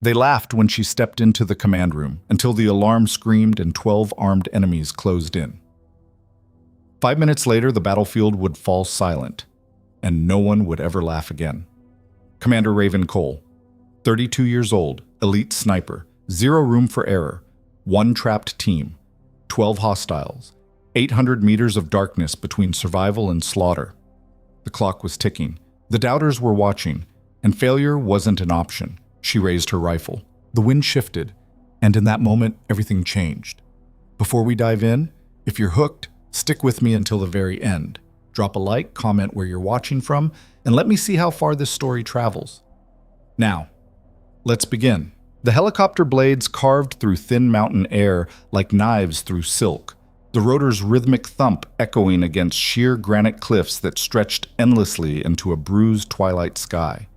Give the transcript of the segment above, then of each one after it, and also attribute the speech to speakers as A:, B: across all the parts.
A: They laughed when she stepped into the command room until the alarm screamed and 12 armed enemies closed in. 5 minutes later, the battlefield would fall silent, and no one would ever laugh again. Commander Raven Cole, 32 years old, elite sniper, zero room for error, one trapped team, 12 hostiles, 800 meters of darkness between survival and slaughter. The clock was ticking. The doubters were watching, and failure wasn't an option. She raised her rifle. The wind shifted, and in that moment, everything changed. Before we dive in, if you're hooked, stick with me until the very end. Drop a like, comment where you're watching from, and let me see how far this story travels. Now, let's begin. The helicopter blades carved through thin mountain air like knives through silk, the rotor's rhythmic thump echoing against sheer granite cliffs that stretched endlessly into a bruised twilight sky.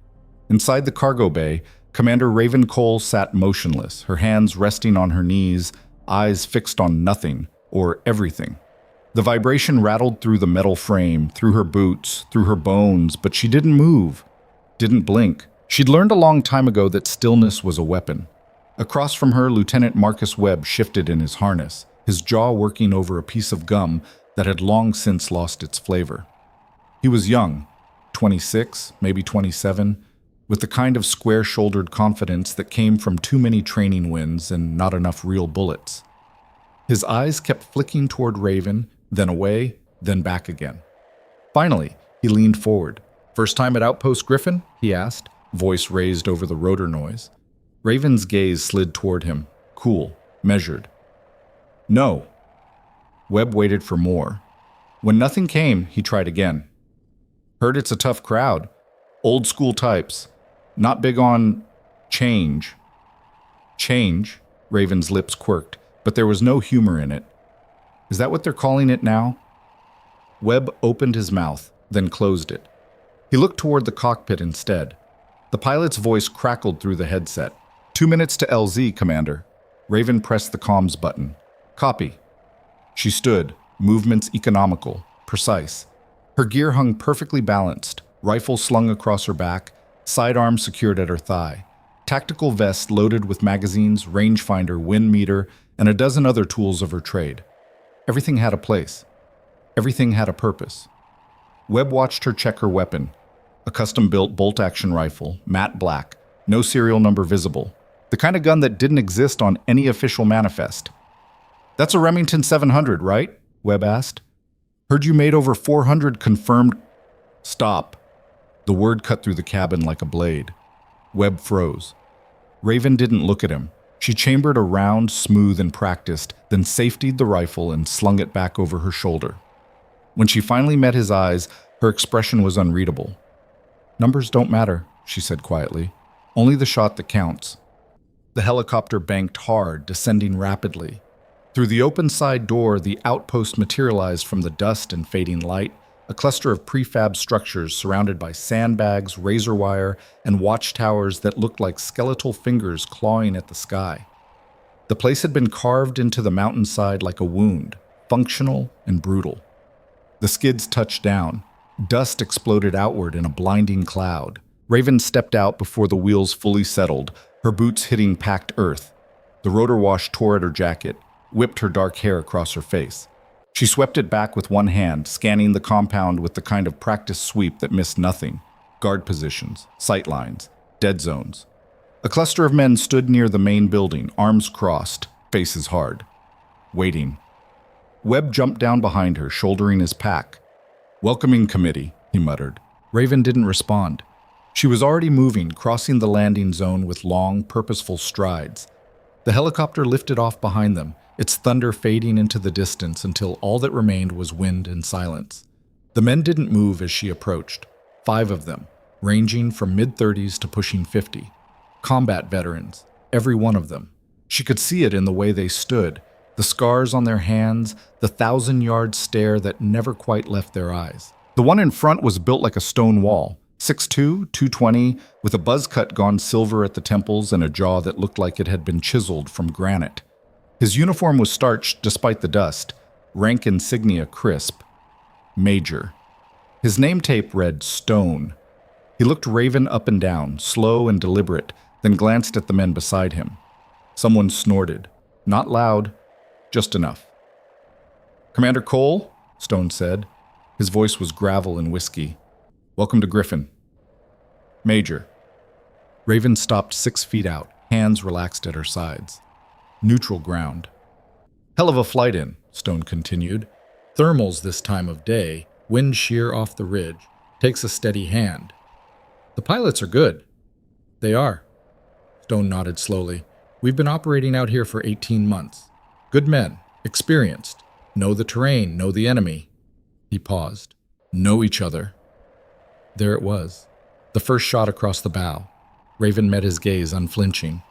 A: Inside the cargo bay, Commander Raven Cole sat motionless, her hands resting on her knees, eyes fixed on nothing, or everything. The vibration rattled through the metal frame, through her boots, through her bones, but she didn't move, didn't blink. She'd learned a long time ago that stillness was a weapon. Across from her, Lieutenant Marcus Webb shifted in his harness, his jaw working over a piece of gum that had long since lost its flavor. He was young, 26, maybe 27, with the kind of square-shouldered confidence that came from too many training wins and not enough real bullets. His eyes kept flicking toward Raven, then away, then back again. Finally, he leaned forward. "First time at Outpost, Griffin?" he asked, voice raised over the rotor noise. Raven's gaze slid toward him, cool, measured. "No." Webb waited for more. When nothing came, he tried again. "Heard it's a tough crowd. Old school types. Not big on change." "Change?" Raven's lips quirked, but there was no humor in it. "Is that what they're calling it now?" Webb opened his mouth, then closed it. He looked toward the cockpit instead. The pilot's voice crackled through the headset. 2 minutes to LZ, Commander." Raven pressed the comms button. "Copy." She stood, movements economical, precise. Her gear hung perfectly balanced, rifle slung across her back, sidearm secured at her thigh, tactical vest loaded with magazines, rangefinder, wind meter, and a dozen other tools of her trade. Everything had a place. Everything had a purpose. Webb watched her check her weapon. A custom-built bolt-action rifle, matte black, no serial number visible. The kind of gun that didn't exist on any official manifest. "That's a Remington 700, right?" Webb asked. "Heard you made over 400 confirmed—" "Stop." The word cut through the cabin like a blade. Webb froze. Raven didn't look at him. She chambered a round, smooth and practiced, then safetied the rifle and slung it back over her shoulder. When she finally met his eyes, her expression was unreadable. "Numbers don't matter," she said quietly. "Only the shot that counts." The helicopter banked hard, descending rapidly. Through the open side door, the outpost materialized from the dust and fading light, a cluster of prefab structures surrounded by sandbags, razor wire, and watchtowers that looked like skeletal fingers clawing at the sky. The place had been carved into the mountainside like a wound, functional and brutal. The skids touched down. Dust exploded outward in a blinding cloud. Raven stepped out before the wheels fully settled, her boots hitting packed earth. The rotor wash tore at her jacket, whipped her dark hair across her face. She swept it back with one hand, scanning the compound with the kind of practice sweep that missed nothing. Guard positions, sight lines, dead zones. A cluster of men stood near the main building, arms crossed, faces hard. Waiting. Webb jumped down behind her, shouldering his pack. "Welcoming committee," he muttered. Raven didn't respond. She was already moving, crossing the landing zone with long, purposeful strides. The helicopter lifted off behind them, its thunder fading into the distance until all that remained was wind and silence. The men didn't move as she approached, 5 of them, ranging from mid-30s to pushing 50. Combat veterans, every one of them. She could see it in the way they stood, the scars on their hands, the 1,000-yard stare that never quite left their eyes. The one in front was built like a stone wall, 6'2", 220, with a buzz cut gone silver at the temples and a jaw that looked like it had been chiseled from granite. His uniform was starched despite the dust, rank insignia crisp. Major. His name tape read Stone. He looked Raven up and down, slow and deliberate, then glanced at the men beside him. Someone snorted. Not loud, just enough. "Commander Cole," Stone said. His voice was gravel and whiskey. "Welcome to Griffin." "Major." Raven stopped 6 feet out, hands relaxed at her sides. "Neutral ground." "Hell of a flight in," Stone continued. "Thermals this time of day, wind shear off the ridge, takes a steady hand. The pilots are good." "They are." Stone nodded slowly. "We've been operating out here for 18 months. Good men, experienced, know the terrain, know the enemy." He paused. "Know each other." There it was. The first shot across the bow. Raven met his gaze, unflinching.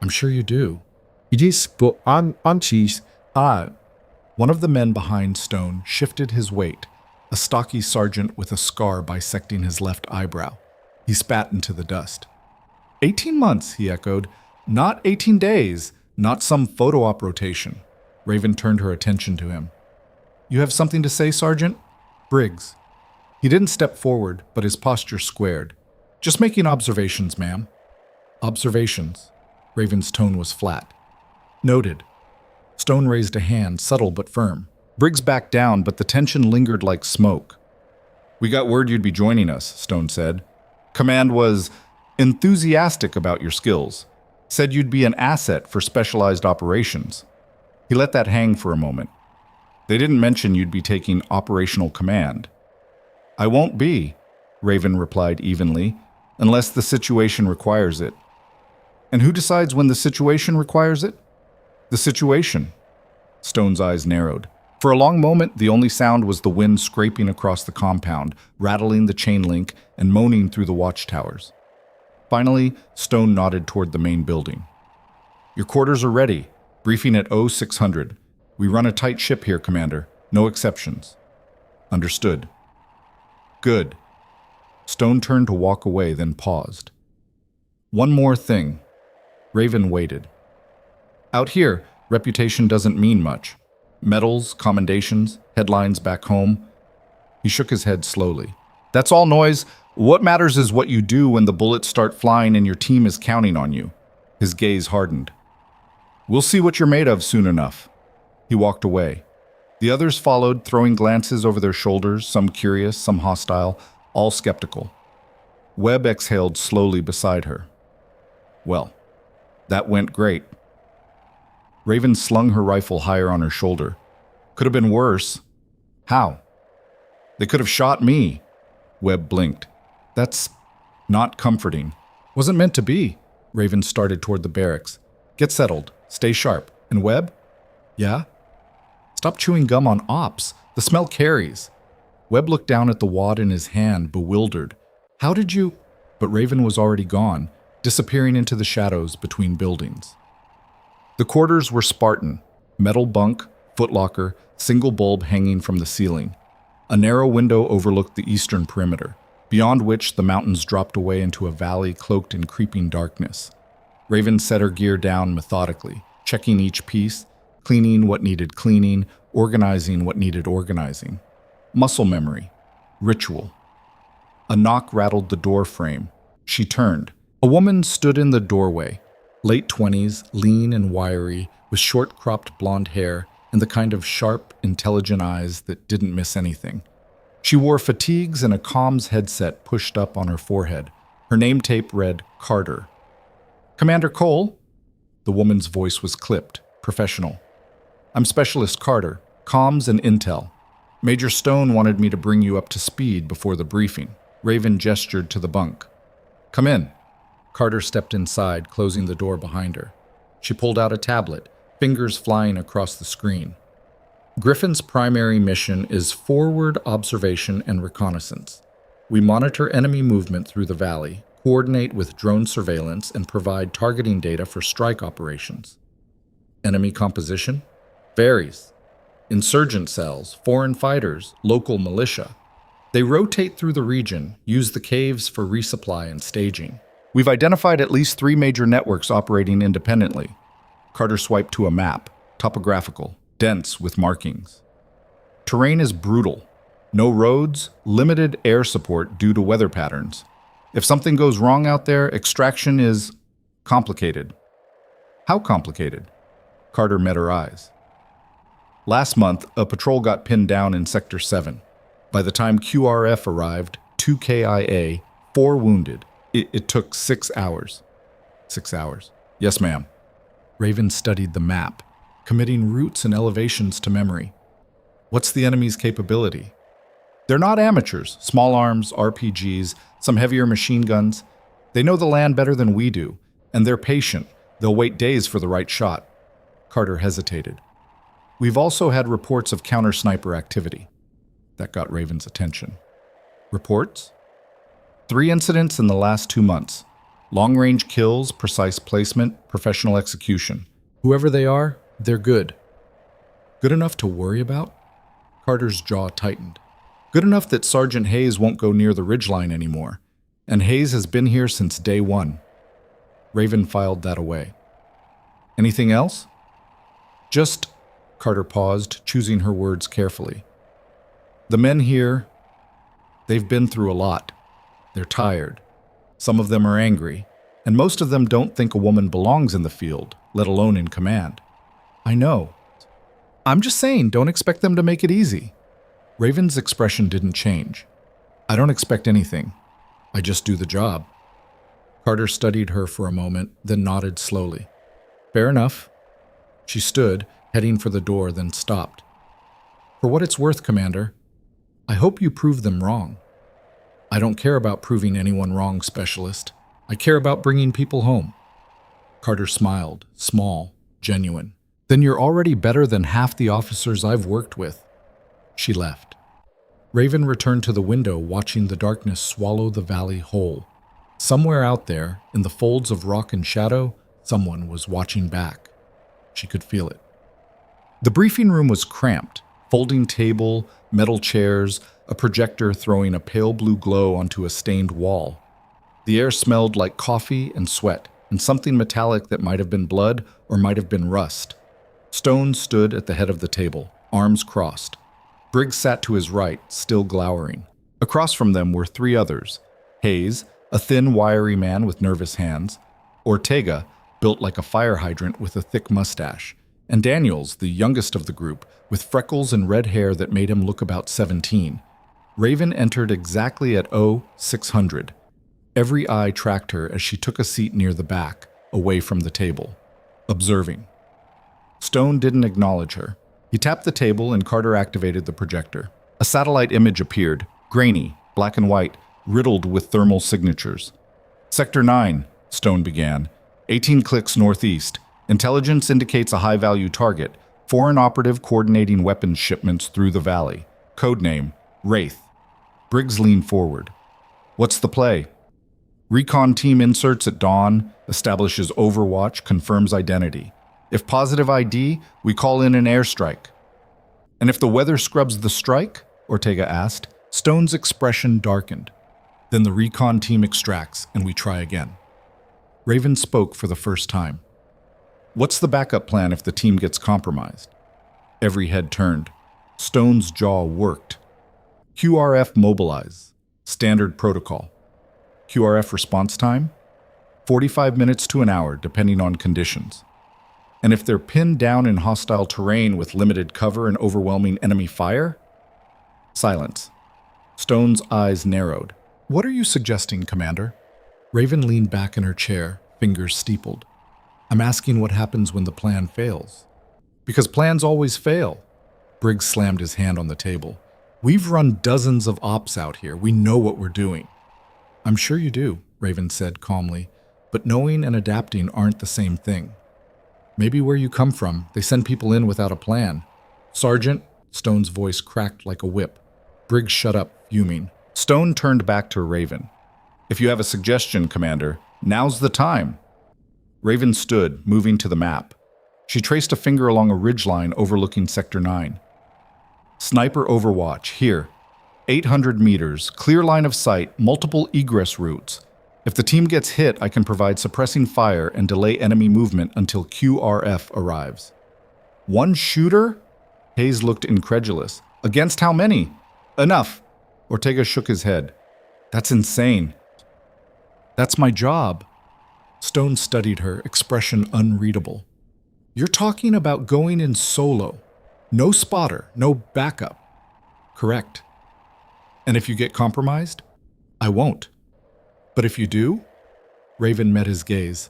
A: "I'm sure you do."
B: Yes, but Aunties,
A: One of the men behind Stone shifted his weight, a stocky sergeant with a scar bisecting his left eyebrow. He spat into the dust. 18 months, he echoed. "Not 18 days, not some photo op rotation." Raven turned her attention to him. "You have something to say, Sergeant?" "Briggs." He didn't step forward, but his posture squared. "Just making observations, ma'am." "Observations." Raven's tone was flat. "Noted." Stone raised a hand, subtle but firm. Briggs backed down, but the tension lingered like smoke. "We got word you'd be joining us," Stone said. "Command was enthusiastic about your skills. Said you'd be an asset for specialized operations." He let that hang for a moment. "They didn't mention you'd be taking operational command." "I won't be," Raven replied evenly, "unless the situation requires it." "And who decides when the situation requires it?" "The situation." Stone's eyes narrowed. For a long moment, the only sound was the wind scraping across the compound, rattling the chain link and moaning through the watchtowers. Finally, Stone nodded toward the main building. "Your quarters are ready. Briefing at 0600. We run a tight ship here, Commander. No exceptions." "Understood." "Good." Stone turned to walk away, then paused. "One more thing." Raven waited. "Out here, reputation doesn't mean much. Medals, commendations, headlines back home." He shook his head slowly. "That's all noise. What matters is what you do when the bullets start flying and your team is counting on you." His gaze hardened. "We'll see what you're made of soon enough." He walked away. The others followed, throwing glances over their shoulders, some curious, some hostile, all skeptical. Webb exhaled slowly beside her. "Well, that went great." Raven slung her rifle higher on her shoulder. "Could have been worse." "How?" "They could have shot me." Webb blinked. "That's not comforting." "Wasn't meant to be." Raven started toward the barracks. "Get settled. Stay sharp. And Webb?" "Yeah?" "Stop chewing gum on ops. The smell carries." Webb looked down at the wad in his hand, bewildered. "How did you—" But Raven was already gone, disappearing into the shadows between buildings. The quarters were Spartan. Metal bunk, footlocker, single bulb hanging from the ceiling. A narrow window overlooked the eastern perimeter, beyond which the mountains dropped away into a valley cloaked in creeping darkness. Raven set her gear down methodically, checking each piece, cleaning what needed cleaning, organizing what needed organizing. Muscle memory. Ritual. A knock rattled the door frame. She turned. A woman stood in the doorway, late 20s, lean and wiry, with short-cropped blonde hair and the kind of sharp, intelligent eyes that didn't miss anything. She wore fatigues and a comms headset pushed up on her forehead. Her name tape read Carter. "Commander Cole?" The woman's voice was clipped, professional. "I'm Specialist Carter, comms and intel. Major Stone wanted me to bring you up to speed before the briefing." Raven gestured to the bunk. "Come in." Carter stepped inside, closing the door behind her. She pulled out a tablet, fingers flying across the screen. "Griffin's primary mission is forward observation and reconnaissance. We monitor enemy movement through the valley, coordinate with drone surveillance, and provide targeting data for strike operations. Enemy composition? Varies. Insurgent cells, foreign fighters, local militia. They rotate through the region, use the caves for resupply and staging. We've identified at least 3 major networks operating independently." Carter swiped to a map, topographical, dense with markings. "Terrain is brutal. No roads, limited air support due to weather patterns. If something goes wrong out there, extraction is..." Complicated. How complicated? Carter met her eyes. Last month, a patrol got pinned down in Sector 7. By the time QRF arrived, 2 KIA, 4 wounded. It took 6 hours. 6 hours. Yes, ma'am. Raven studied the map, committing routes and elevations to memory. What's the enemy's capability? They're not amateurs. Small arms, RPGs, some heavier machine guns. They know the land better than we do, and they're patient. They'll wait days for the right shot. Carter hesitated. We've also had reports of counter-sniper activity. That got Raven's attention. Reports? 3 incidents in the last 2 months. Long-range kills, precise placement, professional execution. Whoever they are, they're good. Good enough to worry about? Carter's jaw tightened. Good enough that Sergeant Hayes won't go near the ridgeline anymore. And Hayes has been here since day 1. Raven filed that away. Anything else? Just, Carter paused, choosing her words carefully. The men here, they've been through a lot. They're tired. Some of them are angry, and most of them don't think a woman belongs in the field, let alone in command. I know. I'm just saying, don't expect them to make it easy. Raven's expression didn't change. I don't expect anything. I just do the job. Carter studied her for a moment, then nodded slowly. Fair enough. She stood, heading for the door, then stopped. For what it's worth, Commander, I hope you prove them wrong. I don't care about proving anyone wrong, Specialist. I care about bringing people home. Carter smiled, small, genuine. Then you're already better than half the officers I've worked with. She left. Raven returned to the window, watching the darkness swallow the valley whole. Somewhere out there, in the folds of rock and shadow, someone was watching back. She could feel it. The briefing room was cramped. Folding table, metal chairs, a projector throwing a pale blue glow onto a stained wall. The air smelled like coffee and sweat, and something metallic that might have been blood or might have been rust. Stone stood at the head of the table, arms crossed. Briggs sat to his right, still glowering. Across from them were 3 others. Hayes, a thin, wiry man with nervous hands. Ortega, built like a fire hydrant with a thick mustache. And Daniels, the youngest of the group, with freckles and red hair that made him look about 17. Raven entered exactly at 0600. Every eye tracked her as she took a seat near the back, away from the table, observing. Stone didn't acknowledge her. He tapped the table and Carter activated the projector. A satellite image appeared, grainy, black and white, riddled with thermal signatures. Sector 9, Stone began. 18 clicks northeast. Intelligence indicates a high-value target. Foreign operative coordinating weapons shipments through the valley. Codename, Wraith. Briggs leaned forward. What's the play? Recon team inserts at dawn, establishes Overwatch, confirms identity. If positive ID, we call in an airstrike. And if the weather scrubs the strike? Ortega asked. Stone's expression darkened. Then the recon team extracts and we try again. Raven spoke for the first time. What's the backup plan if the team gets compromised? Every head turned. Stone's jaw worked. QRF mobilize. Standard protocol. QRF response time? 45 minutes to an hour, depending on conditions. And if they're pinned down in hostile terrain with limited cover and overwhelming enemy fire? Silence. Stone's eyes narrowed. What are you suggesting, Commander? Raven leaned back in her chair, fingers steepled. I'm asking what happens when the plan fails. Because plans always fail. Briggs slammed his hand on the table. We've run dozens of ops out here. We know what we're doing. I'm sure you do, Raven said calmly, but knowing and adapting aren't the same thing. Maybe where you come from, they send people in without a plan. Sergeant, Stone's voice cracked like a whip. Briggs shut up, fuming. Stone turned back to Raven. If you have a suggestion, Commander, now's the time. Raven stood, moving to the map. She traced a finger along a ridgeline overlooking Sector 9. Sniper Overwatch, here. 800 meters, clear line of sight, multiple egress routes. If the team gets hit, I can provide suppressing fire and delay enemy movement until QRF arrives. 1 shooter? Hayes looked incredulous. Against how many? Enough. Ortega shook his head. That's insane. That's my job. Stone studied her, expression unreadable. You're talking about going in solo. No spotter, no backup. Correct. And if you get compromised? I won't. But if you do? Raven met his gaze.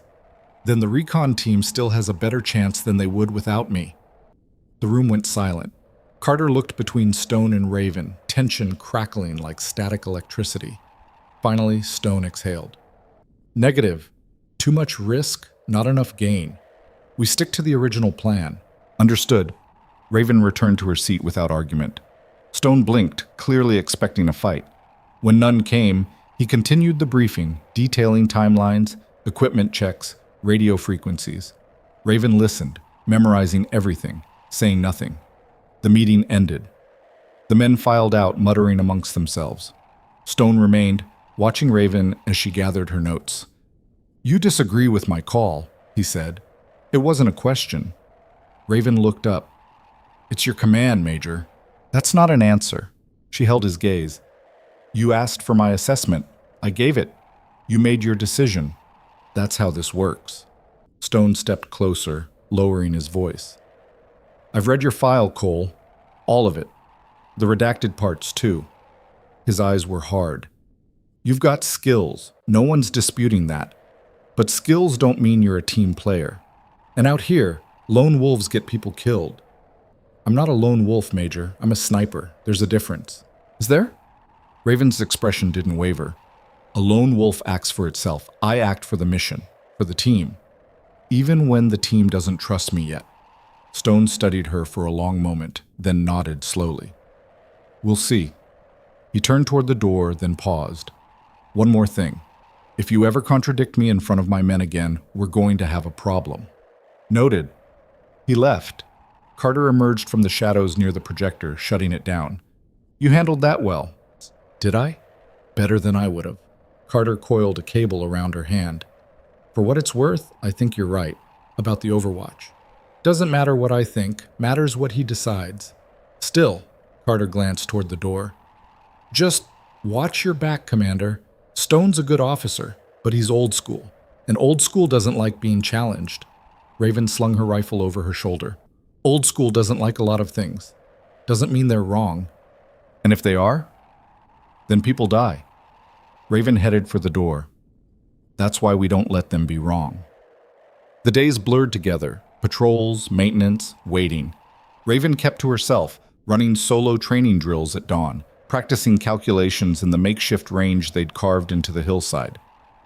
A: Then the recon team still has a better chance than they would without me. The room went silent. Carter looked between Stone and Raven, tension crackling like static electricity. Finally, Stone exhaled. Negative. Too much risk, not enough gain. We stick to the original plan. Understood. Raven returned to her seat without argument. Stone blinked, clearly expecting a fight. When none came, he continued the briefing, detailing timelines, equipment checks, radio frequencies. Raven listened, memorizing everything, saying nothing. The meeting ended. The men filed out, muttering amongst themselves. Stone remained, watching Raven as she gathered her notes. You disagree with my call, he said. It wasn't a question. Raven looked up. It's your command, Major. That's not an answer. She held his gaze. You asked for my assessment. I gave it. You made your decision. That's how this works. Stone stepped closer, lowering his voice. I've read your file, Cole. All of it. The redacted parts, too. His eyes were hard. You've got skills. No one's disputing that. But skills don't mean you're a team player. And out here, lone wolves get people killed. I'm not a lone wolf, Major. I'm a sniper. There's a difference. Is there? Raven's expression didn't waver. A lone wolf acts for itself. I act for the mission, for the team. Even when the team doesn't trust me yet. Stone studied her for a long moment, then nodded slowly. We'll see. He turned toward the door, then paused. One more thing. If you ever contradict me in front of my men again, we're going to have a problem. Noted. He left. Carter emerged from the shadows near the projector, shutting it down. You handled that well. Did I? Better than I would have. Carter coiled a cable around her hand. For what it's worth, I think you're right about the Overwatch. Doesn't matter what I think, matters what he decides. Still, Carter glanced toward the door. Just watch your back, Commander. Stone's a good officer, but he's old school. And old school doesn't like being challenged. Raven slung her rifle over her shoulder. Old school doesn't like a lot of things. Doesn't mean they're wrong. And if they are, then people die. Raven headed for the door. That's why we don't let them be wrong. The days blurred together. Patrols, maintenance, waiting. Raven kept to herself, running solo training drills at dawn, practicing calculations in the makeshift range they'd carved into the hillside.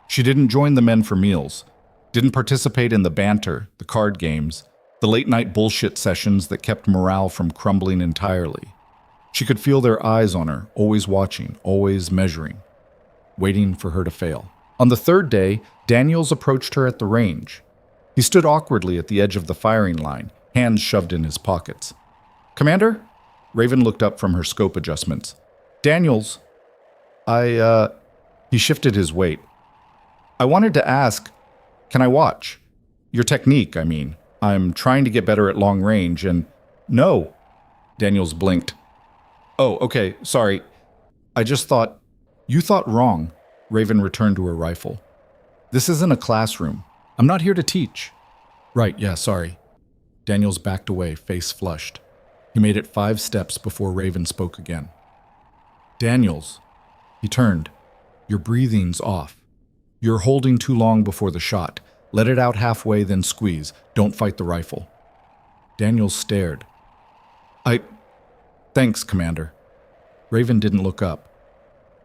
A: She didn't join the men for meals, didn't participate in the banter, the card games, the late-night bullshit sessions that kept morale from crumbling entirely. She could feel their eyes on her, always watching, always measuring, waiting for her to fail. On the third day, Daniels approached her at the range. He stood awkwardly at the edge of the firing line, hands shoved in his pockets. Commander? Raven looked up from her scope adjustments. Daniels. He shifted his weight. I wanted to ask, can I watch? Your technique, I mean. I'm trying to get better at long range and... No. Daniels blinked. Oh, okay, sorry. I just thought... You thought wrong. Raven returned to her rifle. This isn't a classroom. I'm not here to teach. Right, yeah, sorry. Daniels backed away, face flushed. He made it 5 steps before Raven spoke again. Daniels. He turned. Your breathing's off. You're holding too long before the shot. Let it out halfway, then squeeze. Don't fight the rifle. Daniels stared. Thanks, Commander. Raven didn't look up.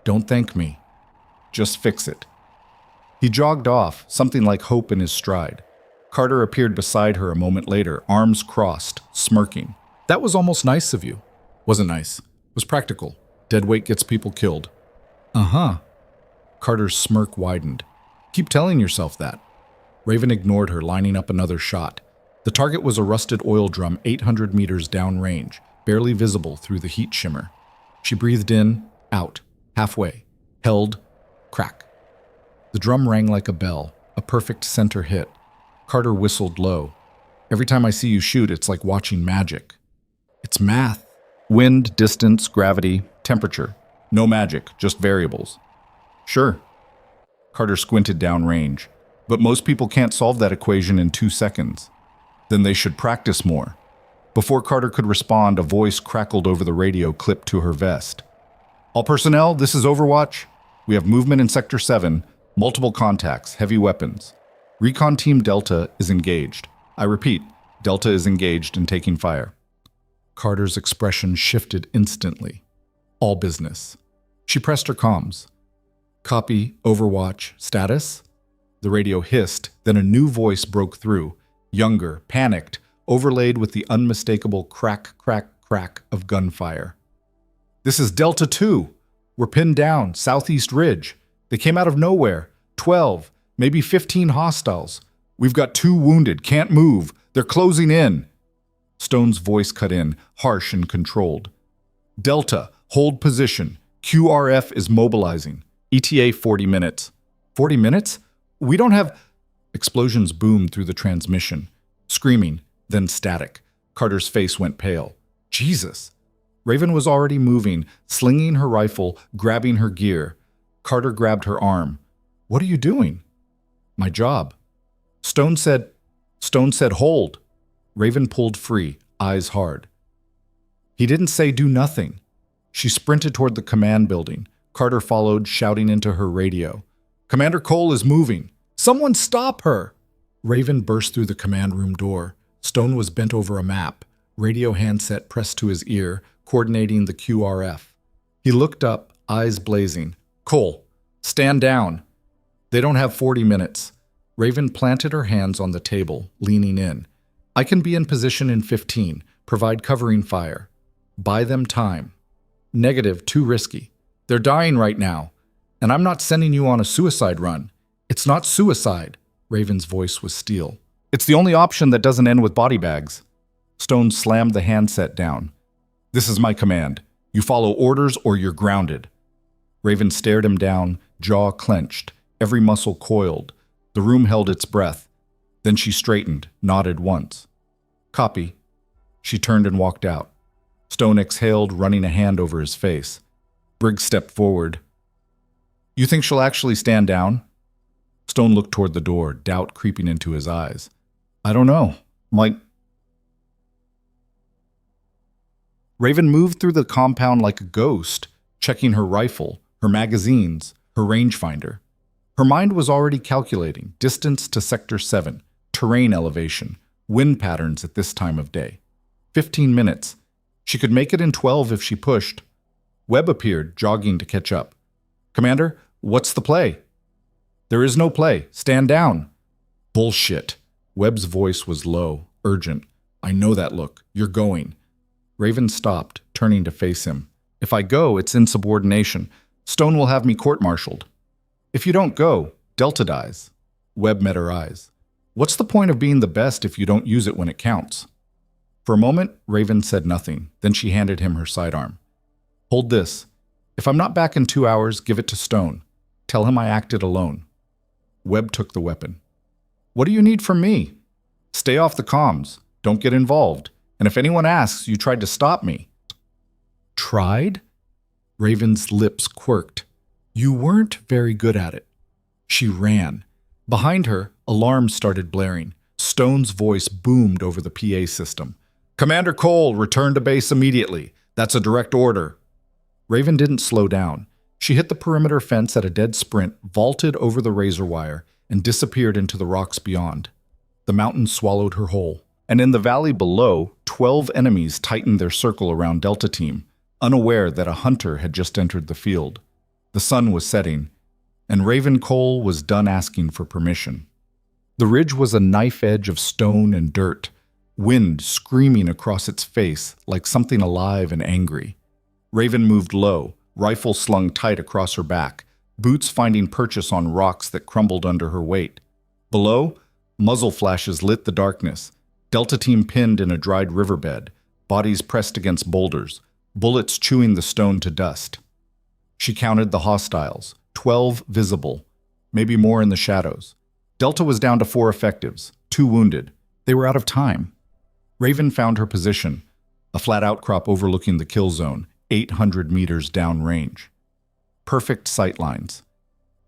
A: Don't thank me. Just fix it. He jogged off, something like hope in his stride. Carter appeared beside her a moment later, arms crossed, smirking. That was almost nice of you. Wasn't nice. Was practical. Dead weight gets people killed. Uh-huh. Carter's smirk widened. Keep telling yourself that. Raven ignored her, lining up another shot. The target was a rusted oil drum 800 meters downrange, barely visible through the heat shimmer. She breathed in, out, halfway, held, crack. The drum rang like a bell, a perfect center hit. Carter whistled low. Every time I see you shoot, it's like watching magic. It's math. Wind, distance, gravity, temperature. No magic, just variables. Sure. Carter squinted downrange. But most people can't solve that equation in 2 seconds. Then they should practice more. Before Carter could respond, a voice crackled over the radio clipped to her vest. All personnel, this is Overwatch. We have movement in Sector 7, multiple contacts, heavy weapons. Recon Team Delta is engaged. I repeat, Delta is engaged and taking fire. Carter's expression shifted instantly. All business. She pressed her comms. Copy, Overwatch, status? The radio hissed, then a new voice broke through, younger, panicked, overlaid with the unmistakable crack, crack, crack of gunfire. This is Delta 2. We're pinned down, southeast ridge. They came out of nowhere. 12, maybe 15 hostiles. We've got 2 wounded, can't move. They're closing in. Stone's voice cut in, harsh and controlled. Delta, hold position. QRF is mobilizing. ETA 40 minutes. 40 minutes? We don't have... Explosions boomed through the transmission. Screaming, then static. Carter's face went pale. Jesus! Raven was already moving, slinging her rifle, grabbing her gear. Carter grabbed her arm. What are you doing? My job. Stone said, hold. Raven pulled free, eyes hard. He didn't say do nothing. She sprinted toward the command building. Carter followed, shouting into her radio. Commander Cole is moving. Someone stop her! Raven burst through the command room door. Stone was bent over a map, radio handset pressed to his ear, coordinating the QRF. He looked up, eyes blazing. Cole, stand down. They don't have 40 minutes. Raven planted her hands on the table, leaning in. I can be in position in 15. Provide covering fire. Buy them time. Negative, too risky. They're dying right now. And I'm not sending you on a suicide run. It's not suicide. Raven's voice was steel. It's the only option that doesn't end with body bags. Stone slammed the handset down. This is my command. You follow orders or you're grounded. Raven stared him down, jaw clenched, every muscle coiled. The room held its breath. Then she straightened, nodded once. Copy. She turned and walked out. Stone exhaled, running a hand over his face. Briggs stepped forward. You think she'll actually stand down? Stone looked toward the door, doubt creeping into his eyes. I don't know. Raven moved through the compound like a ghost, checking her rifle, her magazines, her rangefinder. Her mind was already calculating distance to Sector 7, terrain elevation, wind patterns at this time of day. 15 minutes. She could make it in 12 if she pushed. Webb appeared, jogging to catch up. Commander, what's the play? There is no play. Stand down. Bullshit. Webb's voice was low, urgent. I know that look. You're going. Raven stopped, turning to face him. If I go, it's insubordination. Stone will have me court-martialed. If you don't go, Delta dies. Webb met her eyes. What's the point of being the best if you don't use it when it counts? For a moment, Raven said nothing. Then she handed him her sidearm. Hold this. If I'm not back in 2 hours, give it to Stone. Tell him I acted alone. Webb took the weapon. What do you need from me? Stay off the comms. Don't get involved. And if anyone asks, you tried to stop me. Tried? Raven's lips quirked. You weren't very good at it. She ran. Behind her, alarms started blaring. Stone's voice boomed over the PA system. Commander Cole, return to base immediately. That's a direct order. Raven didn't slow down. She hit the perimeter fence at a dead sprint, vaulted over the razor wire, and disappeared into the rocks beyond. The mountain swallowed her whole. And in the valley below, 12 enemies tightened their circle around Delta Team, unaware that a hunter had just entered the field. The sun was setting, and Raven Cole was done asking for permission. The ridge was a knife edge of stone and dirt, wind screaming across its face like something alive and angry. Raven moved low, rifle slung tight across her back, boots finding purchase on rocks that crumbled under her weight. Below, muzzle flashes lit the darkness, Delta Team pinned in a dried riverbed, bodies pressed against boulders, bullets chewing the stone to dust. She counted the hostiles, 12 visible, maybe more in the shadows. Delta was down to 4 effectives, 2 wounded. They were out of time. Raven found her position, a flat outcrop overlooking the kill zone, 800 meters downrange. Perfect sight lines.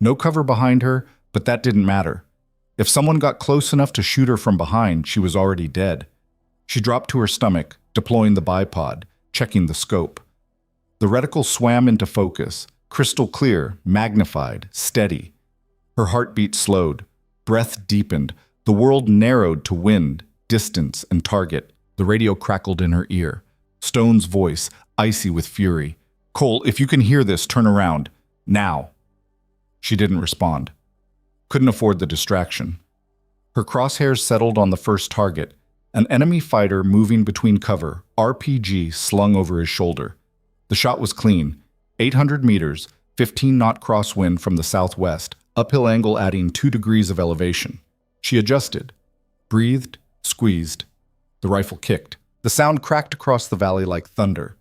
A: No cover behind her, but that didn't matter. If someone got close enough to shoot her from behind, she was already dead. She dropped to her stomach, deploying the bipod, checking the scope. The reticle swam into focus, crystal clear, magnified, steady. Her heartbeat slowed, breath deepened, the world narrowed to wind, distance, and target. The radio crackled in her ear. Stone's voice, icy with fury. "Cole, if you can hear this, turn around. Now." She didn't respond. Couldn't afford the distraction. Her crosshairs settled on the first target, an enemy fighter moving between cover, RPG slung over his shoulder. The shot was clean, 800 meters, 15-knot crosswind from the southwest, uphill angle adding 2 degrees of elevation. She adjusted, breathed, squeezed. The rifle kicked. The sound cracked across the valley like thunder.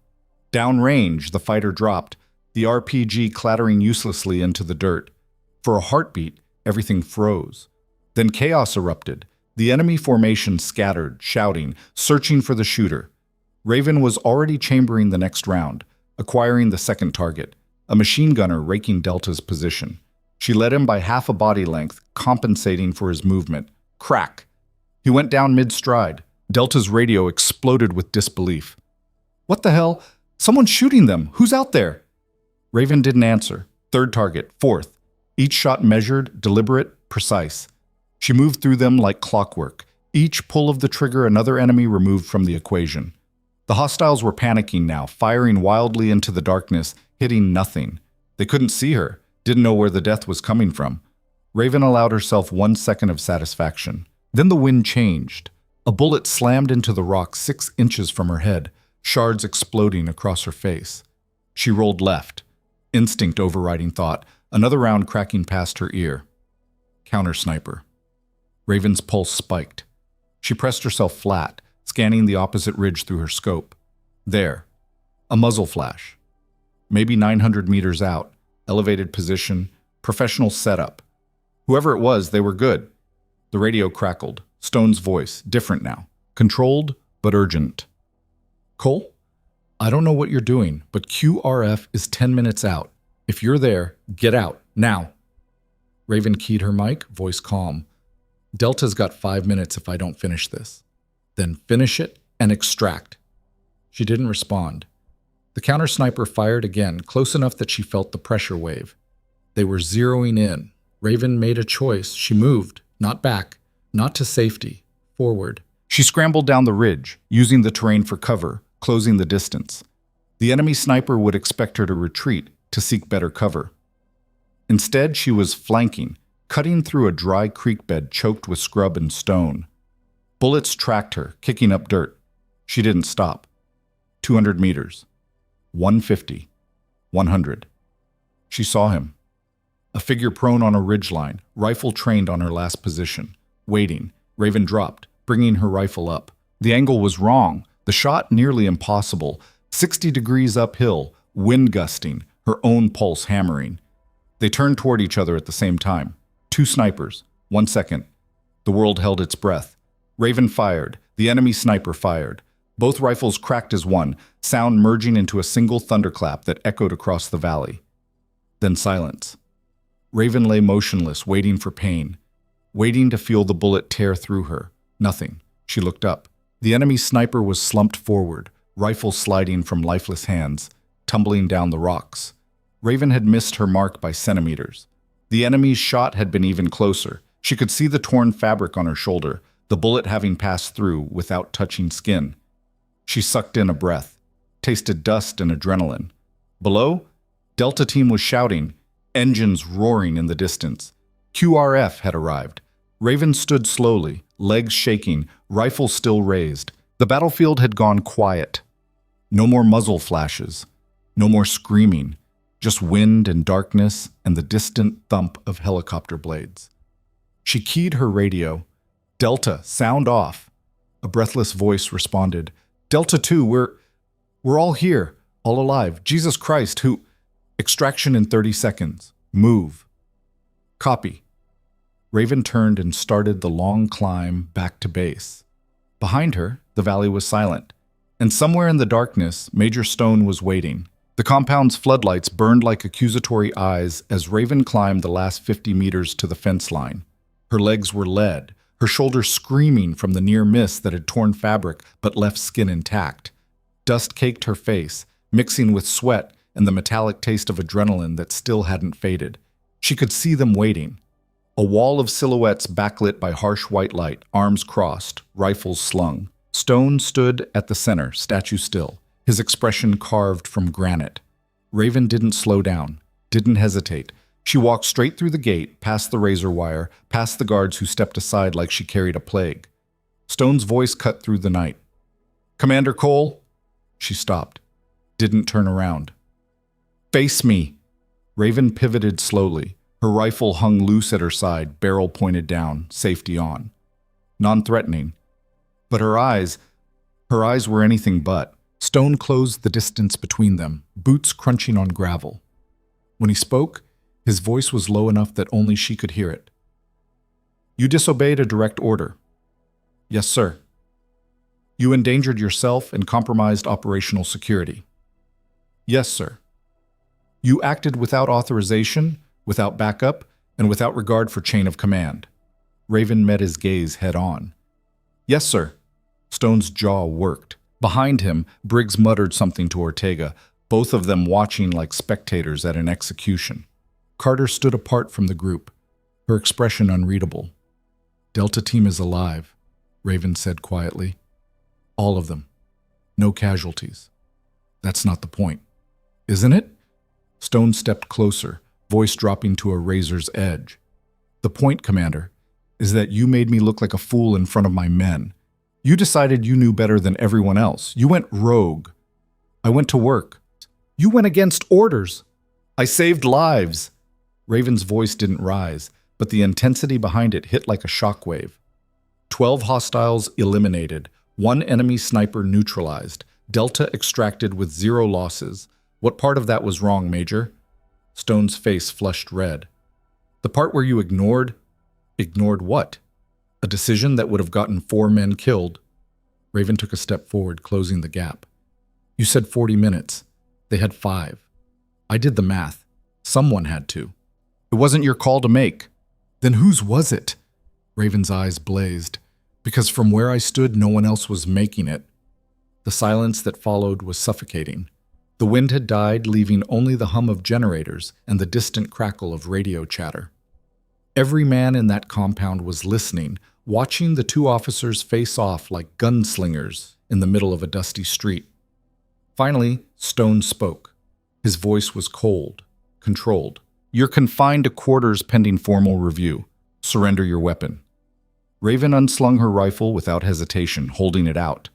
A: Downrange, the fighter dropped, the RPG clattering uselessly into the dirt. For a heartbeat, everything froze. Then chaos erupted. The enemy formation scattered, shouting, searching for the shooter. Raven was already chambering the next round, acquiring the second target, a machine gunner raking Delta's position. She led him by half a body length, compensating for his movement. Crack! He went down mid-stride. Delta's radio exploded with disbelief. "What the hell? Someone's shooting them! Who's out there?" Raven didn't answer. Third target, fourth. Each shot measured, deliberate, precise. She moved through them like clockwork. Each pull of the trigger another enemy removed from the equation. The hostiles were panicking now, firing wildly into the darkness, hitting nothing. They couldn't see her, didn't know where the death was coming from. Raven allowed herself 1 second of satisfaction. Then the wind changed. A bullet slammed into the rock 6 inches from her head, shards exploding across her face. She rolled left, instinct overriding thought, another round cracking past her ear. Counter sniper. Raven's pulse spiked. She pressed herself flat, scanning the opposite ridge through her scope. There. A muzzle flash. Maybe 900 meters out. Elevated position. Professional setup. Whoever it was, they were good. The radio crackled. Stone's voice, different now. Controlled, but urgent. "Cole? I don't know what you're doing, but QRF is 10 minutes out. If you're there, get out, now." Raven keyed her mic, voice calm. "Delta's got 5 minutes if I don't finish this. Then finish it and extract." She didn't respond. The counter sniper fired again, close enough that she felt the pressure wave. They were zeroing in. Raven made a choice. She moved, not back, not to safety, forward. She scrambled down the ridge, using the terrain for cover, closing the distance. The enemy sniper would expect her to retreat, to seek better cover. Instead, she was flanking, cutting through a dry creek bed choked with scrub and stone. Bullets tracked her, kicking up dirt. She didn't stop. 200 meters. 150. 100. She saw him. A figure prone on a ridgeline, rifle trained on her last position. Waiting. Raven dropped, bringing her rifle up. The angle was wrong, the shot nearly impossible. 60 degrees uphill, wind gusting, her own pulse hammering. They turned toward each other at the same time. 2 snipers. 1 second. The world held its breath. Raven fired. The enemy sniper fired. Both rifles cracked as one, sound merging into a single thunderclap that echoed across the valley. Then silence. Raven lay motionless, waiting for pain, waiting to feel the bullet tear through her. Nothing. She looked up. The enemy sniper was slumped forward, rifle sliding from lifeless hands, tumbling down the rocks. Raven had missed her mark by centimeters. The enemy's shot had been even closer. She could see the torn fabric on her shoulder, the bullet having passed through without touching skin. She sucked in a breath, tasted dust and adrenaline. Below, Delta team was shouting, engines roaring in the distance. QRF had arrived. Raven stood slowly, legs shaking, rifle still raised. The battlefield had gone quiet. No more muzzle flashes, no more screaming, just wind and darkness and the distant thump of helicopter blades. She keyed her radio. "Delta, sound off." A breathless voice responded. "Delta 2, we're all here, all alive. Jesus Christ, who..." "Extraction in 30 seconds. Move." "Copy." Raven turned and started the long climb back to base. Behind her, the valley was silent, and somewhere in the darkness, Major Stone was waiting. The compound's floodlights burned like accusatory eyes as Raven climbed the last 50 meters to the fence line. Her legs were lead, her shoulders screaming from the near miss that had torn fabric but left skin intact. Dust caked her face, mixing with sweat and the metallic taste of adrenaline that still hadn't faded. She could see them waiting. A wall of silhouettes backlit by harsh white light, arms crossed, rifles slung. Stone stood at the center, statue still, his expression carved from granite. Raven didn't slow down, didn't hesitate. She walked straight through the gate, past the razor wire, past the guards who stepped aside like she carried a plague. Stone's voice cut through the night. "Commander Cole?" She stopped, didn't turn around. "Face me!" Raven pivoted slowly. Her rifle hung loose at her side, barrel pointed down, safety on. Non-threatening. But her eyes were anything but. Stone closed the distance between them, boots crunching on gravel. When he spoke, his voice was low enough that only she could hear it. "You disobeyed a direct order." "Yes, sir." "You endangered yourself and compromised operational security." "Yes, sir." "You acted without authorization, without backup, and without regard for chain of command." Raven met his gaze head on. "Yes, sir." Stone's jaw worked. Behind him, Briggs muttered something to Ortega, both of them watching like spectators at an execution. Carter stood apart from the group, her expression unreadable. "Delta Team is alive," Raven said quietly. "All of them. No casualties." "That's not the point." "Isn't it?" Stone stepped closer, voice dropping to a razor's edge. "The point, Commander, is that you made me look like a fool in front of my men. You decided you knew better than everyone else. You went rogue. I went to work. You went against orders. I saved lives." Raven's voice didn't rise, but the intensity behind it hit like a shockwave. 12 hostiles eliminated, 1 enemy sniper neutralized, Delta extracted with 0 losses. What part of that was wrong, Major? Stone's face flushed red. "The part where you ignored..." "Ignored what?" "A decision that would have gotten 4 men killed." Raven took a step forward, closing the gap. "You said 40 minutes. They had 5. I did the math. Someone had to. It wasn't your call to make." "Then whose was it?" Raven's eyes blazed. "Because from where I stood, no one else was making it." The silence that followed was suffocating. The wind had died, leaving only the hum of generators and the distant crackle of radio chatter. Every man in that compound was listening, watching the 2 officers face off like gunslingers in the middle of a dusty street. Finally, Stone spoke. His voice was cold, controlled. "You're confined to quarters pending formal review. Surrender your weapon." Raven unslung her rifle without hesitation, holding it out.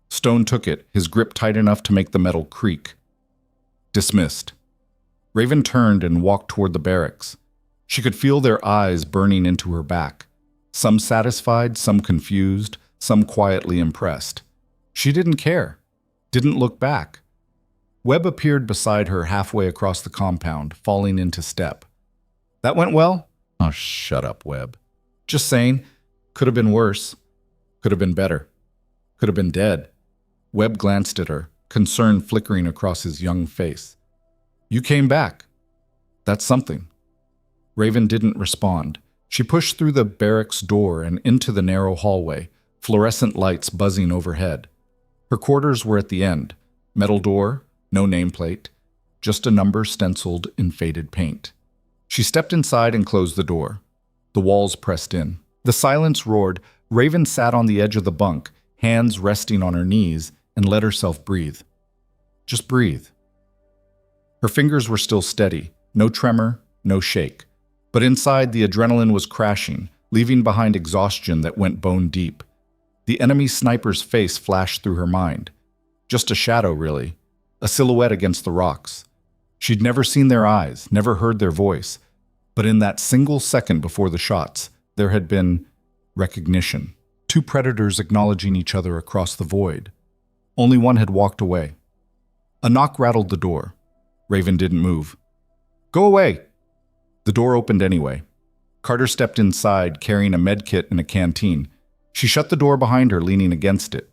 A: Stone took it, his grip tight enough to make the metal creak. "Dismissed." Raven turned and walked toward the barracks. She could feel their eyes burning into her back. Some satisfied, some confused, some quietly impressed. She didn't care. Didn't look back. Webb appeared beside her halfway across the compound, falling into step. "That went well?" "Oh, shut up, Webb." "Just saying. Could have been worse. Could have been better. Could have been dead." Webb glanced at her, concern flickering across his young face. "You came back. That's something." Raven didn't respond. She pushed through the barracks door and into the narrow hallway, fluorescent lights buzzing overhead. Her quarters were at the end. Metal door, no nameplate, just a number stenciled in faded paint. She stepped inside and closed the door. The walls pressed in. The silence roared. Raven sat on the edge of the bunk, hands resting on her knees, and let herself breathe. Just breathe. Her fingers were still steady, no tremor, no shake. But inside, the adrenaline was crashing, leaving behind exhaustion that went bone deep. The enemy sniper's face flashed through her mind. Just a shadow, really. A silhouette against the rocks. She'd never seen their eyes, never heard their voice. But in that single second before the shots, there had been recognition. 2 predators acknowledging each other across the void. Only one had walked away. A knock rattled the door. Raven didn't move. "Go away!" The door opened anyway. Carter stepped inside, carrying a medkit and a canteen. She shut the door behind her, leaning against it.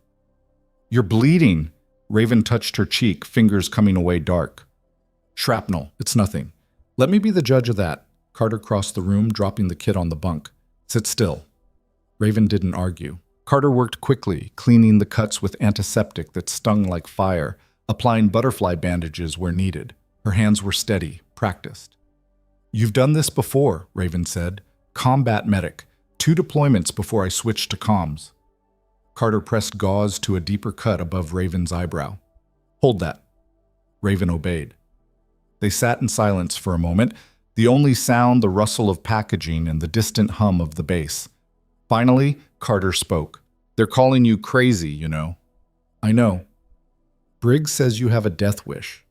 A: "You're bleeding." Raven touched her cheek, fingers coming away dark. "Shrapnel, it's nothing. Let me be the judge of that." Carter crossed the room, dropping the kit on the bunk. Sit still. Raven didn't argue. Carter worked quickly, cleaning the cuts with antiseptic that stung like fire, applying butterfly bandages where needed. Her hands were steady, practiced. "You've done this before," Raven said. "Combat medic. 2 deployments before I switched to comms." Carter pressed gauze to a deeper cut above Raven's eyebrow. "Hold that." Raven obeyed. They sat in silence for a moment, the only sound the rustle of packaging and the distant hum of the bass. Finally, Carter spoke. "They're calling you crazy, you know." "I know. Briggs says you have a death wish."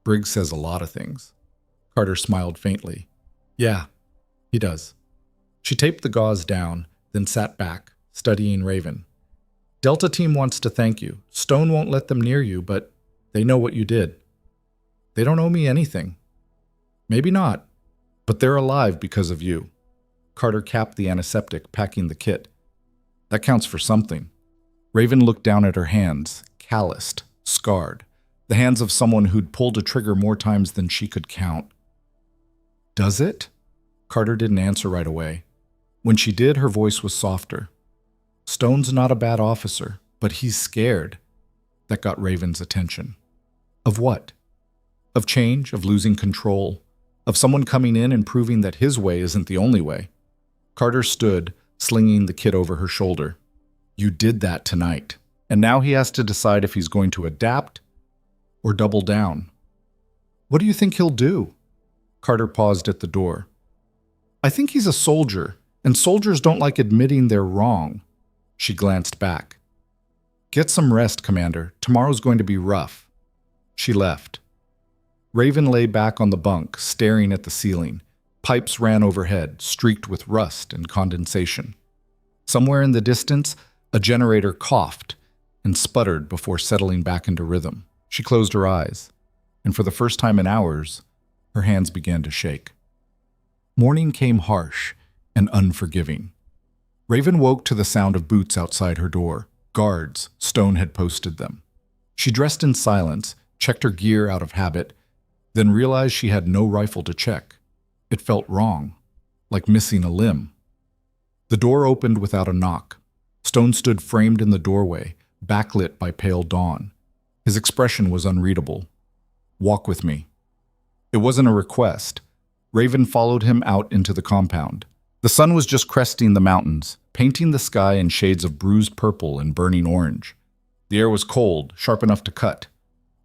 A: "Briggs says a lot of things." Carter smiled faintly. "Yeah, he does." She taped the gauze down, then sat back, studying Raven. "Delta Team wants to thank you. Stone won't let them near you, but they know what you did. They don't owe me anything. Maybe not, but they're alive because of you." Carter capped the antiseptic, packing the kit. "That counts for something." Raven looked down at her hands, calloused, scarred, the hands of someone who'd pulled a trigger more times than she could count. "Does it?" Carter didn't answer right away. When she did, her voice was softer. "Stone's not a bad officer, but he's scared." That got Raven's attention. Of what? Of change, of losing control, of someone coming in and proving that his way isn't the only way. Carter stood, slinging the kit over her shoulder. "You did that tonight, and now he has to decide if he's going to adapt or double down." "What do you think he'll do?" Carter paused at the door. "I think he's a soldier, and soldiers don't like admitting they're wrong." She glanced back. "Get some rest, Commander. Tomorrow's going to be rough." She left. Raven lay back on the bunk, staring at the ceiling. Pipes ran overhead, streaked with rust and condensation. Somewhere in the distance, a generator coughed and sputtered before settling back into rhythm. She closed her eyes, and for the first time in hours, her hands began to shake. Morning came harsh and unforgiving. Raven woke to the sound of boots outside her door. Guards, Stone had posted them. She dressed in silence, checked her gear out of habit, then realized she had no rifle to check. It felt wrong, like missing a limb. The door opened without a knock. Stone stood framed in the doorway, backlit by pale dawn. His expression was unreadable. "Walk with me." It wasn't a request. Raven followed him out into the compound. The sun was just cresting the mountains, painting the sky in shades of bruised purple and burning orange. The air was cold, sharp enough to cut.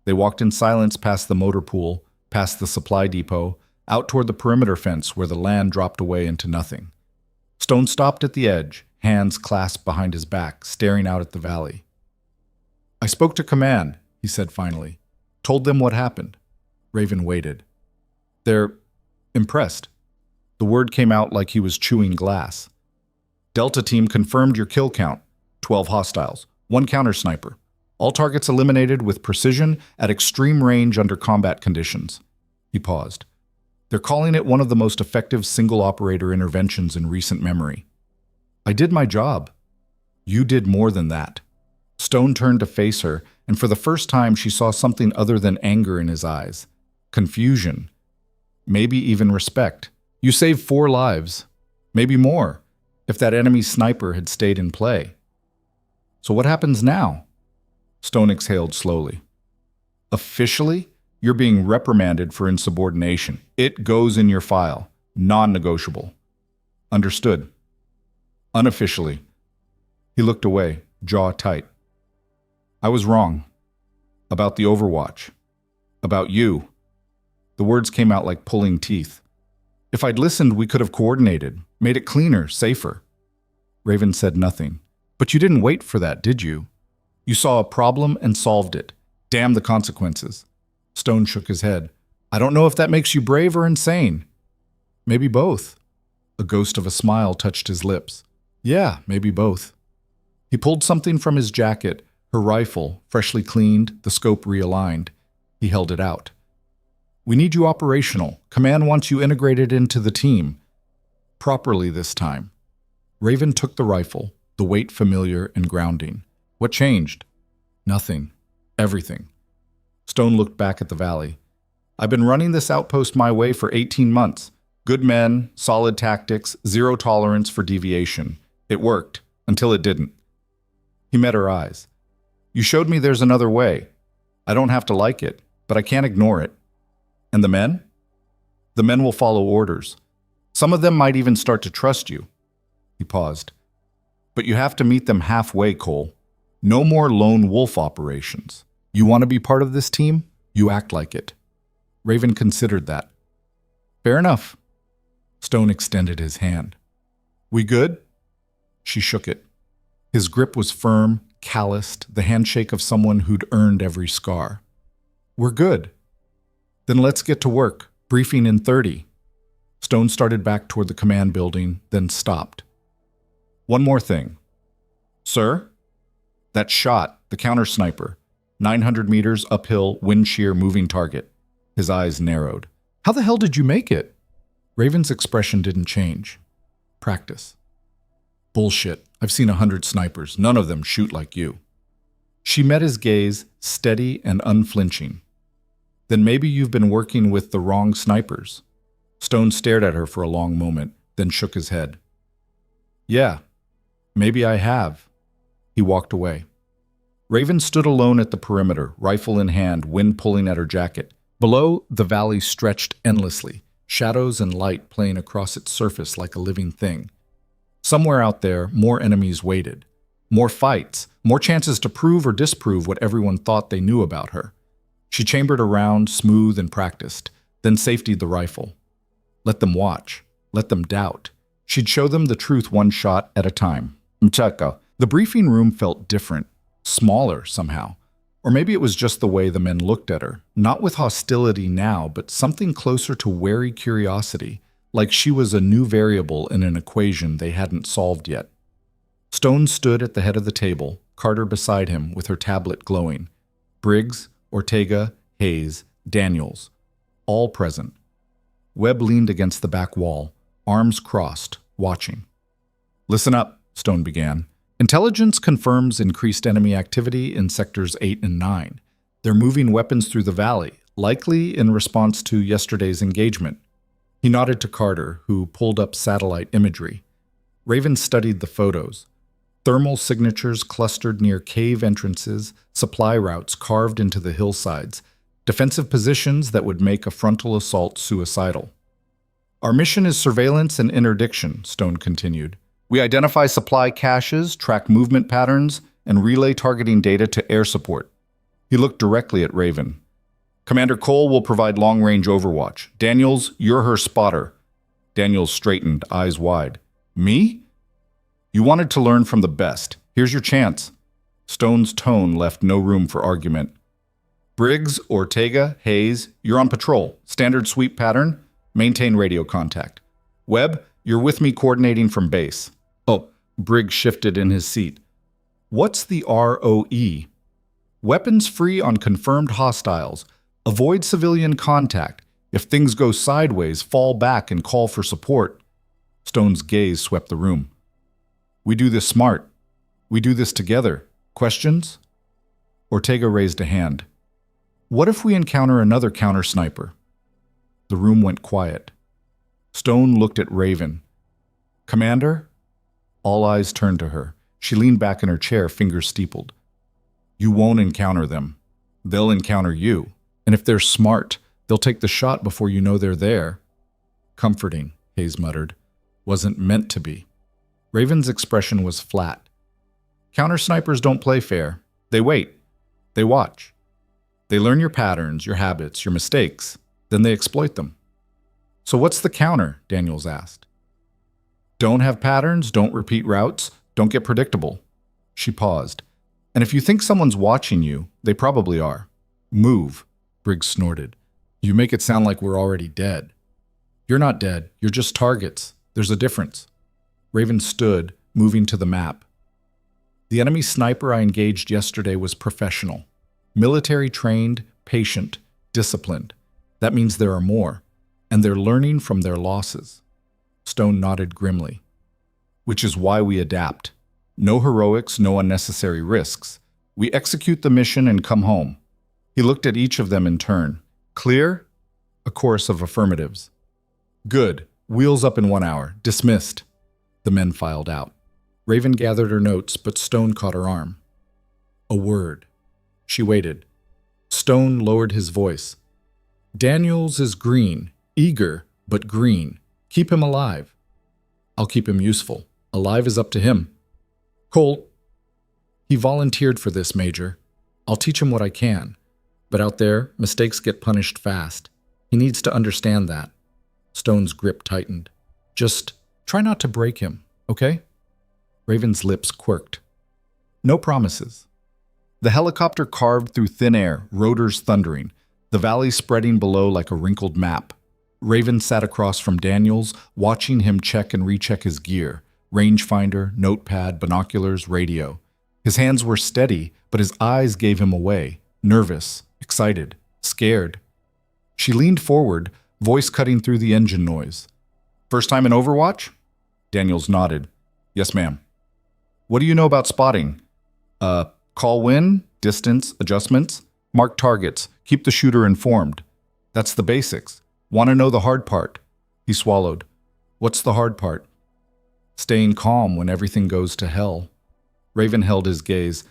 A: They walked in silence past the motor pool, past the supply depot, out toward the perimeter fence where the land dropped away into nothing. Stone stopped at the edge, hands clasped behind his back, staring out at the valley. "I spoke to command," he said finally. "Told them what happened." Raven waited. "They're impressed." The word came out like he was chewing glass. "Delta Team confirmed your kill count. 12 hostiles, 1 counter sniper. All targets eliminated with precision at extreme range under combat conditions." He paused. "They're calling it one of the most effective single-operator interventions in recent memory." "I did my job." "You did more than that." Stone turned to face her, and for the first time she saw something other than anger in his eyes. Confusion. Maybe even respect. "You saved 4 lives. Maybe more, if that enemy sniper had stayed in play." "So what happens now?" Stone exhaled slowly. "Officially, you're being reprimanded for insubordination. It goes in your file. Non-negotiable." "Understood." "Unofficially." He looked away, jaw tight. "I was wrong. About the Overwatch. About you." The words came out like pulling teeth. "If I'd listened, we could have coordinated, made it cleaner, safer." Raven said nothing. "But you didn't wait for that, did you? You saw a problem and solved it. Damn the consequences." Stone shook his head. "I don't know if that makes you brave or insane." "Maybe both." A ghost of a smile touched his lips. "Yeah, maybe both." He pulled something from his jacket, her rifle, freshly cleaned, the scope realigned. He held it out. "We need you operational. Command wants you integrated into the team. Properly this time." Raven took the rifle, the weight familiar and grounding. "What changed?" "Nothing. Everything." Stone looked back at the valley. "I've been running this outpost my way for 18 months. Good men, solid tactics, zero tolerance for deviation. It worked, until it didn't. He met her eyes. You showed me there's another way. I don't have to like it, but I can't ignore it. And the men? The men will follow orders. Some of them might even start to trust you. He paused. But you have to meet them halfway, Cole. No more lone wolf operations. You want to be part of this team? You act like it. Raven considered that. Fair enough. Stone extended his hand. We good? She shook it. His grip was firm, calloused, the handshake of someone who'd earned every scar. We're good. Then let's get to work. Briefing in 30. Stone started back toward the command building, then stopped. One more thing. Sir? That shot, the counter sniper. 900 meters uphill, wind shear, moving target. His eyes narrowed. How the hell did you make it? Raven's expression didn't change. Practice. Bullshit. I've seen 100 snipers. None of them shoot like you. She met his gaze, steady and unflinching. Then maybe you've been working with the wrong snipers. Stone stared at her for a long moment, then shook his head. Yeah, maybe I have. He walked away. Raven stood alone at the perimeter, rifle in hand, wind pulling at her jacket. Below, the valley stretched endlessly, shadows and light playing across its surface like a living thing. Somewhere out there, more enemies waited. More fights, more chances to prove or disprove what everyone thought they knew about her. She chambered around, smooth and practiced, then safetied the rifle. Let them watch. Let them doubt. She'd show them the truth one shot at a time. Mchaka. The briefing room felt different, smaller somehow. Or maybe it was just the way the men looked at her, not with hostility now, but something closer to wary curiosity, like she was a new variable in an equation they hadn't solved yet. Stone stood at the head of the table, Carter beside him with her tablet glowing. Briggs, Ortega, Hayes, Daniels, all present. Webb leaned against the back wall, arms crossed, watching. Listen up, Stone began. Intelligence confirms increased enemy activity in sectors 8 and 9. They're moving weapons through the valley, likely in response to yesterday's engagement. He nodded to Carter, who pulled up satellite imagery. Raven studied the photos. Thermal signatures clustered near cave entrances, supply routes carved into the hillsides, defensive positions that would make a frontal assault suicidal. Our mission is surveillance and interdiction, Stone continued. We identify supply caches, track movement patterns, and relay targeting data to air support. He looked directly at Raven. Commander Cole will provide long-range overwatch. Daniels, you're her spotter. Daniels straightened, eyes wide. Me? You wanted to learn from the best. Here's your chance. Stone's tone left no room for argument. Briggs, Ortega, Hayes, you're on patrol. Standard sweep pattern. Maintain radio contact. Webb, you're with me coordinating from base. Oh, Briggs shifted in his seat. What's the ROE? Weapons free on confirmed hostiles. Avoid civilian contact. If things go sideways, fall back and call for support. Stone's gaze swept the room. We do this smart. We do this together. Questions? Ortega raised a hand. What if we encounter another counter sniper? The room went quiet. Stone looked at Raven. Commander? All eyes turned to her. She leaned back in her chair, fingers steepled. You won't encounter them. They'll encounter you. And if they're smart, they'll take the shot before you know they're there. Comforting, Hayes muttered. Wasn't meant to be. Raven's expression was flat. Counter snipers don't play fair. They wait. They watch. They learn your patterns, your habits, your mistakes. Then they exploit them. So what's the counter? Daniels asked. Don't have patterns, don't repeat routes, don't get predictable. She paused. And if you think someone's watching you, they probably are. Move, Briggs snorted. You make it sound like we're already dead. You're not dead, you're just targets. There's a difference. Raven stood, moving to the map. The enemy sniper I engaged yesterday was professional. Military trained, patient, disciplined. That means there are more. And they're learning from their losses. Stone nodded grimly. Which is why we adapt. No heroics, no unnecessary risks. We execute the mission and come home. He looked at each of them in turn. Clear? A chorus of affirmatives. Good. Wheels up in 1 hour. Dismissed. The men filed out. Raven gathered her notes, but Stone caught her arm. A word. She waited. Stone lowered his voice. Daniels is green. Eager, but green. Keep him alive. I'll keep him useful. Alive is up to him. Cole. He volunteered for this, Major. I'll teach him what I can. But out there, mistakes get punished fast. He needs to understand that. Stone's grip tightened. Just try not to break him, okay? Raven's lips quirked. No promises. The helicopter carved through thin air, rotors thundering, the valley spreading below like a wrinkled map. Raven sat across from Daniels, watching him check and recheck his gear, rangefinder, notepad, binoculars, radio. His hands were steady, but his eyes gave him away, nervous, excited, scared. She leaned forward, voice cutting through the engine noise. First time in Overwatch? Daniels nodded. Yes, ma'am. What do you know about spotting? Call win, distance, adjustments, mark targets, keep the shooter informed. That's the basics. Want to know the hard part? He swallowed. What's the hard part? Staying calm when everything goes to hell. Raven held his gaze.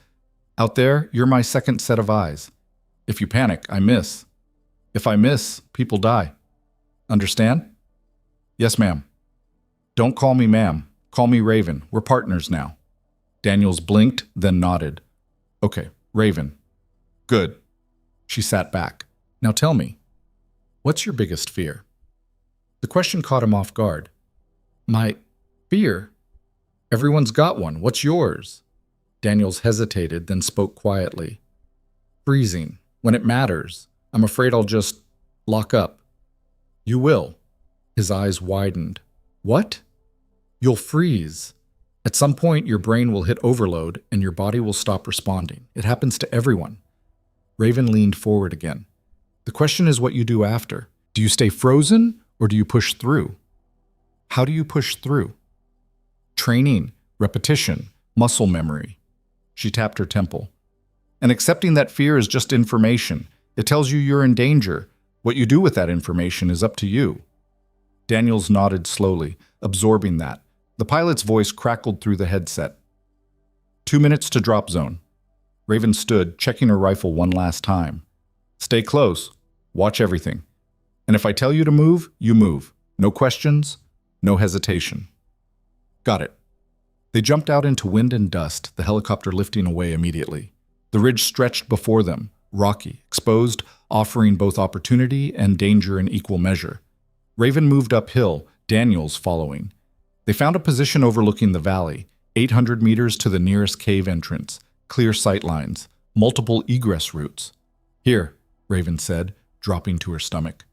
A: Out there, you're my second set of eyes. If you panic, I miss. If I miss, people die. Understand? Yes, ma'am. Don't call me ma'am. Call me Raven. We're partners now. Daniels blinked, then nodded. Okay, Raven. Good. She sat back. Now tell me, what's your biggest fear? The question caught him off guard. My fear? Everyone's got one. What's yours? Daniels hesitated, then spoke quietly. Freezing. When it matters. I'm afraid I'll just lock up. You will. His eyes widened. What? You'll freeze. At some point, your brain will hit overload and your body will stop responding. It happens to everyone. Raven leaned forward again. The question is what you do after. Do you stay frozen or do you push through? How do you push through? Training, repetition, muscle memory. She tapped her temple. And accepting that fear is just information. It tells you you're in danger. What you do with that information is up to you. Daniels nodded slowly, absorbing that. The pilot's voice crackled through the headset. 2 minutes to drop zone. Raven stood, checking her rifle one last time. Stay close. Watch everything. And if I tell you to move, you move. No questions, no hesitation. Got it. They jumped out into wind and dust, the helicopter lifting away immediately. The ridge stretched before them, rocky, exposed, offering both opportunity and danger in equal measure. Raven moved uphill, Daniels following. They found a position overlooking the valley, 800 meters to the nearest cave entrance, clear sight lines, multiple egress routes. Here, Raven said, dropping to her stomach.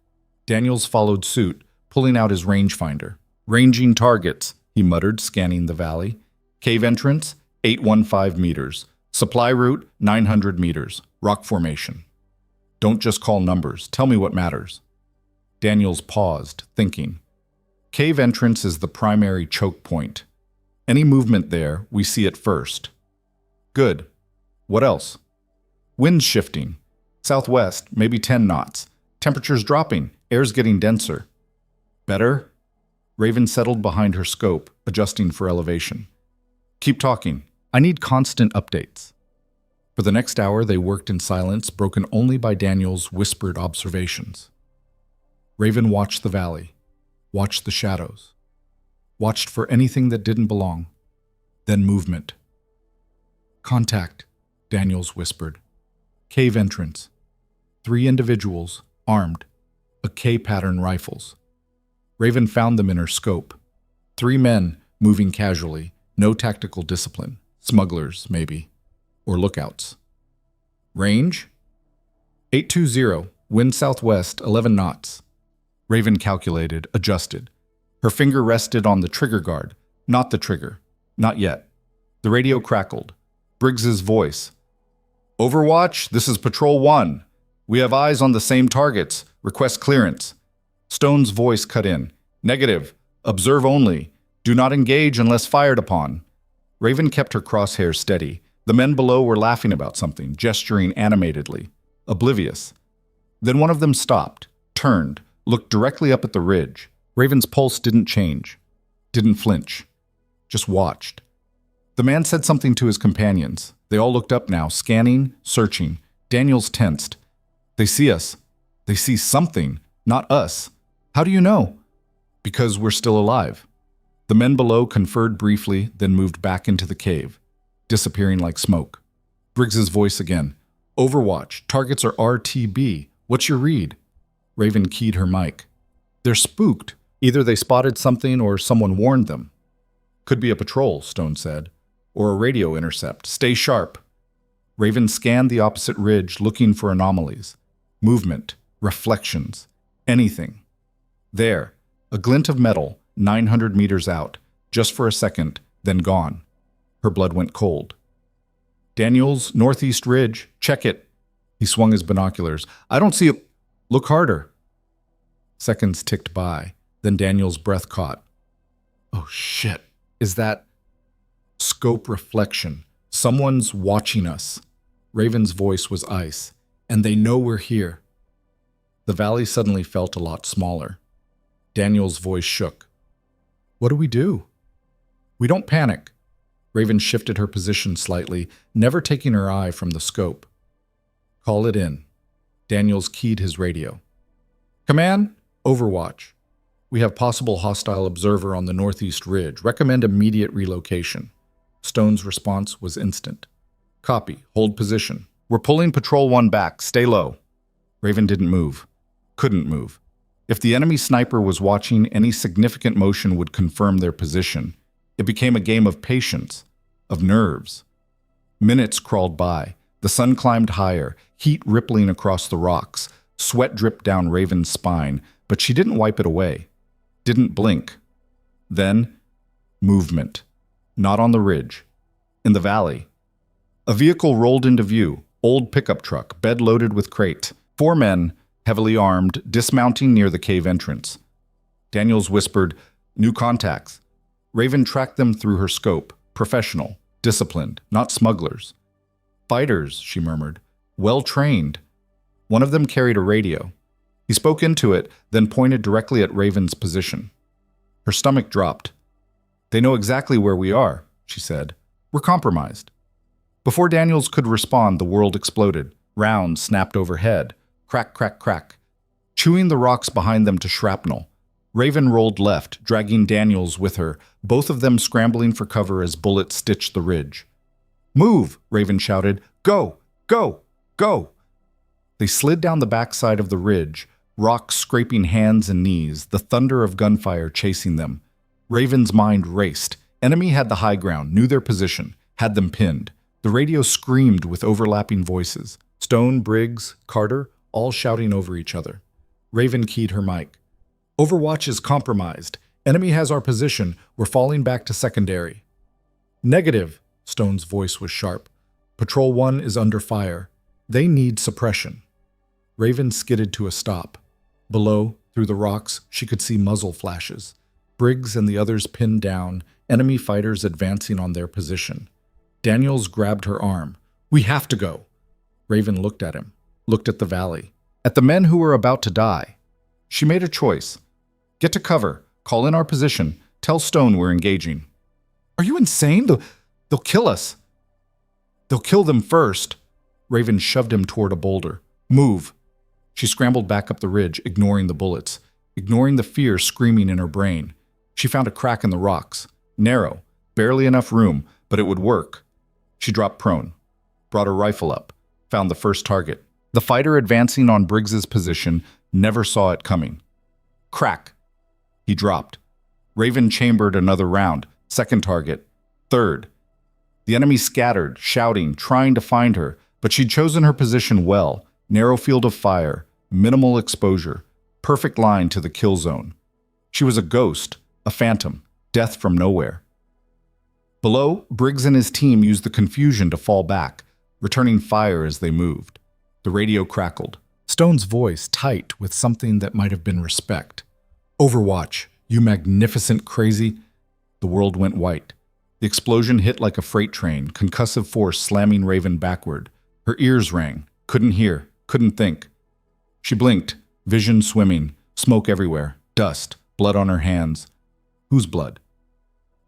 A: Daniels followed suit, pulling out his rangefinder. Ranging targets, he muttered, scanning the valley. Cave entrance, 815 meters. Supply route, 900 meters. Rock formation. Don't just call numbers. Tell me what matters. Daniels paused, thinking. Cave entrance is the primary choke point. Any movement there, we see it first. Good. What else? Winds shifting. Southwest, maybe 10 knots. Temperatures dropping. Air's getting denser. Better? Raven settled behind her scope, adjusting for elevation. Keep talking. I need constant updates. For the next hour, they worked in silence, broken only by Daniel's whispered observations. Raven watched the valley, watched the shadows, watched for anything that didn't belong, then movement. Contact, Daniels whispered. Cave entrance. 3 individuals, armed, a K-pattern rifles. Raven found them in her scope. 3 men, moving casually, no tactical discipline. Smugglers, maybe. Or lookouts. Range? 820, wind southwest, 11 knots. Raven calculated, adjusted. Her finger rested on the trigger guard, not the trigger. Not yet. The radio crackled. Briggs's voice. Overwatch, this is Patrol 1. We have eyes on the same targets. Request clearance. Stone's voice cut in. Negative. Observe only. Do not engage unless fired upon. Raven kept her crosshairs steady. The men below were laughing about something, gesturing animatedly. Oblivious. Then one of them stopped, turned, looked directly up at the ridge. Raven's pulse didn't change, didn't flinch, just watched. The man said something to his companions. They all looked up now, scanning, searching. Daniels tensed. They see us. They see something, not us. How do you know? Because we're still alive. The men below conferred briefly, then moved back into the cave, disappearing like smoke. Briggs's voice again. Overwatch, targets are RTB. What's your read? Raven keyed her mic. They're spooked. Either they spotted something or someone warned them. Could be a patrol, Stone said. Or a radio intercept. Stay sharp. Raven scanned the opposite ridge, looking for anomalies. Movement, reflections, anything. There, a glint of metal, 900 meters out, just for a second, then gone. Her blood went cold. Daniels, northeast ridge, check it. He swung his binoculars. I don't see it. Look harder. Seconds ticked by, then Daniels' breath caught. Oh shit, is that scope reflection? Someone's watching us. Raven's voice was ice, and they know we're here. The valley suddenly felt a lot smaller. Daniel's voice shook. What do we do? We don't panic. Raven shifted her position slightly, never taking her eye from the scope. Call it in. Daniels keyed his radio. Command, Overwatch. We have possible hostile observer on the northeast ridge. Recommend immediate relocation. Stone's response was instant. Copy. Hold position. We're pulling Patrol 1 back. Stay low. Raven didn't move. Couldn't move. If the enemy sniper was watching, any significant motion would confirm their position. It became a game of patience, of nerves. Minutes crawled by. The sun climbed higher, heat rippling across the rocks. Sweat dripped down Raven's spine, but she didn't wipe it away. Didn't blink. Then, movement. Not on the ridge. In the valley. A vehicle rolled into view. Old pickup truck, bed loaded with crate. 4 men, heavily armed, dismounting near the cave entrance. Daniels whispered, New contacts. Raven tracked them through her scope. Professional, disciplined, not smugglers. Fighters, she murmured. Well-trained. One of them carried a radio. He spoke into it, then pointed directly at Raven's position. Her stomach dropped. They know exactly where we are, she said. We're compromised. Before Daniels could respond, the world exploded. Rounds snapped overhead. Crack, crack, crack. Chewing the rocks behind them to shrapnel. Raven rolled left, dragging Daniels with her, both of them scrambling for cover as bullets stitched the ridge. Move, Raven shouted. Go, go, go. They slid down the backside of the ridge, rocks scraping hands and knees, the thunder of gunfire chasing them. Raven's mind raced. Enemy had the high ground, knew their position, had them pinned. The radio screamed with overlapping voices. Stone, Briggs, Carter, all shouting over each other. Raven keyed her mic. Overwatch is compromised. Enemy has our position. We're falling back to secondary. Negative. Stone's voice was sharp. Patrol 1 is under fire. They need suppression. Raven skidded to a stop. Below, through the rocks, she could see muzzle flashes. Briggs and the others pinned down, enemy fighters advancing on their position. Daniels grabbed her arm. We have to go. Raven looked at him, looked at the valley, at the men who were about to die. She made a choice. Get to cover, call in our position, tell Stone we're engaging. Are you insane? They'll kill us. They'll kill them first. Raven shoved him toward a boulder. Move. She scrambled back up the ridge, ignoring the bullets, ignoring the fear screaming in her brain. She found a crack in the rocks. Narrow, barely enough room, but it would work. She dropped prone, brought her rifle up, found the first target. The fighter advancing on Briggs's position never saw it coming. Crack. He dropped. Raven chambered another round. Second target. Third. The enemy scattered, shouting, trying to find her, but she'd chosen her position well. Narrow field of fire, minimal exposure, perfect line to the kill zone. She was a ghost, a phantom, death from nowhere. Below, Briggs and his team used the confusion to fall back, returning fire as they moved. The radio crackled. Stone's voice tight with something that might have been respect. Overwatch, you magnificent crazy. The world went white. The explosion hit like a freight train, concussive force slamming Raven backward. Her ears rang, couldn't hear, couldn't think. She blinked, vision swimming, smoke everywhere, dust, blood on her hands. Whose blood?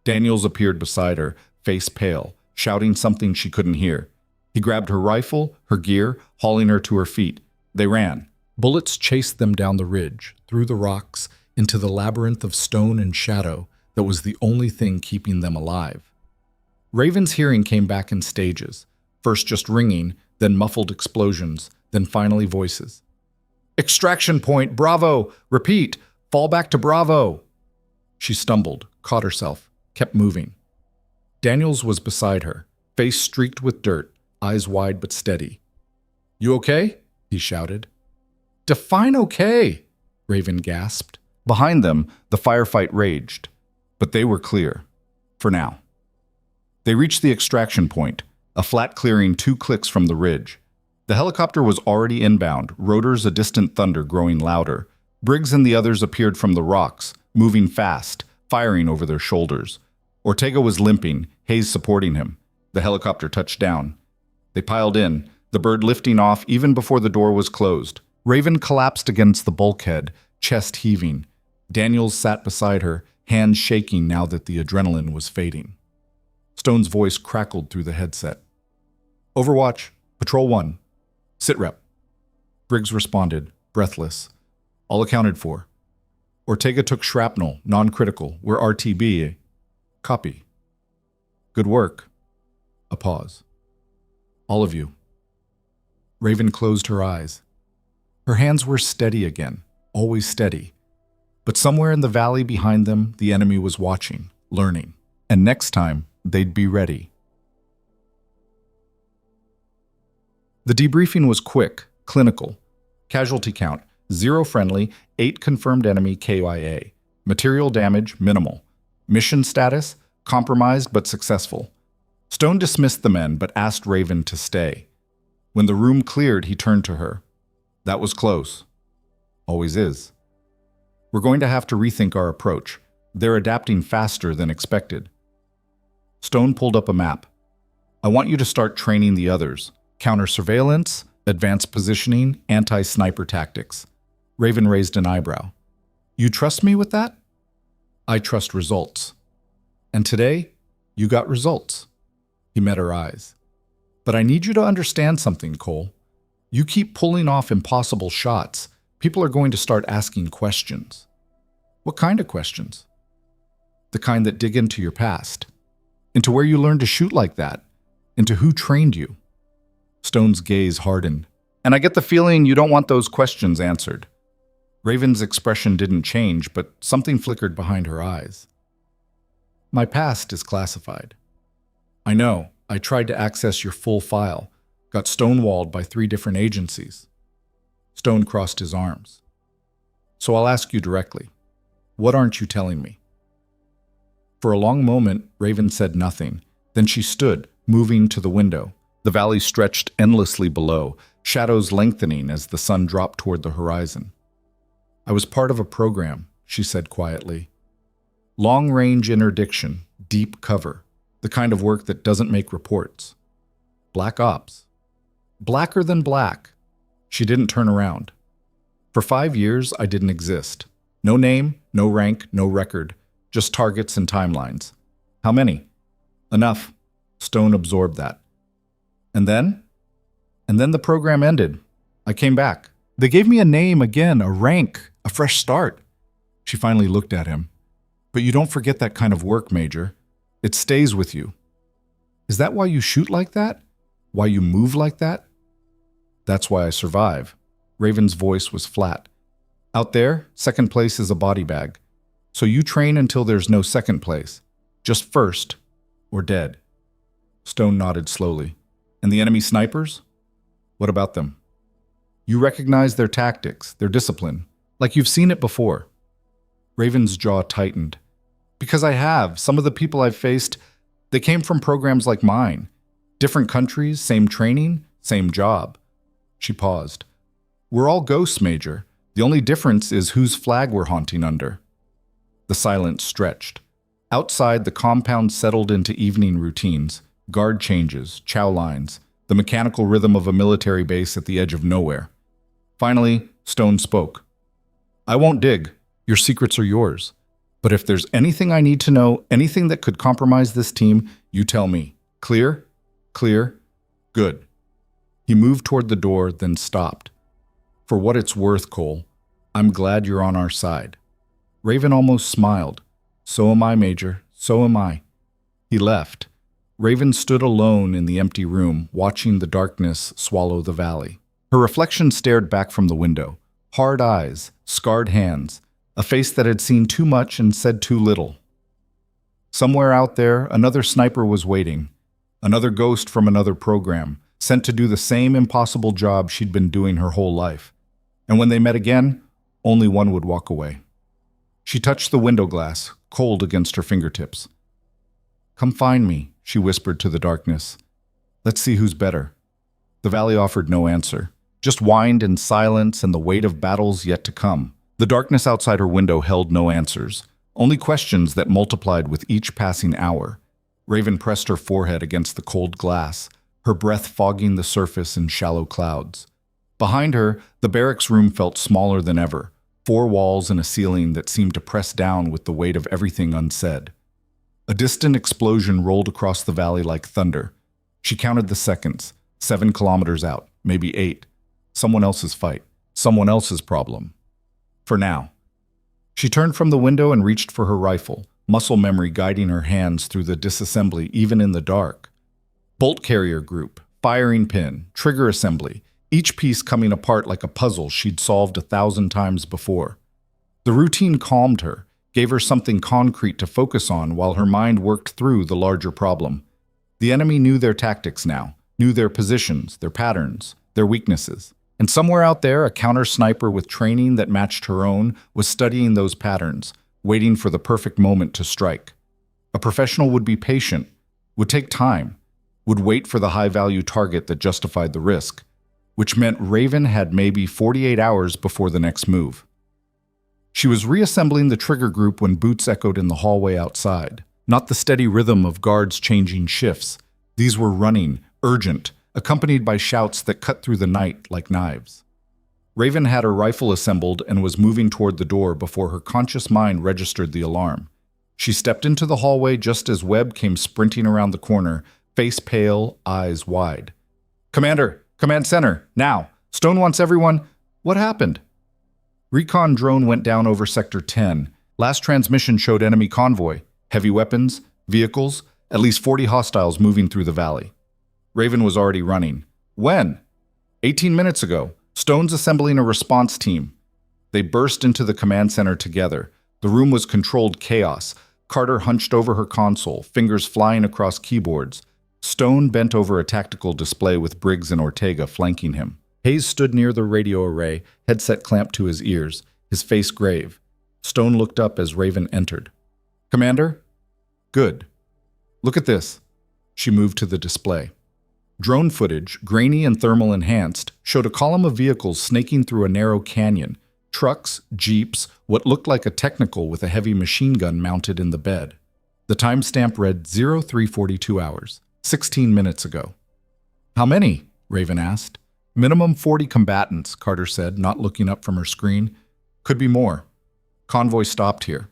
A: Daniels appeared beside her, face pale, shouting something she couldn't hear. He grabbed her rifle, her gear, hauling her to her feet. They ran. Bullets chased them down the ridge, through the rocks, into the labyrinth of stone and shadow that was the only thing keeping them alive. Raven's hearing came back in stages, first just ringing, then muffled explosions, then finally voices. Extraction point, Bravo! Repeat! Fall back to Bravo! She stumbled, caught herself, kept moving. Daniels was beside her, face streaked with dirt, eyes wide but steady. You okay? He shouted. Define okay, Raven gasped. Behind them, the firefight raged, but they were clear. For now. They reached the extraction point, a flat clearing 2 clicks from the ridge. The helicopter was already inbound, rotors a distant thunder growing louder. Briggs and the others appeared from the rocks, moving fast, firing over their shoulders. Ortega was limping, Hayes supporting him. The helicopter touched down. They piled in, the bird lifting off even before the door was closed. Raven collapsed against the bulkhead, chest heaving. Daniels sat beside her, hands shaking now that the adrenaline was fading. Stone's voice crackled through the headset. Overwatch, Patrol 1. Sitrep. Briggs responded, breathless. All accounted for. Ortega took shrapnel, non-critical. We're RTB. Copy. Good work. A pause. All of you. Raven closed her eyes. Her hands were steady again, always steady. But somewhere in the valley behind them, the enemy was watching, learning. And next time, they'd be ready. The debriefing was quick, clinical. Casualty count, 0 friendly, 8 confirmed enemy KIA. Material damage, minimal. Mission status, compromised but successful. Stone dismissed the men but asked Raven to stay. When the room cleared, he turned to her. That was close. Always is. We're going to have to rethink our approach. They're adapting faster than expected. Stone pulled up a map. I want you to start training the others. Counter-surveillance, advanced positioning, anti-sniper tactics. Raven raised an eyebrow. You trust me with that? I trust results. And today, you got results. He met her eyes. But I need you to understand something, Cole. You keep pulling off impossible shots, people are going to start asking questions. What kind of questions? The kind that dig into your past. Into where you learned to shoot like that. Into who trained you. Stone's gaze hardened. And I get the feeling you don't want those questions answered. Raven's expression didn't change, but something flickered behind her eyes. My past is classified. I know, I tried to access your full file, got stonewalled by 3 different agencies. Stone crossed his arms. So I'll ask you directly, what aren't you telling me? For a long moment, Raven said nothing. Then she stood, moving to the window. The valley stretched endlessly below, shadows lengthening as the sun dropped toward the horizon. I was part of a program, she said quietly. Long-range interdiction, deep cover, the kind of work that doesn't make reports. Black ops. Blacker than black. She didn't turn around. For 5 years, I didn't exist. No name, no rank, no record, just targets and timelines. How many? Enough. Stone absorbed that. And then? And then the program ended. I came back. They gave me a name again, a rank, a fresh start. She finally looked at him. But you don't forget that kind of work, Major. It stays with you. Is that why you shoot like that? Why you move like that? That's why I survive. Raven's voice was flat. Out there, second place is a body bag. So you train until there's no second place. Just first, or dead. Stone nodded slowly. And the enemy snipers? What about them? You recognize their tactics, their discipline, like you've seen it before. Raven's jaw tightened. Because I have. Some of the people I've faced, they came from programs like mine. Different countries, same training, same job. She paused. We're all ghosts, Major. The only difference is whose flag we're haunting under. The silence stretched. Outside, the compound settled into evening routines, guard changes, chow lines, the mechanical rhythm of a military base at the edge of nowhere. Finally, Stone spoke. I won't dig. Your secrets are yours. But if there's anything I need to know, anything that could compromise this team, you tell me. Clear? Clear? Good. He moved toward the door, then stopped. For what it's worth, Cole, I'm glad you're on our side. Raven almost smiled. So am I, Major. So am I. He left. Raven stood alone in the empty room, watching the darkness swallow the valley. Her reflection stared back from the window. Hard eyes, scarred hands, a face that had seen too much and said too little. Somewhere out there, another sniper was waiting. Another ghost from another program, sent to do the same impossible job she'd been doing her whole life. And when they met again, only one would walk away. She touched the window glass, cold against her fingertips. Come find me, she whispered to the darkness. Let's see who's better. The valley offered no answer, just whined in silence and the weight of battles yet to come. The darkness outside her window held no answers, only questions that multiplied with each passing hour. Raven pressed her forehead against the cold glass, her breath fogging the surface in shallow clouds. Behind her, the barracks room felt smaller than ever, 4 walls and a ceiling that seemed to press down with the weight of everything unsaid. A distant explosion rolled across the valley like thunder. She counted the seconds, 7 kilometers out, maybe 8. Someone else's fight, someone else's problem. For now. She turned from the window and reached for her rifle, muscle memory guiding her hands through the disassembly even in the dark. Bolt carrier group, firing pin, trigger assembly, each piece coming apart like a puzzle she'd solved 1,000 times before. The routine calmed her, gave her something concrete to focus on while her mind worked through the larger problem. The enemy knew their tactics now, knew their positions, their patterns, their weaknesses. And somewhere out there, a counter-sniper with training that matched her own was studying those patterns, waiting for the perfect moment to strike. A professional would be patient, would take time, would wait for the high-value target that justified the risk, which meant Raven had maybe 48 hours before the next move. She was reassembling the trigger group when boots echoed in the hallway outside. Not the steady rhythm of guards changing shifts. These were running, urgent, accompanied by shouts that cut through the night like knives. Raven had her rifle assembled and was moving toward the door before her conscious mind registered the alarm. She stepped into the hallway just as Webb came sprinting around the corner, face pale, eyes wide. Commander! Command Center! Now! Stone wants everyone— What happened? Recon drone went down over Sector 10. Last transmission showed enemy convoy, heavy weapons, vehicles, at least 40 hostiles moving through the valley. Raven was already running. When? 18 minutes ago. Stone's assembling a response team. They burst into the command center together. The room was controlled chaos. Carter hunched over her console, fingers flying across keyboards. Stone bent over a tactical display with Briggs and Ortega flanking him. Hayes stood near the radio array, headset clamped to his ears, his face grave. Stone looked up as Raven entered. Commander? Good. Look at this. She moved to the display. Drone footage, grainy and thermal enhanced, showed a column of vehicles snaking through a narrow canyon. Trucks, jeeps, what looked like a technical with a heavy machine gun mounted in the bed. The timestamp read 0342 hours, 16 minutes ago. How many? Raven asked. Minimum 40 combatants, Carter said, not looking up from her screen. Could be more. Convoy stopped here.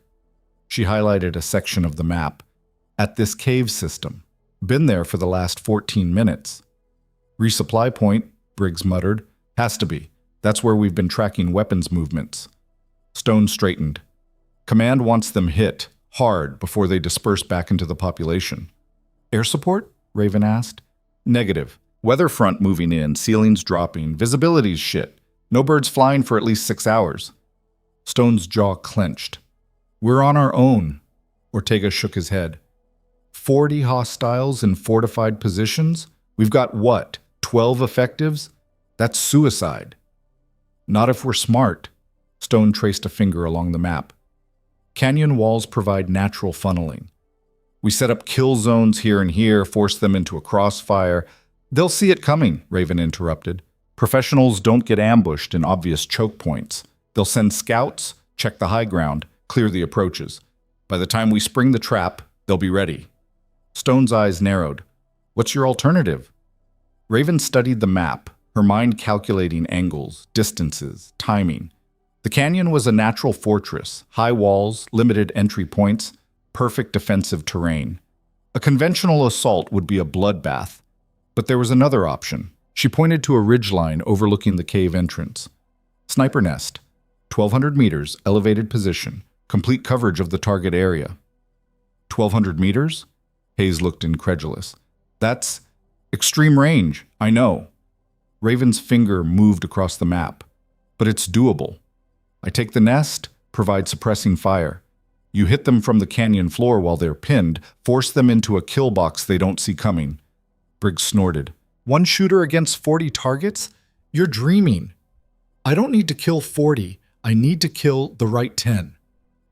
A: She highlighted a section of the map. At this cave system. Been there for the last 14 minutes. Resupply point, Briggs muttered. Has to be. That's where we've been tracking weapons movements. Stone straightened. Command wants them hit, hard, before they disperse back into the population. Air support? Raven asked. Negative. Weather front moving in, ceilings dropping, visibility's shit. No birds flying for at least 6 hours. Stone's jaw clenched. We're on our own. Ortega shook his head. 40 hostiles in fortified positions? We've got what, 12 effectives? That's suicide. Not if we're smart. Stone traced a finger along the map. Canyon walls provide natural funneling. We set up kill zones here and here, force them into a crossfire. They'll see it coming, Raven interrupted. Professionals don't get ambushed in obvious choke points. They'll send scouts, check the high ground, clear the approaches. By the time we spring the trap, they'll be ready. Stone's eyes narrowed. What's your alternative? Raven studied the map, her mind calculating angles, distances, timing. The canyon was a natural fortress, high walls, limited entry points, perfect defensive terrain. A conventional assault would be a bloodbath, but there was another option. She pointed to a ridgeline overlooking the cave entrance. Sniper nest, 1,200 meters, elevated position, complete coverage of the target area. 1,200 meters? Hayes looked incredulous. That's extreme range, I know. Raven's finger moved across the map. But it's doable. I take the nest, provide suppressing fire. You hit them from the canyon floor while they're pinned, force them into a kill box they don't see coming. Briggs snorted. One shooter against 40 targets? You're dreaming. I don't need to kill 40. I need to kill the right 10.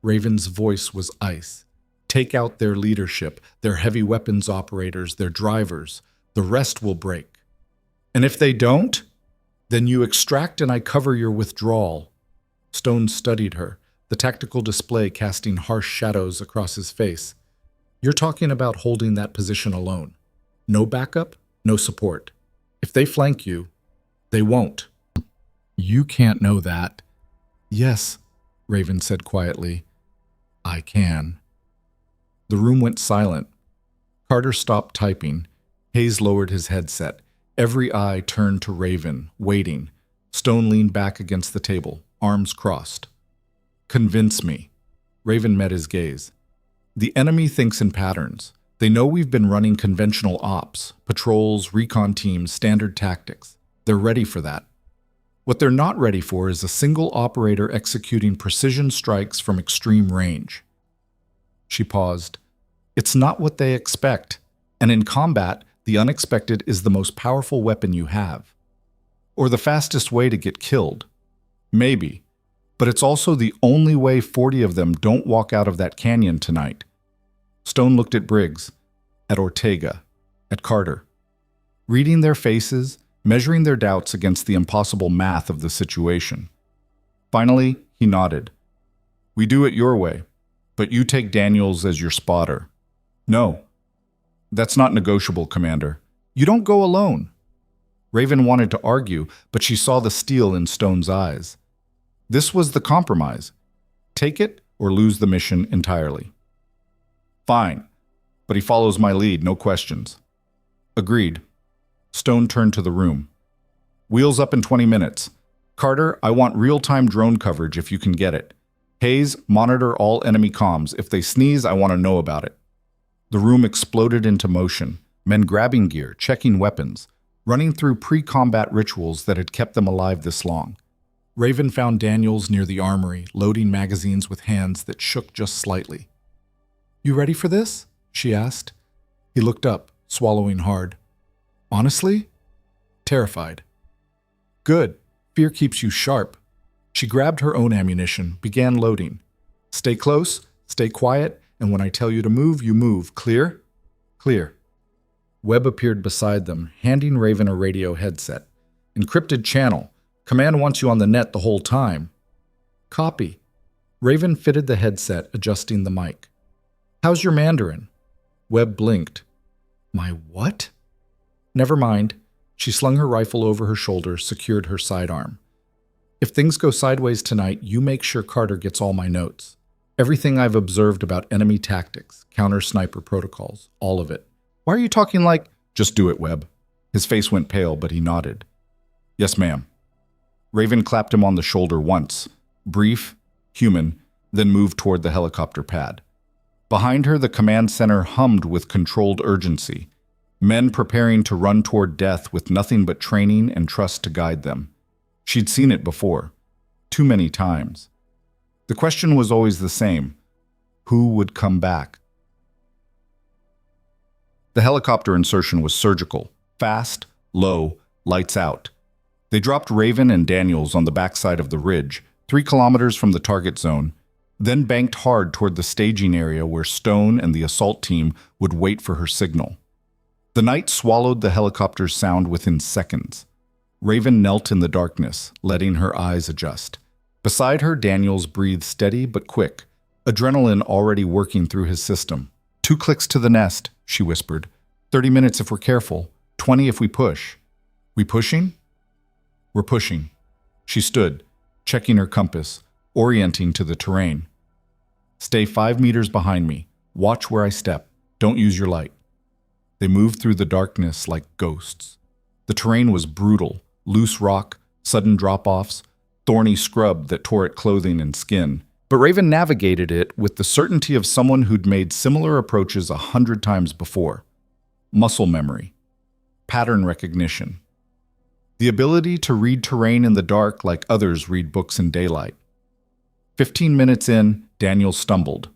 A: Raven's voice was ice. Take out their leadership, their heavy weapons operators, their drivers. The rest will break. And if they don't, then you extract and I cover your withdrawal. Stone studied her, the tactical display casting harsh shadows across his face. You're talking about holding that position alone. No backup, no support. If they flank you, they won't. You can't know that. Yes, Raven said quietly. I can. The room went silent. Carter stopped typing. Hayes lowered his headset. Every eye turned to Raven, waiting. Stone leaned back against the table, arms crossed. Convince me. Raven met his gaze. The enemy thinks in patterns. They know we've been running conventional ops, patrols, recon teams, standard tactics. They're ready for that. What they're not ready for is a single operator executing precision strikes from extreme range. She paused. It's not what they expect, and in combat, the unexpected is the most powerful weapon you have. Or the fastest way to get killed. Maybe. But it's also the only way 40 of them don't walk out of that canyon tonight. Stone looked at Briggs, at Ortega, at Carter. Reading their faces, measuring their doubts against the impossible math of the situation. Finally, he nodded. We do it your way, but you take Daniels as your spotter. No. That's not negotiable, Commander. You don't go alone. Raven wanted to argue, but she saw the steel in Stone's eyes. This was the compromise. Take it or lose the mission entirely. Fine, but he follows my lead, no questions. Agreed. Stone turned to the room. Wheels up in 20 minutes. Carter, I want real-time drone coverage if you can get it. Hayes, monitor all enemy comms. If they sneeze, I want to know about it. The room exploded into motion, men grabbing gear, checking weapons, running through pre-combat rituals that had kept them alive this long. Raven found Daniels near the armory, loading magazines with hands that shook just slightly. You ready for this? She asked. He looked up, swallowing hard. Honestly? Terrified. Good. Fear keeps you sharp. She grabbed her own ammunition, began loading. Stay close, stay quiet, and when I tell you to move, you move. Clear? Clear. Webb appeared beside them, handing Raven a radio headset. Encrypted channel. Command wants you on the net the whole time. Copy. Raven fitted the headset, adjusting the mic. How's your Mandarin? Webb blinked. My what? Never mind. She slung her rifle over her shoulder, secured her sidearm. If things go sideways tonight, you make sure Carter gets all my notes. Everything I've observed about enemy tactics, counter-sniper protocols, all of it. Why are you talking like... Just do it, Webb. His face went pale, but he nodded. Yes, ma'am. Raven clapped him on the shoulder once, brief, human, then moved toward the helicopter pad. Behind her, the command center hummed with controlled urgency, men preparing to run toward death with nothing but training and trust to guide them. She'd seen it before, too many times. The question was always the same. Who would come back? The helicopter insertion was surgical, fast, low, lights out. They dropped Raven and Daniels on the backside of the ridge, 3 kilometers from the target zone, then banked hard toward the staging area where Stone and the assault team would wait for her signal. The night swallowed the helicopter's sound within seconds. Raven knelt in the darkness, letting her eyes adjust. Beside her, Daniels breathed steady but quick, adrenaline already working through his system. 2 clicks to the nest, she whispered. 30 minutes if we're careful, 20 if we push. We pushing? We're pushing. She stood, checking her compass, orienting to the terrain. Stay 5 meters behind me. Watch where I step. Don't use your light. They moved through the darkness like ghosts. The terrain was brutal, loose rock, sudden drop-offs, thorny scrub that tore at clothing and skin. But Raven navigated it with the certainty of someone who'd made similar approaches 100 times before. Muscle memory. Pattern recognition. The ability to read terrain in the dark like others read books in daylight. 15 minutes in, Daniel stumbled.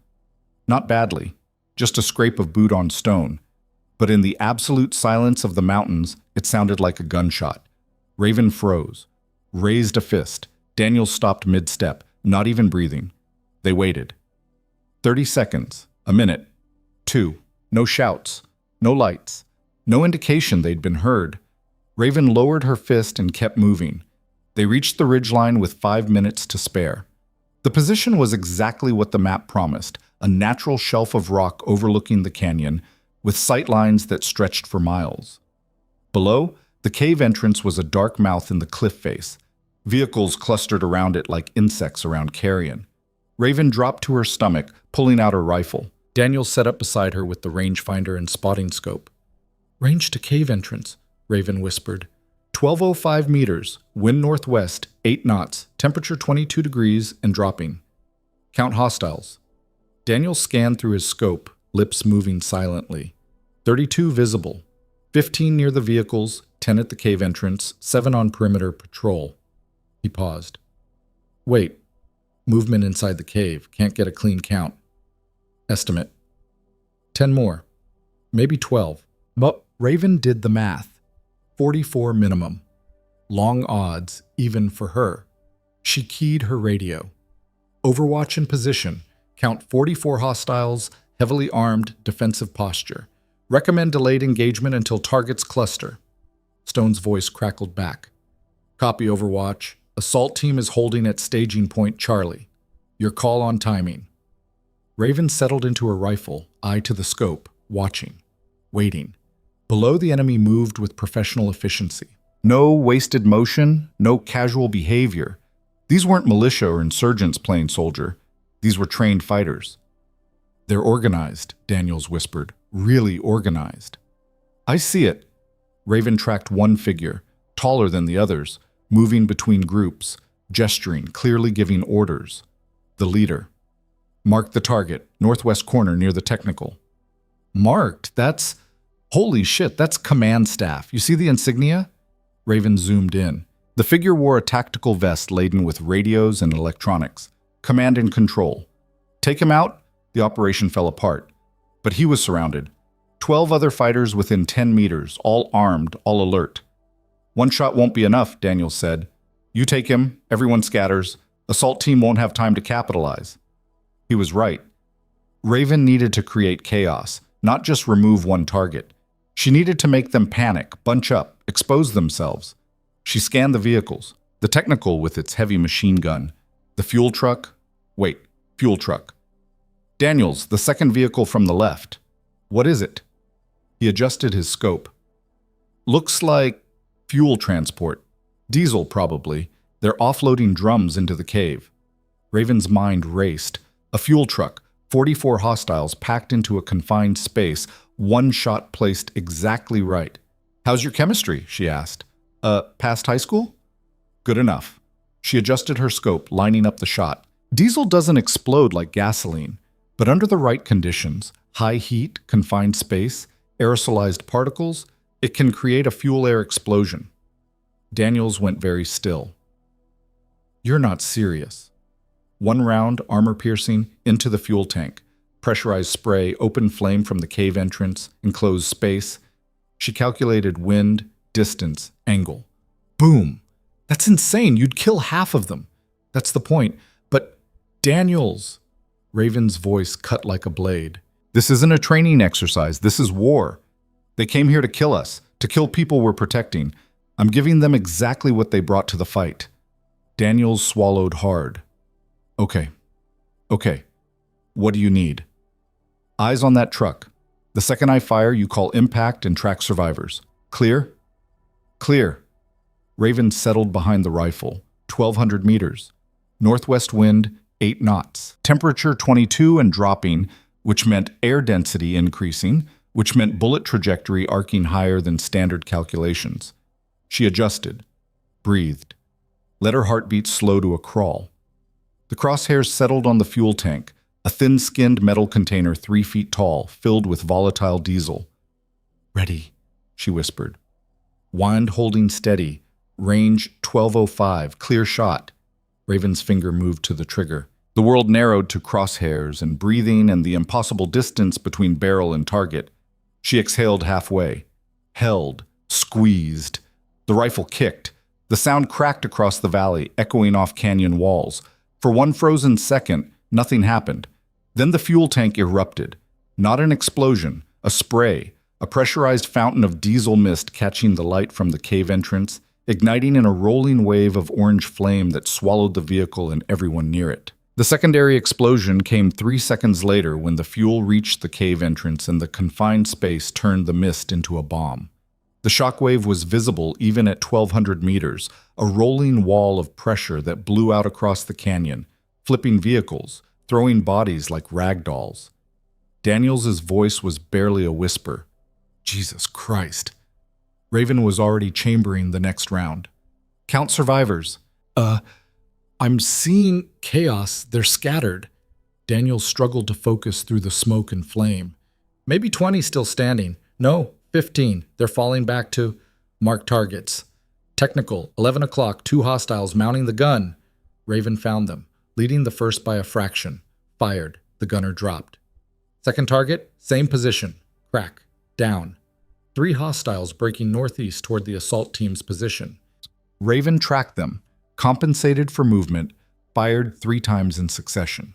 A: Not badly, just a scrape of boot on stone. But in the absolute silence of the mountains, it sounded like a gunshot. Raven froze, raised a fist. Daniel stopped mid-step, not even breathing. They waited. 30 seconds, a minute, 2. No shouts, no lights, no indication they'd been heard. Raven lowered her fist and kept moving. They reached the ridgeline with 5 minutes to spare. The position was exactly what the map promised, a natural shelf of rock overlooking the canyon, with sight lines that stretched for miles. Below, the cave entrance was a dark mouth in the cliff face. Vehicles clustered around it like insects around carrion. Raven dropped to her stomach, pulling out her rifle. Daniel sat up beside her with the rangefinder and spotting scope. "Range to cave entrance," Raven whispered. 1205 meters, wind northwest, 8 knots, temperature 22 degrees and dropping. Count hostiles. Daniel scanned through his scope, lips moving silently. 32 visible. 15 near the vehicles, 10 at the cave entrance, 7 on perimeter patrol. He paused. "Wait. Movement inside the cave. Can't get a clean count. Estimate. 10 more. Maybe 12. But Raven did the math. 44 minimum. Long odds, even for her. She keyed her radio. Overwatch in position. Count 44 hostiles, heavily armed, defensive posture. Recommend delayed engagement until targets cluster. Stone's voice crackled back. Copy, Overwatch. Assault team is holding at staging point Charlie. Your call on timing. Raven settled into her rifle, eye to the scope, watching, waiting. Below, the enemy moved with professional efficiency. No wasted motion, no casual behavior. These weren't militia or insurgents playing soldier. These were trained fighters. "They're organized," Daniels whispered. "Really organized." "I see it." Raven tracked one figure, taller than the others, moving between groups, gesturing, clearly giving orders. The leader. "Mark the target, northwest corner near the technical." "Marked? That's... Holy shit, that's command staff. You see the insignia?" Raven zoomed in. The figure wore a tactical vest laden with radios and electronics. Command and control. Take him out? The operation fell apart. But he was surrounded. 12 other fighters within 10 meters, all armed, all alert. "One shot won't be enough," Daniel said. "You take him, everyone scatters. Assault team won't have time to capitalize." He was right. Raven needed to create chaos, not just remove one target. She needed to make them panic, bunch up, expose themselves. She scanned the vehicles, the technical with its heavy machine gun, the fuel truck. Wait, fuel truck. "Daniels, the second vehicle from the left. What is it?" He adjusted his scope. "Looks like fuel transport. Diesel, probably. They're offloading drums into the cave." Raven's mind raced. A fuel truck, 44 hostiles packed into a confined space, one shot placed exactly right. "How's your chemistry?" she asked. Past high school?" "Good enough." She adjusted her scope, lining up the shot. Diesel doesn't explode like gasoline, but under the right conditions, high heat, confined space, aerosolized particles, it can create a fuel-air explosion. Daniels went very still. "You're not serious." One round, armor-piercing, into the fuel tank. Pressurized spray, open flame from the cave entrance, enclosed space. She calculated wind, distance, angle. Boom! That's insane. You'd kill half of them. That's the point. But Daniels... Raven's voice cut like a blade. "This isn't a training exercise. This is war. They came here to kill us, to kill people we're protecting. I'm giving them exactly what they brought to the fight." Daniels swallowed hard. Okay. What do you need?" "Eyes on that truck. The second I fire, you call impact and track survivors. Clear?" "Clear." Raven settled behind the rifle. 1,200 meters. Northwest wind, 8 knots. Temperature 22 and dropping, which meant air density increasing, which meant bullet trajectory arcing higher than standard calculations. She adjusted, breathed, let her heartbeat slow to a crawl. The crosshairs settled on the fuel tank, a thin-skinned metal container 3 feet tall, filled with volatile diesel. "Ready," she whispered. Wind holding steady, range 1205, clear shot. Raven's finger moved to the trigger. The world narrowed to crosshairs and breathing and the impossible distance between barrel and target. She exhaled halfway, held, squeezed. The rifle kicked. The sound cracked across the valley, echoing off canyon walls. For one frozen second, nothing happened. Then the fuel tank erupted. Not an explosion, a spray, a pressurized fountain of diesel mist catching the light from the cave entrance, igniting in a rolling wave of orange flame that swallowed the vehicle and everyone near it. The secondary explosion came 3 seconds later when the fuel reached the cave entrance and the confined space turned the mist into a bomb. The shockwave was visible even at 1,200 meters, a rolling wall of pressure that blew out across the canyon, flipping vehicles, throwing bodies like rag dolls. Daniels' voice was barely a whisper. Jesus Christ. Raven was already chambering the next round. "Count survivors." I'm seeing chaos. They're scattered." Daniels struggled to focus through the smoke and flame. "Maybe 20 still standing. No, 15. They're falling back to mark targets. Technical, 11 o'clock, 2 hostiles mounting the gun." Raven found them, leading the first by a fraction. Fired. The gunner dropped. Second target, same position. Crack. Down. 3 hostiles breaking northeast toward the assault team's position. Raven tracked them, compensated for movement, fired 3 times in succession.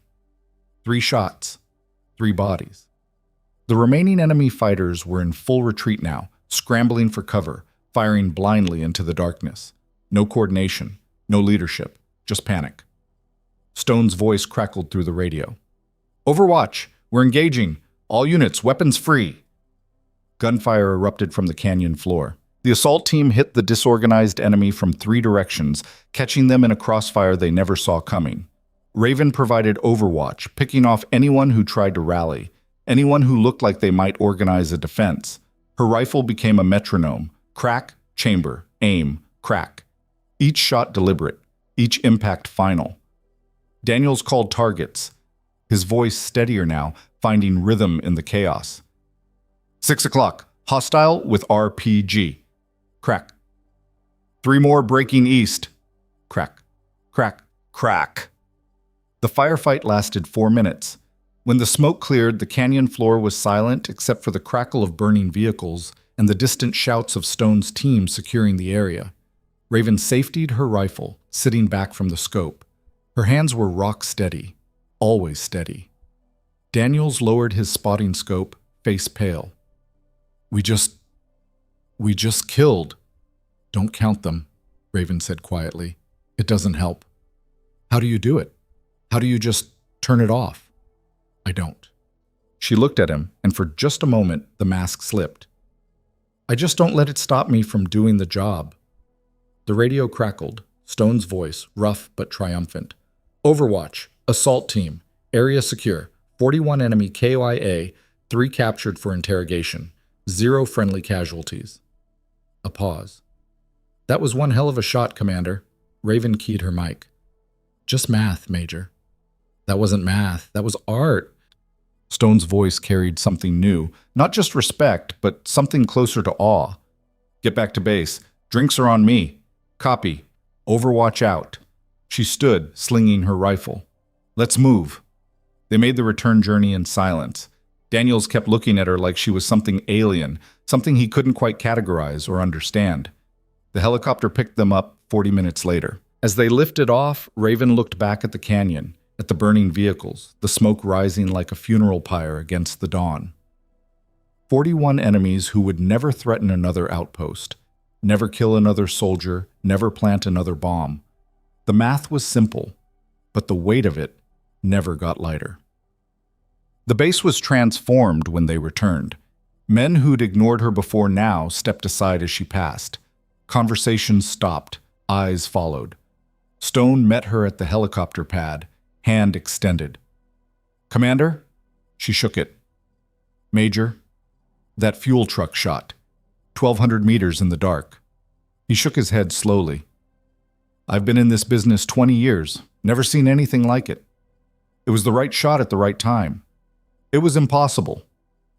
A: 3 shots, 3 bodies. The remaining enemy fighters were in full retreat now, scrambling for cover, firing blindly into the darkness. No coordination, no leadership, just panic. Stone's voice crackled through the radio. "Overwatch, we're engaging. All units, weapons free." Gunfire erupted from the canyon floor. The assault team hit the disorganized enemy from 3 directions, catching them in a crossfire they never saw coming. Raven provided overwatch, picking off anyone who tried to rally, anyone who looked like they might organize a defense. Her rifle became a metronome. Crack, chamber, aim, crack. Each shot deliberate, each impact final. Daniels called targets, his voice steadier now, finding rhythm in the chaos. 6 o'clock, hostile with RPG. Crack. 3 more breaking east. Crack, crack, crack. The firefight lasted 4 minutes. When the smoke cleared, the canyon floor was silent except for the crackle of burning vehicles and the distant shouts of Stone's team securing the area. Raven safetied her rifle, sitting back from the scope. Her hands were rock steady, always steady. Daniels lowered his spotting scope, face pale. We just killed." "Don't count them," Raven said quietly. "It doesn't help." "How do you do it? How do you just turn it off?" "I don't." She looked at him, and for just a moment, the mask slipped. "I just don't let it stop me from doing the job." The radio crackled, Stone's voice, rough but triumphant. "Overwatch, assault team, area secure, 41 enemy KIA, 3 captured for interrogation. 0 friendly casualties." A pause. "That was one hell of a shot, Commander." Raven keyed her mic. "Just math, Major." "That wasn't math. That was art." Stone's voice carried something new, not just respect, but something closer to awe. "Get back to base. Drinks are on me. Copy. Overwatch out." She stood, slinging her rifle. "Let's move." They made the return journey in silence. Daniels kept looking at her like she was something alien, something he couldn't quite categorize or understand. The helicopter picked them up 40 minutes later. As they lifted off, Raven looked back at the canyon, at the burning vehicles, the smoke rising like a funeral pyre against the dawn. 41 enemies who would never threaten another outpost, never kill another soldier, never plant another bomb. The math was simple, but the weight of it never got lighter. The base was transformed when they returned. Men who'd ignored her before now stepped aside as she passed. Conversations stopped, eyes followed. Stone met her at the helicopter pad, hand extended. "Commander?" She shook it. "Major?" "That fuel truck shot. 1,200 meters in the dark." He shook his head slowly. "I've been in this business 20 years, never seen anything like it. It was the right shot at the right time. It was impossible."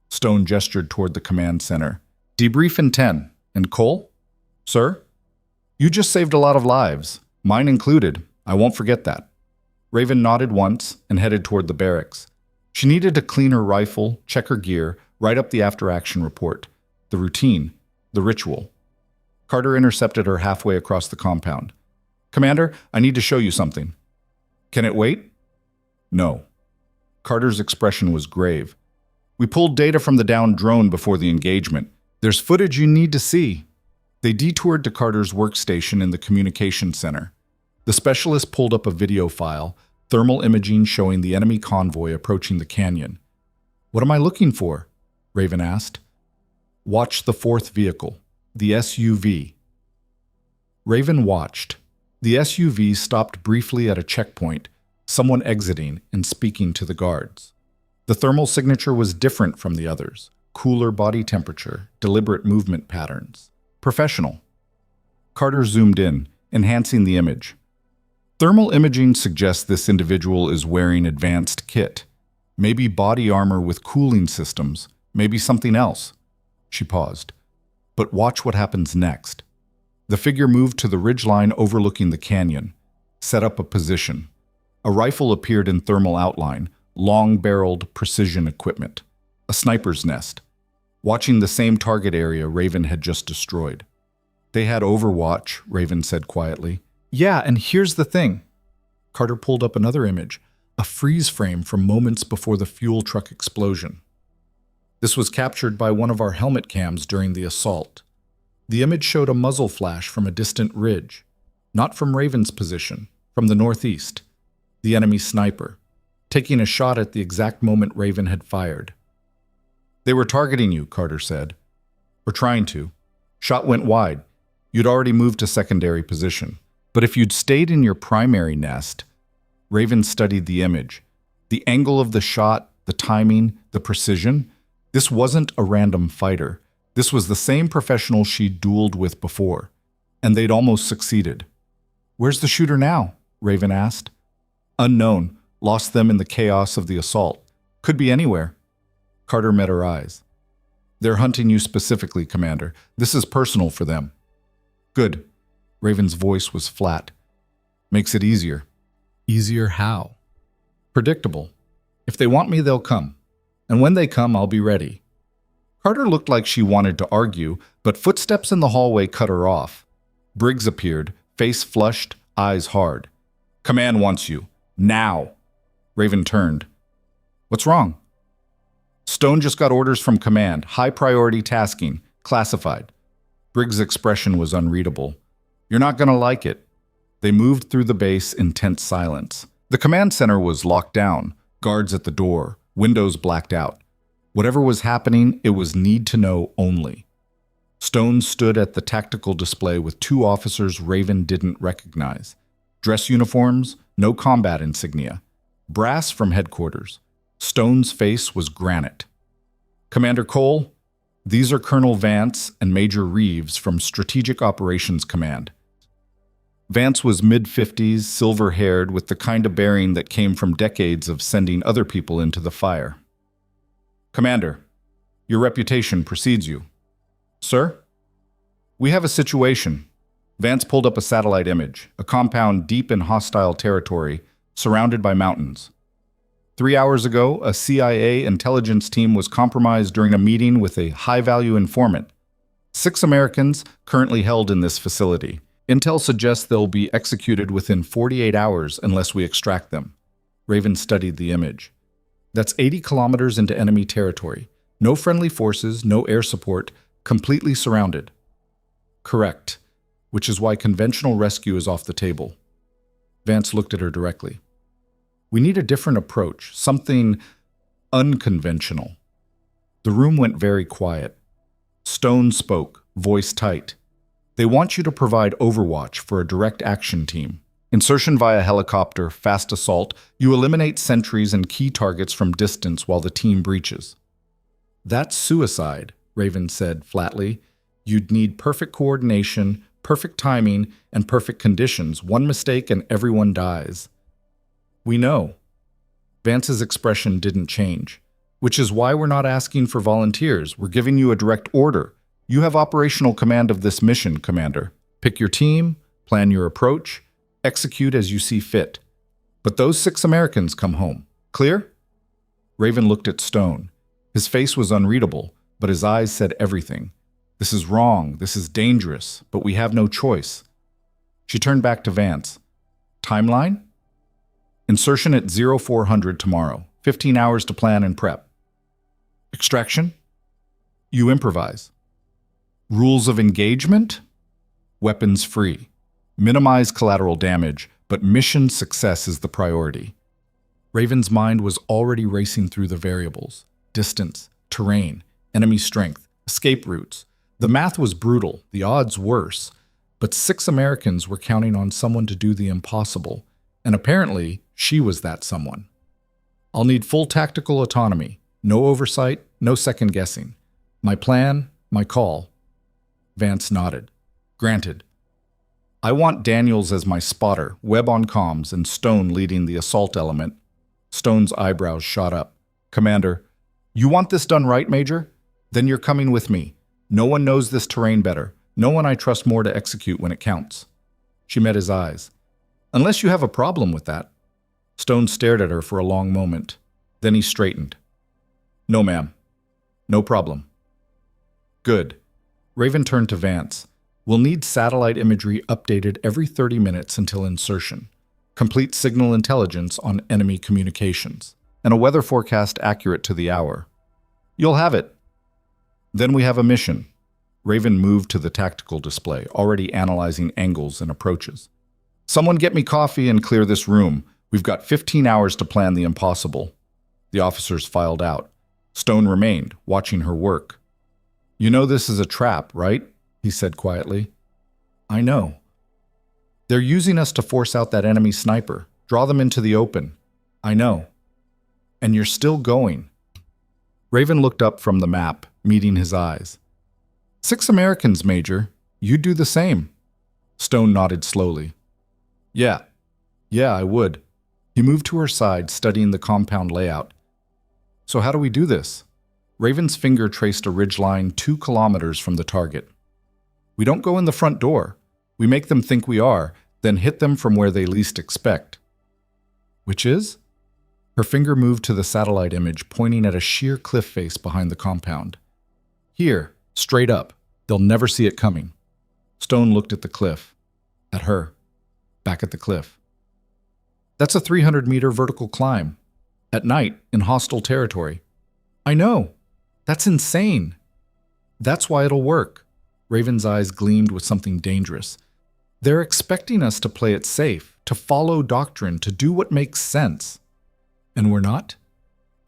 A: Stone gestured toward the command center. "Debrief in 10. And Cole?" "Sir?" "You just saved a lot of lives, mine included. I won't forget that." Raven nodded once and headed toward the barracks. She needed to clean her rifle, check her gear, write up the after-action report. The routine, the ritual. Carter intercepted her halfway across the compound. "Commander, I need to show you something." "Can it wait?" "No." Carter's expression was grave. "We pulled data from the downed drone before the engagement. There's footage you need to see." They detoured to Carter's workstation in the communication center. The specialist pulled up a video file, thermal imaging showing the enemy convoy approaching the canyon. "What am I looking for?" Raven asked. "Watch the fourth vehicle, the SUV." Raven watched. The SUV stopped briefly at a checkpoint, someone exiting and speaking to the guards. The thermal signature was different from the others. Cooler body temperature, deliberate movement patterns. Professional. Carter zoomed in, enhancing the image. Thermal imaging suggests this individual is wearing advanced kit. Maybe body armor with cooling systems, maybe something else. She paused. But watch what happens next. The figure moved to the ridgeline overlooking the canyon, set up a position. A rifle appeared in thermal outline, long-barreled precision equipment. A sniper's nest. Watching the same target area Raven had just destroyed. "They had Overwatch," Raven said quietly. "Yeah, and here's the thing." Carter pulled up another image, a freeze frame from moments before the fuel truck explosion. "This was captured by one of our helmet cams during the assault." The image showed a muzzle flash from a distant ridge, not from Raven's position, from the northeast. The enemy sniper, taking a shot at the exact moment Raven had fired. "They were targeting you," Carter said. "Or trying to. Shot went wide. You'd already moved to secondary position. But if you'd stayed in your primary nest..." Raven studied the image. The angle of the shot, the timing, the precision. This wasn't a random fighter. This was the same professional she'd dueled with before. And they'd almost succeeded. "Where's the shooter now?" Raven asked. "Unknown. Lost them in the chaos of the assault. Could be anywhere." Carter met her eyes. "They're hunting you specifically, Commander. This is personal for them." "Good." Raven's voice was flat. "Makes it easier." "Easier how?" "Predictable. If they want me, they'll come. And when they come, I'll be ready." Carter looked like she wanted to argue, but footsteps in the hallway cut her off. Briggs appeared, face flushed, eyes hard. "Command wants you. Now." Raven turned. "What's wrong?" "Stone just got orders from command. High priority tasking. Classified." Briggs' expression was unreadable. "You're not going to like it." They moved through the base in tense silence. The command center was locked down, guards at the door, windows blacked out. Whatever was happening, it was need-to-know only. Stone stood at the tactical display with two officers Raven didn't recognize. Dress uniforms, no combat insignia. Brass from headquarters. Stone's face was granite. "Commander Cole, these are Colonel Vance and Major Reeves from Strategic Operations Command." Vance was mid-50s, silver-haired, with the kind of bearing that came from decades of sending other people into the fire. "Commander, your reputation precedes you." "Sir?" "We have a situation." Vance pulled up a satellite image, a compound deep in hostile territory, surrounded by mountains. 3 hours ago, a CIA intelligence team was compromised during a meeting with a high-value informant. 6 Americans currently held in this facility. Intel suggests they'll be executed within 48 hours unless we extract them. Raven studied the image. That's 80 kilometers into enemy territory. No friendly forces, no air support, completely surrounded. Correct, which is why conventional rescue is off the table. Vance looked at her directly. We need a different approach, something unconventional. The room went very quiet. Stone spoke, voice tight. They want you to provide Overwatch for a direct action team. Insertion via helicopter, fast assault. You eliminate sentries and key targets from distance while the team breaches. That's suicide, Raven said flatly. You'd need perfect coordination, perfect timing, and perfect conditions. One mistake and everyone dies. We know. Vance's expression didn't change, which is why we're not asking for volunteers. We're giving you a direct order. You have operational command of this mission, Commander. Pick your team, plan your approach, execute as you see fit. But those 6 Americans come home. Clear? Raven looked at Stone. His face was unreadable, but his eyes said everything. This is wrong, this is dangerous, but we have no choice. She turned back to Vance. Timeline? Insertion at 0400 tomorrow. 15 hours to plan and prep. Extraction? You improvise. Rules of engagement? Weapons free. Minimize collateral damage, but mission success is the priority. Raven's mind was already racing through the variables. Distance, terrain, enemy strength, escape routes. The math was brutal, the odds worse, but 6 Americans were counting on someone to do the impossible, and apparently she was that someone. I'll need full tactical autonomy, no oversight, no second guessing. My plan, my call. Vance nodded. Granted. I want Daniels as my spotter, Webb on comms, and Stone leading the assault element. Stone's eyebrows shot up. Commander, you want this done right, Major? Then you're coming with me. No one knows this terrain better. No one I trust more to execute when it counts. She met his eyes. Unless you have a problem with that. Stone stared at her for a long moment. Then he straightened. No, ma'am. No problem. Good. Raven turned to Vance. We'll need satellite imagery updated every 30 minutes until insertion. Complete signal intelligence on enemy communications. And a weather forecast accurate to the hour. You'll have it. Then we have a mission. Raven moved to the tactical display, already analyzing angles and approaches. Someone get me coffee and clear this room. We've got 15 hours to plan the impossible. The officers filed out. Stone remained, watching her work. You know this is a trap, right? He said quietly. I know. They're using us to force out that enemy sniper. Draw them into the open. I know. And you're still going. Raven looked up from the map, meeting his eyes. 6 Americans, Major. You'd do the same. Stone nodded slowly. Yeah, I would. He moved to her side, studying the compound layout. So how do we do this? Raven's finger traced a ridgeline 2 kilometers from the target. We don't go in the front door. We make them think we are, then hit them from where they least expect. Which is? Her finger moved to the satellite image, pointing at a sheer cliff face behind the compound. Here, straight up. They'll never see it coming. Stone looked at the cliff. At her. Back at the cliff. That's a 300-meter vertical climb. At night, in hostile territory. I know. That's insane. That's why it'll work. Raven's eyes gleamed with something dangerous. They're expecting us to play it safe, to follow doctrine, to do what makes sense. And we're not?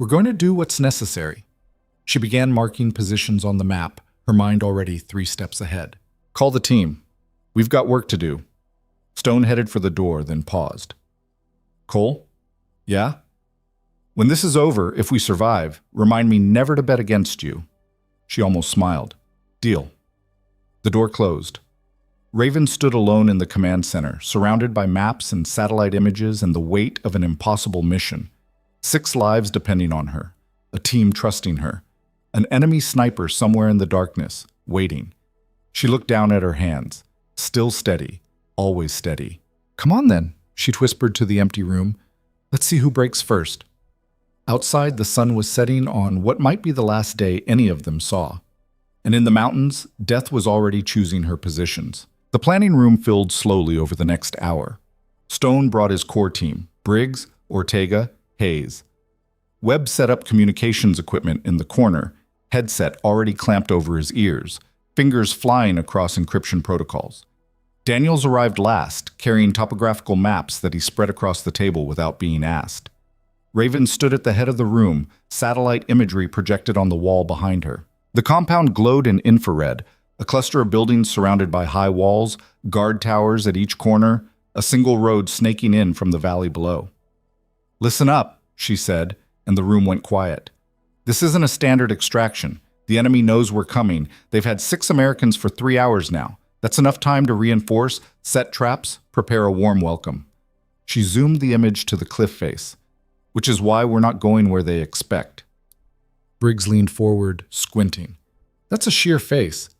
A: We're going to do what's necessary. She began marking positions on the map, her mind already 3 steps ahead. Call the team. We've got work to do. Stone headed for the door, then paused. Cole? Yeah? When this is over, if we survive, remind me never to bet against you. She almost smiled. Deal. The door closed. Raven stood alone in the command center, surrounded by maps and satellite images and the weight of an impossible mission. 6 lives depending on her. A team trusting her. An enemy sniper somewhere in the darkness, waiting. She looked down at her hands. Still steady. Always steady. Come on then, she whispered to the empty room. Let's see who breaks first. Outside, the sun was setting on what might be the last day any of them saw. And in the mountains, death was already choosing her positions. The planning room filled slowly over the next hour. Stone brought his core team, Briggs, Ortega, Hayes. Webb set up communications equipment in the corner, headset already clamped over his ears, fingers flying across encryption protocols. Daniels arrived last, carrying topographical maps that he spread across the table without being asked. Raven stood at the head of the room, satellite imagery projected on the wall behind her. The compound glowed in infrared, a cluster of buildings surrounded by high walls, guard towers at each corner, a single road snaking in from the valley below. "Listen up," she said, and the room went quiet. "This isn't a standard extraction. The enemy knows we're coming. They've had 6 Americans for 3 hours now. That's enough time to reinforce, set traps, prepare a warm welcome." She zoomed the image to the cliff face, which is why we're not going where they expect. Briggs leaned forward, squinting. "That's a sheer face.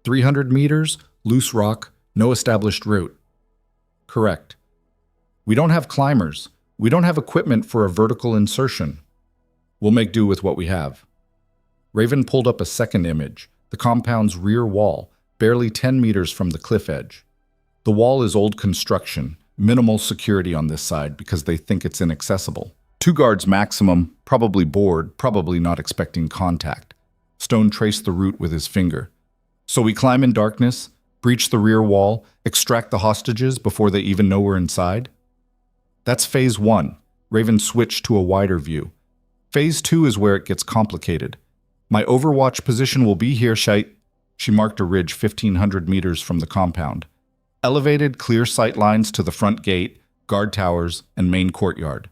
A: 300 meters, loose rock, no established route." "Correct. We don't have climbers. We don't have equipment for a vertical insertion. We'll make do with what we have." Raven pulled up a second image, the compound's rear wall, barely 10 meters from the cliff edge. The wall is old construction, minimal security on this side because they think it's inaccessible. 2 guards maximum, probably bored, probably not expecting contact. Stone traced the route with his finger. "So we climb in darkness, breach the rear wall, extract the hostages before they even know we're inside?" "That's phase 1. Raven switched to a wider view. "Phase 2 is where it gets complicated. My Overwatch position will be here, Shite." She marked a ridge 1,500 meters from the compound. Elevated, clear sight lines to the front gate, guard towers, and main courtyard.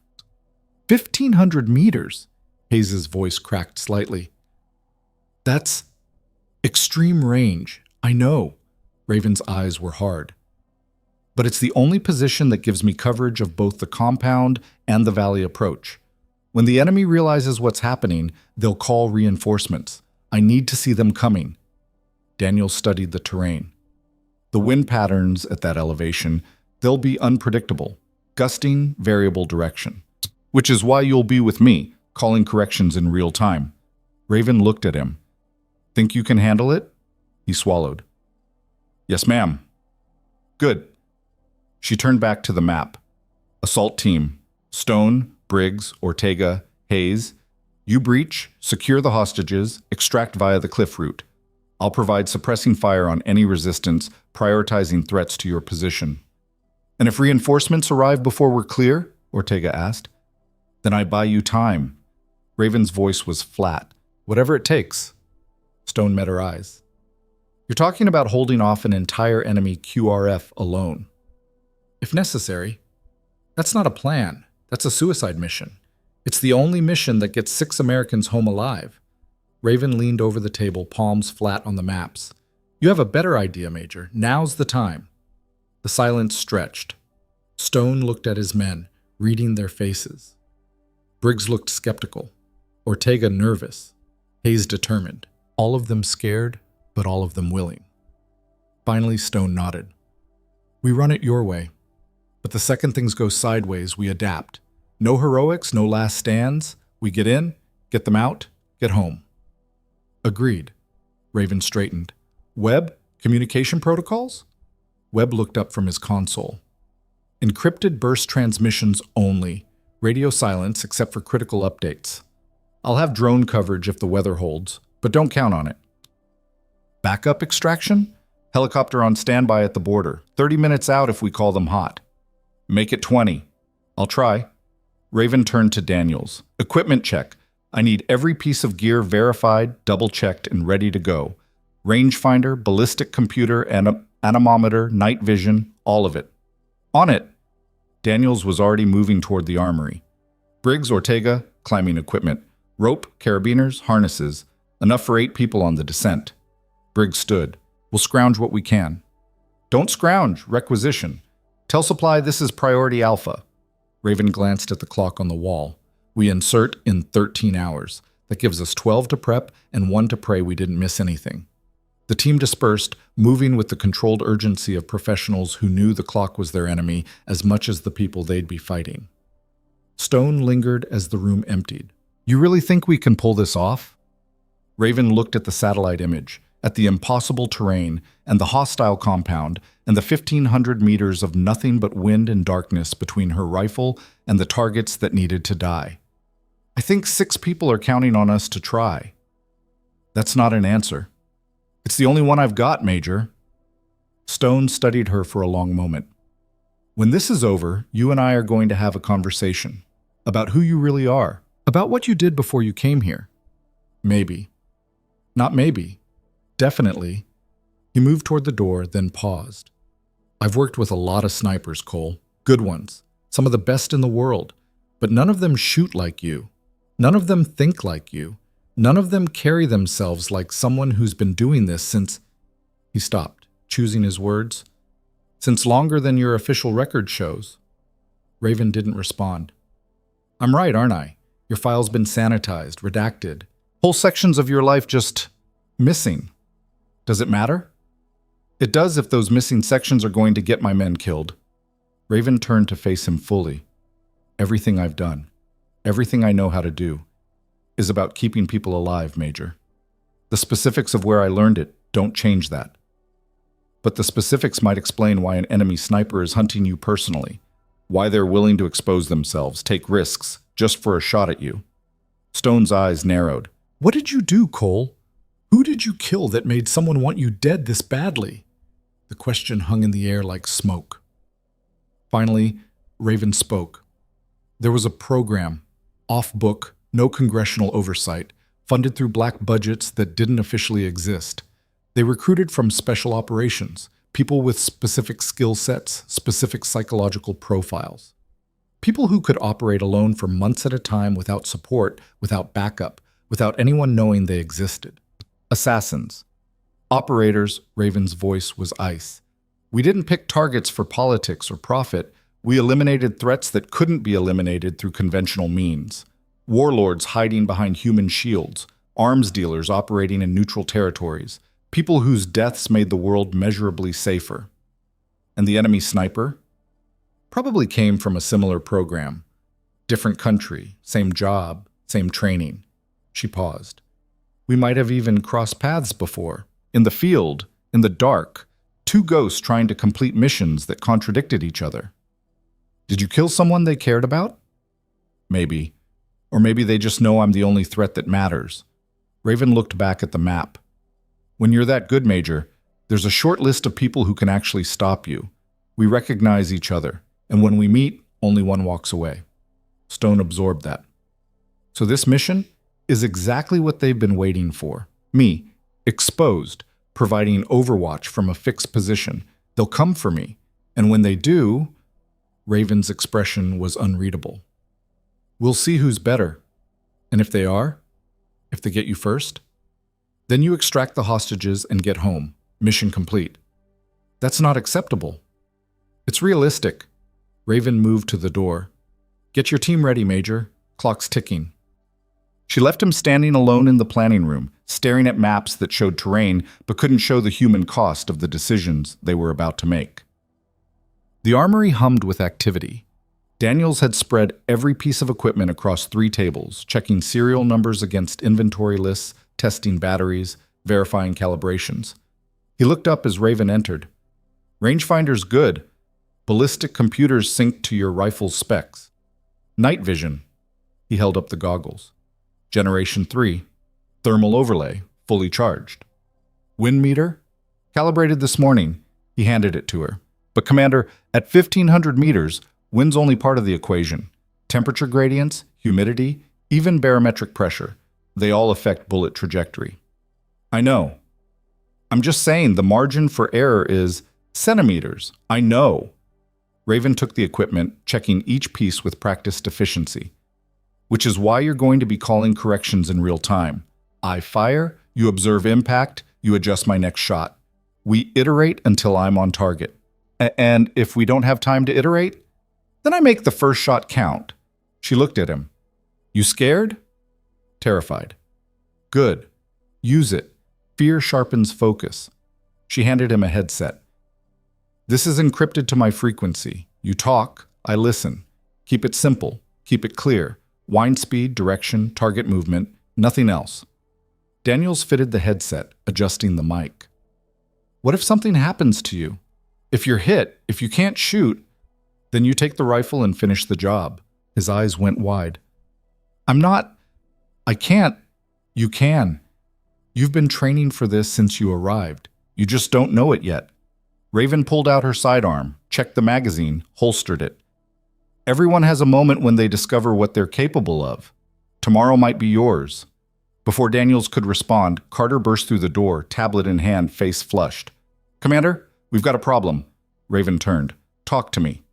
A: 1,500 meters? Hayes' voice cracked slightly. "That's extreme range, I know." Raven's eyes were hard. "But it's the only position that gives me coverage of both the compound and the valley approach. When the enemy realizes what's happening, they'll call reinforcements. I need to see them coming." Daniel studied the terrain. The wind patterns at that elevation, they'll be unpredictable, gusting, variable direction. "Which is why you'll be with me, calling corrections in real time." Raven looked at him. "Think you can handle it?" He swallowed. "Yes, ma'am." "Good." She turned back to the map. "Assault team, Stone, Briggs, Ortega, Hayes. You breach, secure the hostages, extract via the cliff route. I'll provide suppressing fire on any resistance, prioritizing threats to your position." "And if reinforcements arrive before we're clear?" Ortega asked. "Then I buy you time." Raven's voice was flat. "Whatever it takes." Stone met her eyes. "You're talking about holding off an entire enemy QRF alone." "If necessary." "That's not a plan. That's a suicide mission. It's the only mission that gets 6 Americans home alive." Raven leaned over the table, palms flat on the maps. "You have a better idea, Major. Now's the time." The silence stretched. Stone looked at his men, reading their faces. Briggs looked skeptical. Ortega nervous. Hayes determined. All of them scared, but all of them willing. Finally, Stone nodded. "We run it your way. But the second things go sideways, we adapt. No heroics, no last stands. We get in, get them out, get home." "Agreed." Raven straightened. "Webb, communication protocols?" Webb looked up from his console. "Encrypted burst transmissions only. Radio silence except for critical updates. I'll have drone coverage if the weather holds, but don't count on it." "Backup extraction?" "Helicopter on standby at the border. 30 minutes out if we call them hot." "Make it 20. I'll try." Raven turned to Daniels. "Equipment check. I need every piece of gear verified, double-checked, and ready to go. Rangefinder, ballistic computer, anemometer, night vision, all of it." "On it." Daniels was already moving toward the armory. Briggs, Ortega, climbing equipment. Rope, carabiners, harnesses. Enough for 8 people on the descent. Briggs stood. "We'll scrounge what we can." "Don't scrounge, requisition. Tell supply this is priority alpha." Raven glanced at the clock on the wall. "We insert in 13 hours. That gives us 12 to prep and 1 to pray we didn't miss anything." The team dispersed, moving with the controlled urgency of professionals who knew the clock was their enemy as much as the people they'd be fighting. Stone lingered as the room emptied. "You really think we can pull this off?" Raven looked at the satellite image, at the impossible terrain and the hostile compound and the 1,500 meters of nothing but wind and darkness between her rifle and the targets that needed to die. "I think 6 people are counting on us to try." "That's not an answer." "It's the only one I've got, Major." Stone studied her for a long moment. "When this is over, you and I are going to have a conversation about who you really are, about what you did before you came here." "Maybe." "Not maybe. Definitely." He moved toward the door, then paused. I've worked with a lot of snipers, Cole. Good ones. Some of the best in the world. But none of them shoot like you. None of them think like you. None of them carry themselves like someone who's been doing this since... He stopped, choosing his words. Since longer than your official record shows. Raven didn't respond. I'm right, aren't I? Your file's been sanitized, redacted. Whole sections of your life just missing. Does it matter? It does if those missing sections are going to get my men killed. Raven turned to face him fully. Everything I've done, everything I know how to do, is about keeping people alive, Major. The specifics of where I learned it don't change that. But the specifics might explain why an enemy sniper is hunting you personally, why they're willing to expose themselves, take risks, just for a shot at you. Stone's eyes narrowed. What did you do, Cole? Who did you kill that made someone want you dead this badly? The question hung in the air like smoke. Finally, Raven spoke. There was a program, off-book, no congressional oversight, funded through black budgets that didn't officially exist. They recruited from special operations, people with specific skill sets, specific psychological profiles. People who could operate alone for months at a time without support, without backup, without anyone knowing they existed. Assassins. Operators, Raven's voice was ice. We didn't pick targets for politics or profit. We eliminated threats that couldn't be eliminated through conventional means. Warlords hiding behind human shields, arms dealers operating in neutral territories, people whose deaths made the world measurably safer. And the enemy sniper? Probably came from a similar program. Different country, same job, same training. She paused. We might have even crossed paths before. In the field, in the dark, two ghosts trying to complete missions that contradicted each other. Did you kill someone they cared about? Maybe. Or maybe they just know I'm the only threat that matters. Raven looked back at the map. When you're that good, Major, there's a short list of people who can actually stop you. We recognize each other, and when we meet, only one walks away. Stone absorbed that. So this mission is exactly what they've been waiting for. Me, exposed, providing Overwatch from a fixed position. They'll come for me, and when they do... Raven's expression was unreadable. We'll see who's better. And if they are, if they get you first, then you extract the hostages and get home. Mission complete. That's not acceptable. It's realistic. Raven moved to the door. Get your team ready, Major. Clock's ticking. She left him standing alone in the planning room, staring at maps that showed terrain but couldn't show the human cost of the decisions they were about to make. The armory hummed with activity. Daniels had spread every piece of equipment across 3 tables, checking serial numbers against inventory lists, testing batteries, verifying calibrations. He looked up as Raven entered. Rangefinder's good. Ballistic computers sync to your rifle's specs. Night vision. He held up the goggles. Generation 3. Thermal overlay, fully charged. Wind meter? Calibrated this morning. He handed it to her. But Commander, at 1,500 meters, wind's only part of the equation. Temperature gradients, humidity, even barometric pressure. They all affect bullet trajectory. I know. I'm just saying the margin for error is centimeters. I know. Raven took the equipment, checking each piece with practiced efficiency. Which is why you're going to be calling corrections in real time. I fire, you observe impact, you adjust my next shot. We iterate until I'm on target. And if we don't have time to iterate, then I make the first shot count. She looked at him. You scared? Terrified. Good. Use it. Fear sharpens focus. She handed him a headset. This is encrypted to my frequency. You talk, I listen. Keep it simple. Keep it clear. Wind speed, direction, target movement, nothing else. Daniels fitted the headset, adjusting the mic. What if something happens to you? If you're hit, if you can't shoot, then you take the rifle and finish the job. His eyes went wide. I can't. You can. You've been training for this since you arrived. You just don't know it yet. Raven pulled out her sidearm, checked the magazine, holstered it. Everyone has a moment when they discover what they're capable of. Tomorrow might be yours. Before Daniels could respond, Carter burst through the door, tablet in hand, face flushed. Commander, we've got a problem. Raven turned. Talk to me.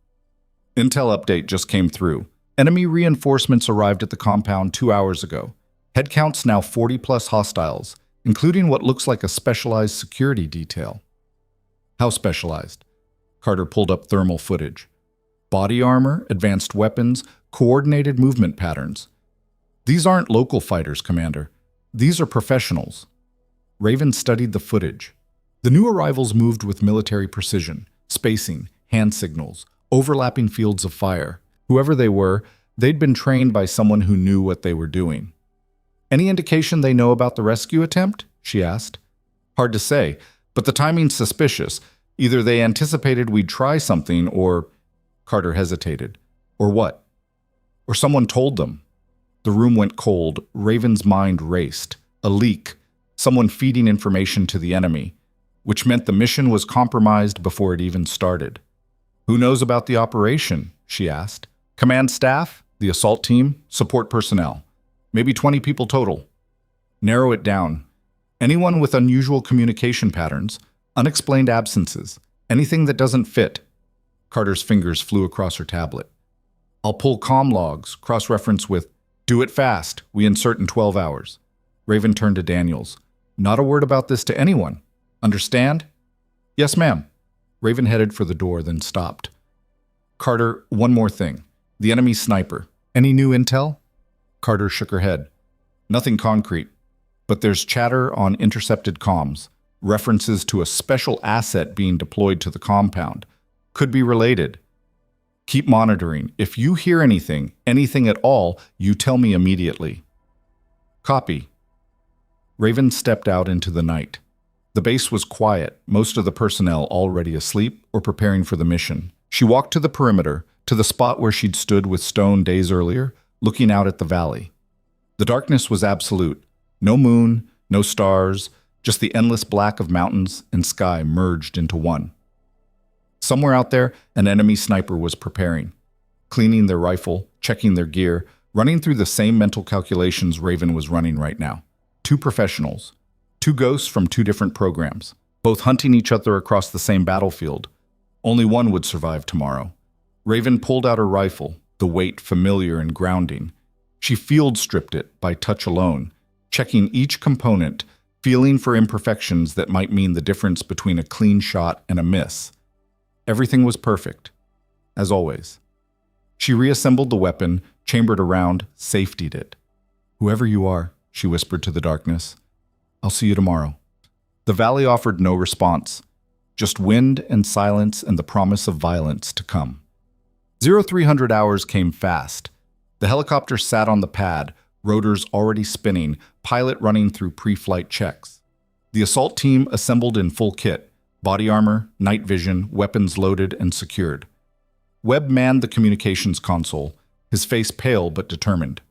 A: Intel update just came through. Enemy reinforcements arrived at the compound 2 hours ago. Head count's now 40+ hostiles, including what looks like a specialized security detail. How specialized? Carter pulled up thermal footage. Body armor, advanced weapons, coordinated movement patterns. These aren't local fighters, Commander. These are professionals. Raven studied the footage. The new arrivals moved with military precision, spacing, hand signals, overlapping fields of fire. Whoever they were, they'd been trained by someone who knew what they were doing. Any indication they know about the rescue attempt? She asked. Hard to say, but the timing's suspicious. Either they anticipated we'd try something or... Carter hesitated. Or what? Or someone told them. The room went cold. Raven's mind raced. A leak. Someone feeding information to the enemy, which meant the mission was compromised before it even started. Who knows about the operation? She asked. Command staff? The assault team? Support personnel? Maybe 20 people total. Narrow it down. Anyone with unusual communication patterns, unexplained absences, anything that doesn't fit. Carter's fingers flew across her tablet. I'll pull comm logs, cross-reference with, do it fast, we insert in 12 hours. Raven turned to Daniels. Not a word about this to anyone. Understand? Yes, ma'am. Raven headed for the door, then stopped. Carter, one more thing. The enemy sniper. Any new intel? Carter shook her head. Nothing concrete, but there's chatter on intercepted comms, references to a special asset being deployed to the compound. Could be related. Keep monitoring. If you hear anything at all, you tell me immediately. Copy. Raven stepped out into the night. The base was quiet, most of the personnel already asleep or preparing for the mission. She walked to the perimeter, to the spot where she'd stood with Stone days earlier, looking out at the valley. The darkness was absolute. No moon, no stars, just the endless black of mountains and sky merged into one. Somewhere out there, an enemy sniper was preparing, cleaning their rifle, checking their gear, running through the same mental calculations Raven was running right now. Two professionals, two ghosts from two different programs, both hunting each other across the same battlefield. Only one would survive tomorrow. Raven pulled out her rifle, the weight familiar and grounding. She field-stripped it by touch alone, checking each component, feeling for imperfections that might mean the difference between a clean shot and a miss. Everything was perfect, as always. She reassembled the weapon, chambered around, safetied it. Whoever you are, she whispered to the darkness, I'll see you tomorrow. The valley offered no response, just wind and silence and the promise of violence to come. 0300 hours came fast. The helicopter sat on the pad, rotors already spinning, pilot running through pre-flight checks. The assault team assembled in full kit, body armor, night vision, weapons loaded and secured. Webb manned the communications console, his face pale but determined.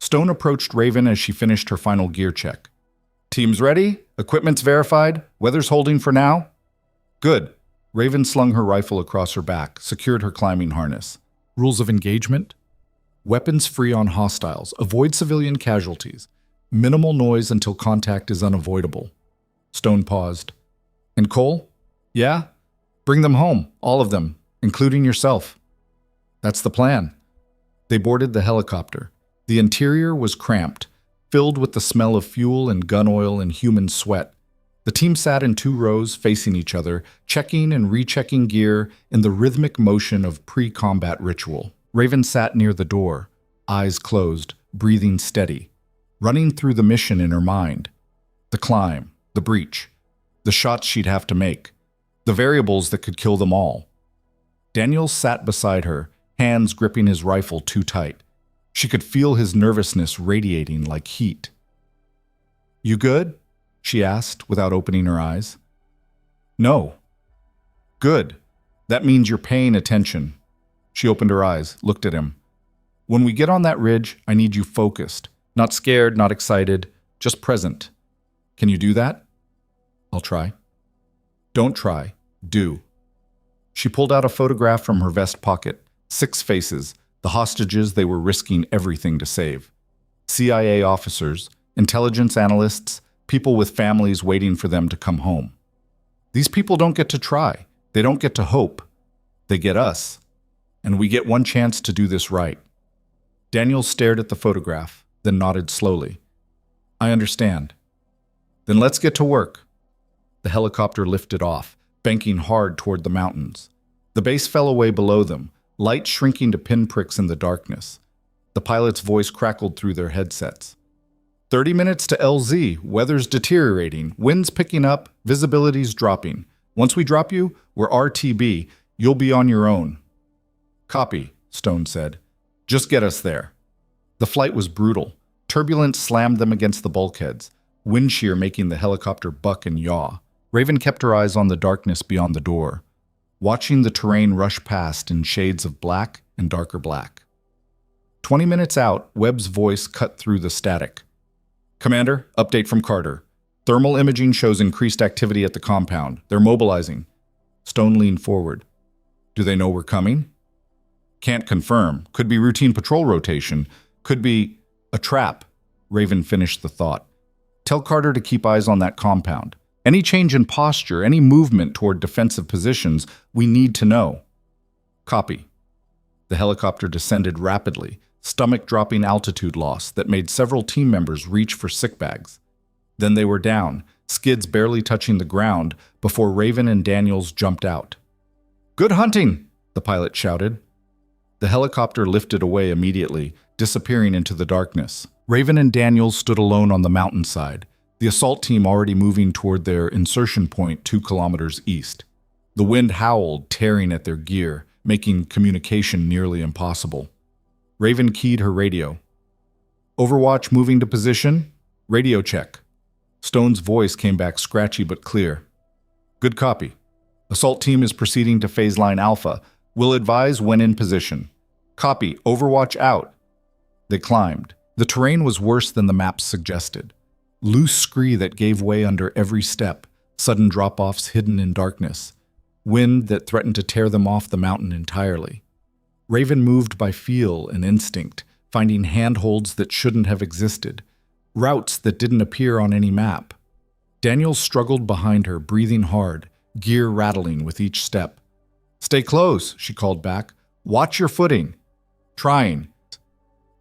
A: Stone approached Raven as she finished her final gear check. Team's ready? Equipment's verified? Weather's holding for now? Good. Raven slung her rifle across her back, secured her climbing harness. Rules of engagement? Weapons free on hostiles. Avoid civilian casualties. Minimal noise until contact is unavoidable. Stone paused. And Cole? Yeah? Bring them home, all of them, including yourself. That's the plan. They boarded the helicopter. The interior was cramped, filled with the smell of fuel and gun oil and human sweat. The team sat in 2 rows facing each other, checking and rechecking gear in the rhythmic motion of pre-combat ritual. Raven sat near the door, eyes closed, breathing steady, running through the mission in her mind. The climb, the breach, the shots she'd have to make, the variables that could kill them all. Daniels sat beside her, hands gripping his rifle too tight. She could feel his nervousness radiating like heat. You good? She asked without opening her eyes. No. Good. That means you're paying attention. She opened her eyes, looked at him. When we get on that ridge, I need you focused. Not scared, not excited, just present. Can you do that? I'll try. Don't try. Do. She pulled out a photograph from her vest pocket. 6 faces, the hostages they were risking everything to save. CIA officers, intelligence analysts, people with families waiting for them to come home. These people don't get to try. They don't get to hope. They get us. And we get one chance to do this right. Daniel stared at the photograph, then nodded slowly. I understand. Then let's get to work. The helicopter lifted off, banking hard toward the mountains. The base fell away below them, light shrinking to pinpricks in the darkness. The pilot's voice crackled through their headsets. 30 minutes to LZ, weather's deteriorating, winds picking up, visibility's dropping. Once we drop you, we're RTB, you'll be on your own. Copy, Stone said. Just get us there. The flight was brutal. Turbulence slammed them against the bulkheads, wind shear making the helicopter buck and yaw. Raven kept her eyes on the darkness beyond the door, watching the terrain rush past in shades of black and darker black. 20 minutes out, Webb's voice cut through the static. Commander, update from Carter. Thermal imaging shows increased activity at the compound. They're mobilizing. Stone leaned forward. Do they know we're coming? Can't confirm. Could be routine patrol rotation. Could be a trap. Raven finished the thought. Tell Carter to keep eyes on that compound. Any change in posture, any movement toward defensive positions, we need to know. Copy. The helicopter descended rapidly, stomach-dropping altitude loss that made several team members reach for sick bags. Then they were down, skids barely touching the ground, before Raven and Daniels jumped out. Good hunting, the pilot shouted. The helicopter lifted away immediately, disappearing into the darkness. Raven and Daniels stood alone on the mountainside, the assault team already moving toward their insertion point 2 kilometers east. The wind howled, tearing at their gear, making communication nearly impossible. Raven keyed her radio. Overwatch moving to position? Radio check. Stone's voice came back scratchy but clear. Good copy. Assault team is proceeding to phase line Alpha. Will advise when in position. Copy. Overwatch out. They climbed. The terrain was worse than the maps suggested. Loose scree that gave way under every step, sudden drop-offs hidden in darkness, wind that threatened to tear them off the mountain entirely. Raven moved by feel and instinct, finding handholds that shouldn't have existed, routes that didn't appear on any map. Daniel struggled behind her, breathing hard, gear rattling with each step. Stay close, she called back. Watch your footing. Trying.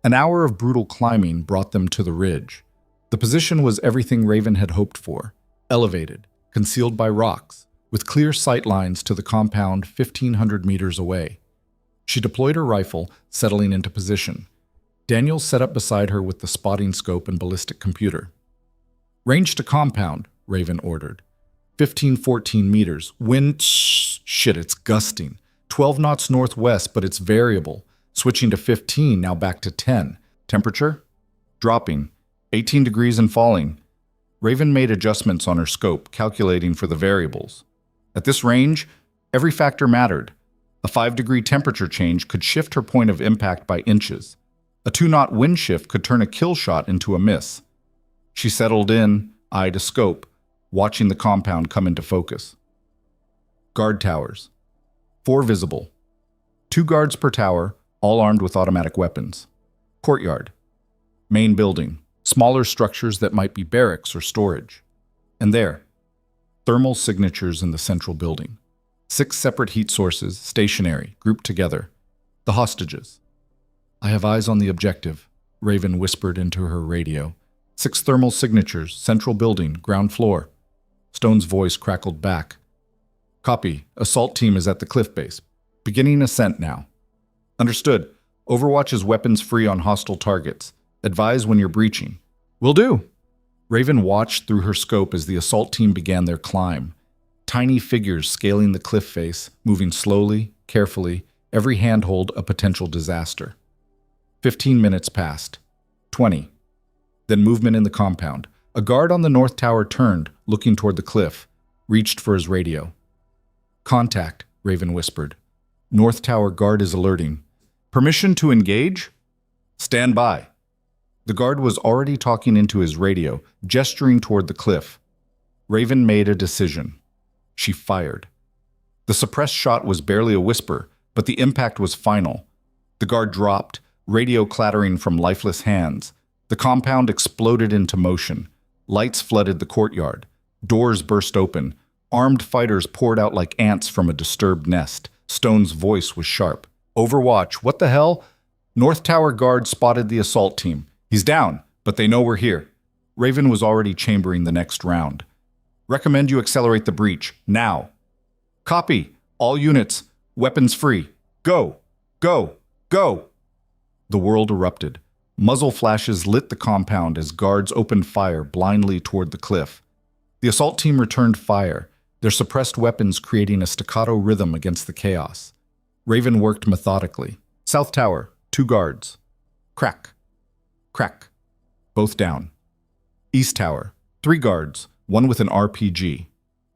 A: An hour of brutal climbing brought them to the ridge. The position was everything Raven had hoped for, elevated, concealed by rocks, with clear sight lines to the compound 1,500 meters away. She deployed her rifle, settling into position. Daniel sat up beside her with the spotting scope and ballistic computer. Range to compound, Raven ordered. 14 meters. Wind, shit, it's gusting. 12 knots northwest, but it's variable. Switching to 15, now back to 10. Temperature? Dropping. 18 degrees and falling. Raven made adjustments on her scope, calculating for the variables. At this range, every factor mattered. A 5-degree temperature change could shift her point of impact by inches. A 2-knot wind shift could turn a kill shot into a miss. She settled in, eye to scope, watching the compound come into focus. Guard towers. 4 visible. 2 guards per tower, all armed with automatic weapons. Courtyard. Main building. Smaller structures that might be barracks or storage. And there, thermal signatures in the central building. 6 separate heat sources, stationary, grouped together. The hostages. I have eyes on the objective, Raven whispered into her radio. 6 thermal signatures, central building, ground floor. Stone's voice crackled back. Copy. Assault team is at the cliff base. Beginning ascent now. Understood. Overwatch is weapons free on hostile targets. Advise when you're breaching. Will do. Raven watched through her scope as the assault team began their climb. Tiny figures scaling the cliff face, moving slowly, carefully, every handhold a potential disaster. 15 minutes passed. 20. Then movement in the compound. A guard on the north tower turned, looking toward the cliff, reached for his radio. Contact, Raven whispered. North tower guard is alerting. Permission to engage? Stand by. The guard was already talking into his radio, gesturing toward the cliff. Raven made a decision. She fired. The suppressed shot was barely a whisper, but the impact was final. The guard dropped, radio clattering from lifeless hands. The compound exploded into motion. Lights flooded the courtyard. Doors burst open. Armed fighters poured out like ants from a disturbed nest. Stone's voice was sharp. Overwatch, what the hell? North Tower guard spotted the assault team. He's down, but they know we're here. Raven was already chambering the next round. Recommend you accelerate the breach, now. Copy. All units. Weapons free. Go. Go. Go. The world erupted. Muzzle flashes lit the compound as guards opened fire blindly toward the cliff. The assault team returned fire, their suppressed weapons creating a staccato rhythm against the chaos. Raven worked methodically. South Tower, 2 guards. Crack. Crack. Both down. East Tower, 3 guards, 1 with an RPG.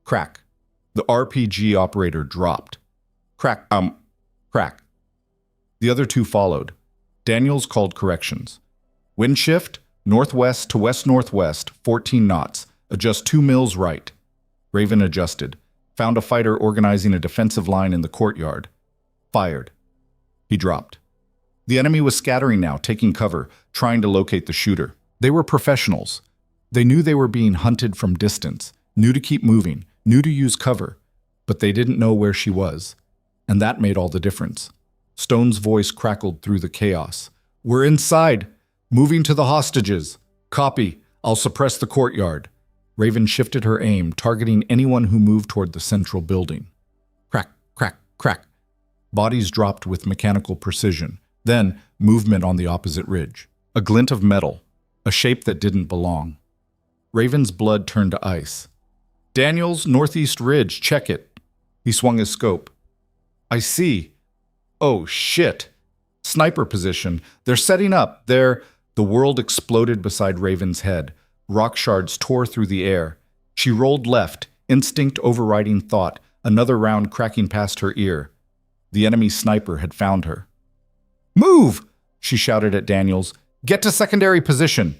A: Crack. The RPG operator dropped. Crack. Crack. The other 2 followed. Daniels called corrections. Wind shift, northwest to west-northwest, 14 knots. Adjust 2 mils right. Raven adjusted. Found a fighter organizing a defensive line in the courtyard. Fired. He dropped. The enemy was scattering now, taking cover, trying to locate the shooter. They were professionals. They knew they were being hunted from distance, knew to keep moving, knew to use cover, but they didn't know where she was. And that made all the difference. Stone's voice crackled through the chaos. We're inside. Moving to the hostages. Copy. I'll suppress the courtyard. Raven shifted her aim, targeting anyone who moved toward the central building. Crack, crack, crack. Bodies dropped with mechanical precision. Then, movement on the opposite ridge. A glint of metal. A shape that didn't belong. Raven's blood turned to ice. Daniels, northeast ridge, check it. He swung his scope. I see. Oh, shit. Sniper position. They're setting up. The world exploded beside Raven's head. Rock shards tore through the air. She rolled left, instinct overriding thought, another round cracking past her ear. The enemy sniper had found her. Move! She shouted at Daniels. Get to secondary position.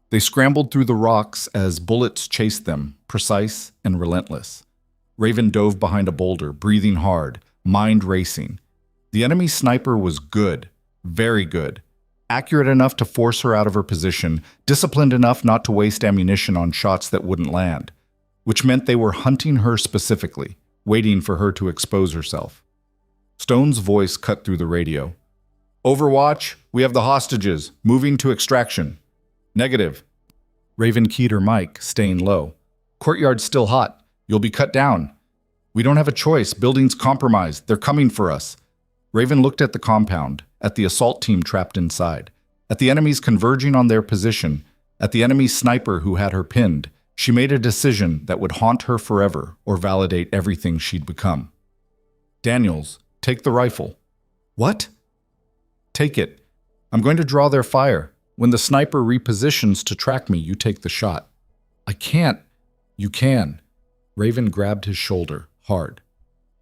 A: They scrambled through the rocks as bullets chased them, precise and relentless. Raven dove behind a boulder, breathing hard, mind racing. The enemy sniper was good, very good. Accurate enough to force her out of her position, disciplined enough not to waste ammunition on shots that wouldn't land, which meant they were hunting her specifically, waiting for her to expose herself. Stone's voice cut through the radio. Overwatch, we have the hostages, moving to extraction. Negative. Raven keyed her mic, staying low. Courtyard's still hot. You'll be cut down. We don't have a choice. Building's compromised. They're coming for us. Raven looked at the compound, at the assault team trapped inside, at the enemies converging on their position, at the enemy sniper who had her pinned. She made a decision that would haunt her forever or validate everything she'd become. Daniels, take the rifle. What? Take it. I'm going to draw their fire. When the sniper repositions to track me, you take the shot. I can't. You can. Raven grabbed his shoulder, hard.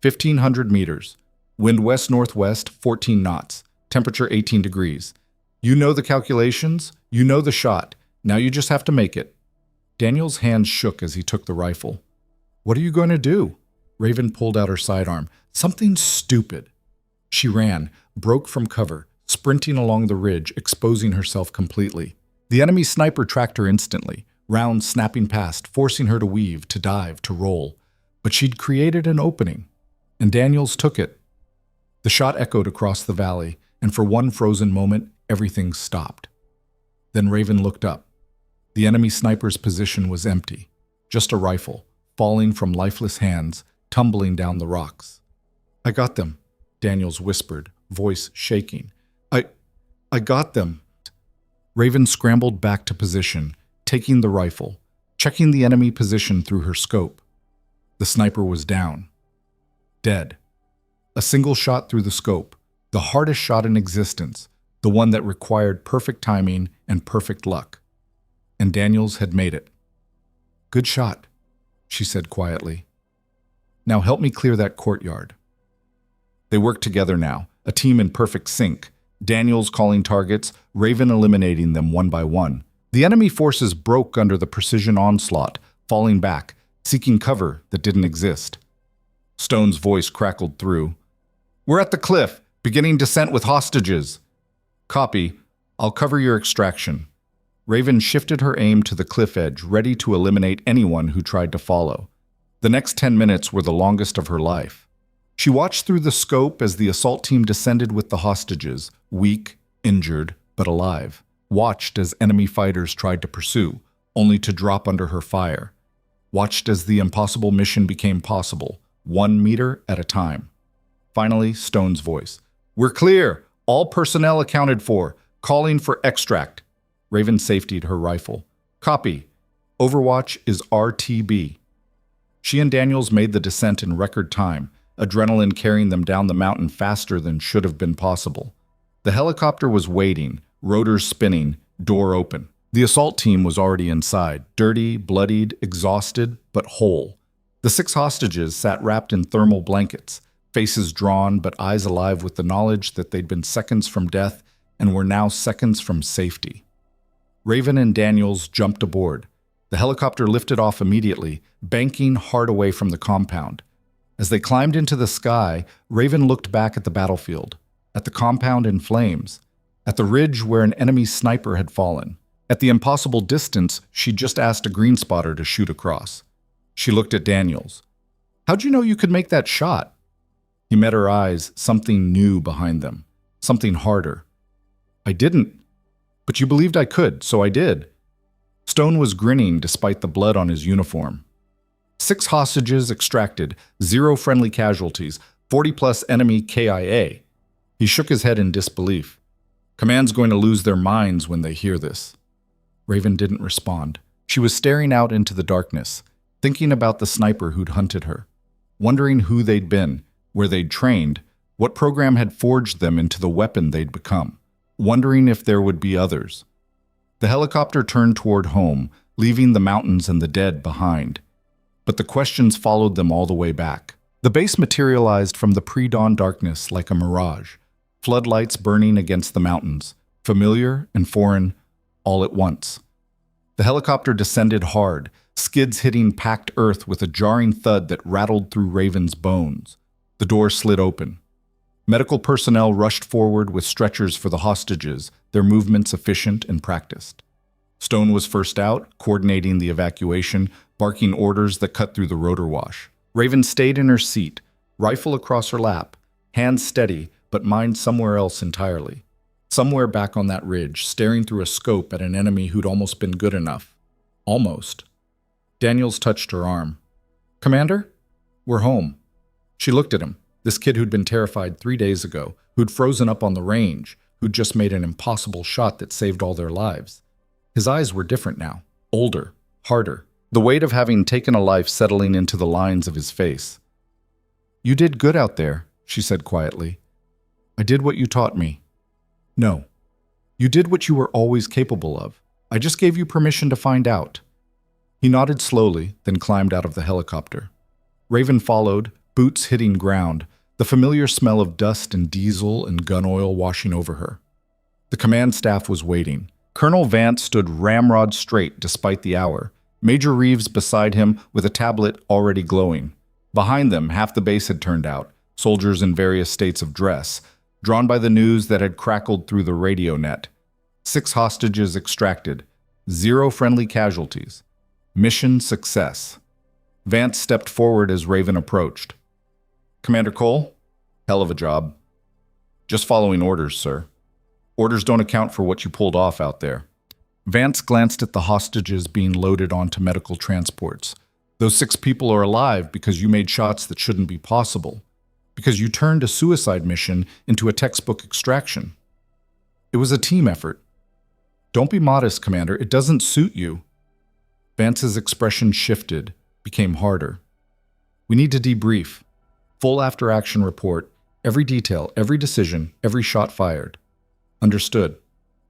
A: 1,500 meters. Wind west-northwest, 14 knots. Temperature 18 degrees. You know the calculations. You know the shot. Now you just have to make it. Daniel's hands shook as he took the rifle. What are you going to do? Raven pulled out her sidearm. Something stupid. She ran, broke from cover, sprinting along the ridge, exposing herself completely. The enemy sniper tracked her instantly, rounds snapping past, forcing her to weave, to dive, to roll. But she'd created an opening, and Daniels took it. The shot echoed across the valley, and for one frozen moment, everything stopped. Then Raven looked up. The enemy sniper's position was empty, just a rifle, falling from lifeless hands, tumbling down the rocks. I got them, Daniels whispered, voice shaking. I got them. Raven scrambled back to position, taking the rifle, checking the enemy position through her scope. The sniper was down. Dead. A single shot through the scope, the hardest shot in existence, the one that required perfect timing and perfect luck. And Daniels had made it. Good shot, she said quietly. Now help me clear that courtyard. They worked together now, a team in perfect sync. Daniels calling targets, Raven eliminating them one by one. The enemy forces broke under the precision onslaught, falling back, seeking cover that didn't exist. Stone's voice crackled through. We're at the cliff, beginning descent with hostages. Copy. I'll cover your extraction. Raven shifted her aim to the cliff edge, ready to eliminate anyone who tried to follow. The next 10 minutes were the longest of her life. She watched through the scope as the assault team descended with the hostages, weak, injured, but alive. Watched as enemy fighters tried to pursue, only to drop under her fire. Watched as the impossible mission became possible, 1 meter at a time. Finally, Stone's voice. "We're clear! All personnel accounted for. Calling for extract." Raven safetied her rifle. "Copy. Overwatch is RTB." She and Daniels made the descent in record time, adrenaline carrying them down the mountain faster than should have been possible. The helicopter was waiting, rotors spinning, door open. The assault team was already inside, dirty, bloodied, exhausted, but whole. The 6 hostages sat wrapped in thermal blankets, faces drawn but eyes alive with the knowledge that they'd been seconds from death and were now seconds from safety. Raven and Daniels jumped aboard. The helicopter lifted off immediately, banking hard away from the compound. As they climbed into the sky, Raven looked back at the battlefield, at the compound in flames, at the ridge where an enemy sniper had fallen, at the impossible distance she'd just asked a green spotter to shoot across. She looked at Daniels. "How'd you know you could make that shot?" He met her eyes, something new behind them, something harder. "I didn't. But you believed I could, so I did." Stone was grinning despite the blood on his uniform. 6 hostages extracted, 0 friendly casualties, 40+ enemy KIA. He shook his head in disbelief. Command's going to lose their minds when they hear this. Raven didn't respond. She was staring out into the darkness, thinking about the sniper who'd hunted her, wondering who they'd been, where they'd trained, what program had forged them into the weapon they'd become, wondering if there would be others. The helicopter turned toward home, leaving the mountains and the dead behind. But the questions followed them all the way back. The base materialized from the pre-dawn darkness like a mirage, floodlights burning against the mountains, familiar and foreign, all at once. The helicopter descended hard, skids hitting packed earth with a jarring thud that rattled through Raven's bones. The door slid open. Medical personnel rushed forward with stretchers for the hostages, their movements efficient and practiced. Stone was first out, coordinating the evacuation, barking orders that cut through the rotor wash. Raven stayed in her seat, rifle across her lap, hands steady, but mind somewhere else entirely. Somewhere back on that ridge, staring through a scope at an enemy who'd almost been good enough. Almost. Daniels touched her arm. "Commander? We're home." She looked at him. This kid who'd been terrified 3 days ago, who'd frozen up on the range, who'd just made an impossible shot that saved all their lives. His eyes were different now, older, harder, the weight of having taken a life settling into the lines of his face. "You did good out there," she said quietly. "I did what you taught me." "No. You did what you were always capable of. I just gave you permission to find out." He nodded slowly, then climbed out of the helicopter. Raven followed, boots hitting ground, the familiar smell of dust and diesel and gun oil washing over her. The command staff was waiting. Colonel Vance stood ramrod straight despite the hour, Major Reeves beside him with a tablet already glowing. Behind them, half the base had turned out, soldiers in various states of dress, drawn by the news that had crackled through the radio net. 6 hostages extracted, 0 friendly casualties. Mission success. Vance stepped forward as Raven approached. "Commander Cole? Hell of a job." "Just following orders, sir. Orders don't account for what you pulled off out there." Vance glanced at the hostages being loaded onto medical transports. "Those 6 people are alive because you made shots that shouldn't be possible. Because you turned a suicide mission into a textbook extraction. It was a team effort. Don't be modest, Commander. It doesn't suit you." Vance's expression shifted, became harder. "We need to debrief. Full after-action report. Every detail, every decision, every shot fired." "Understood.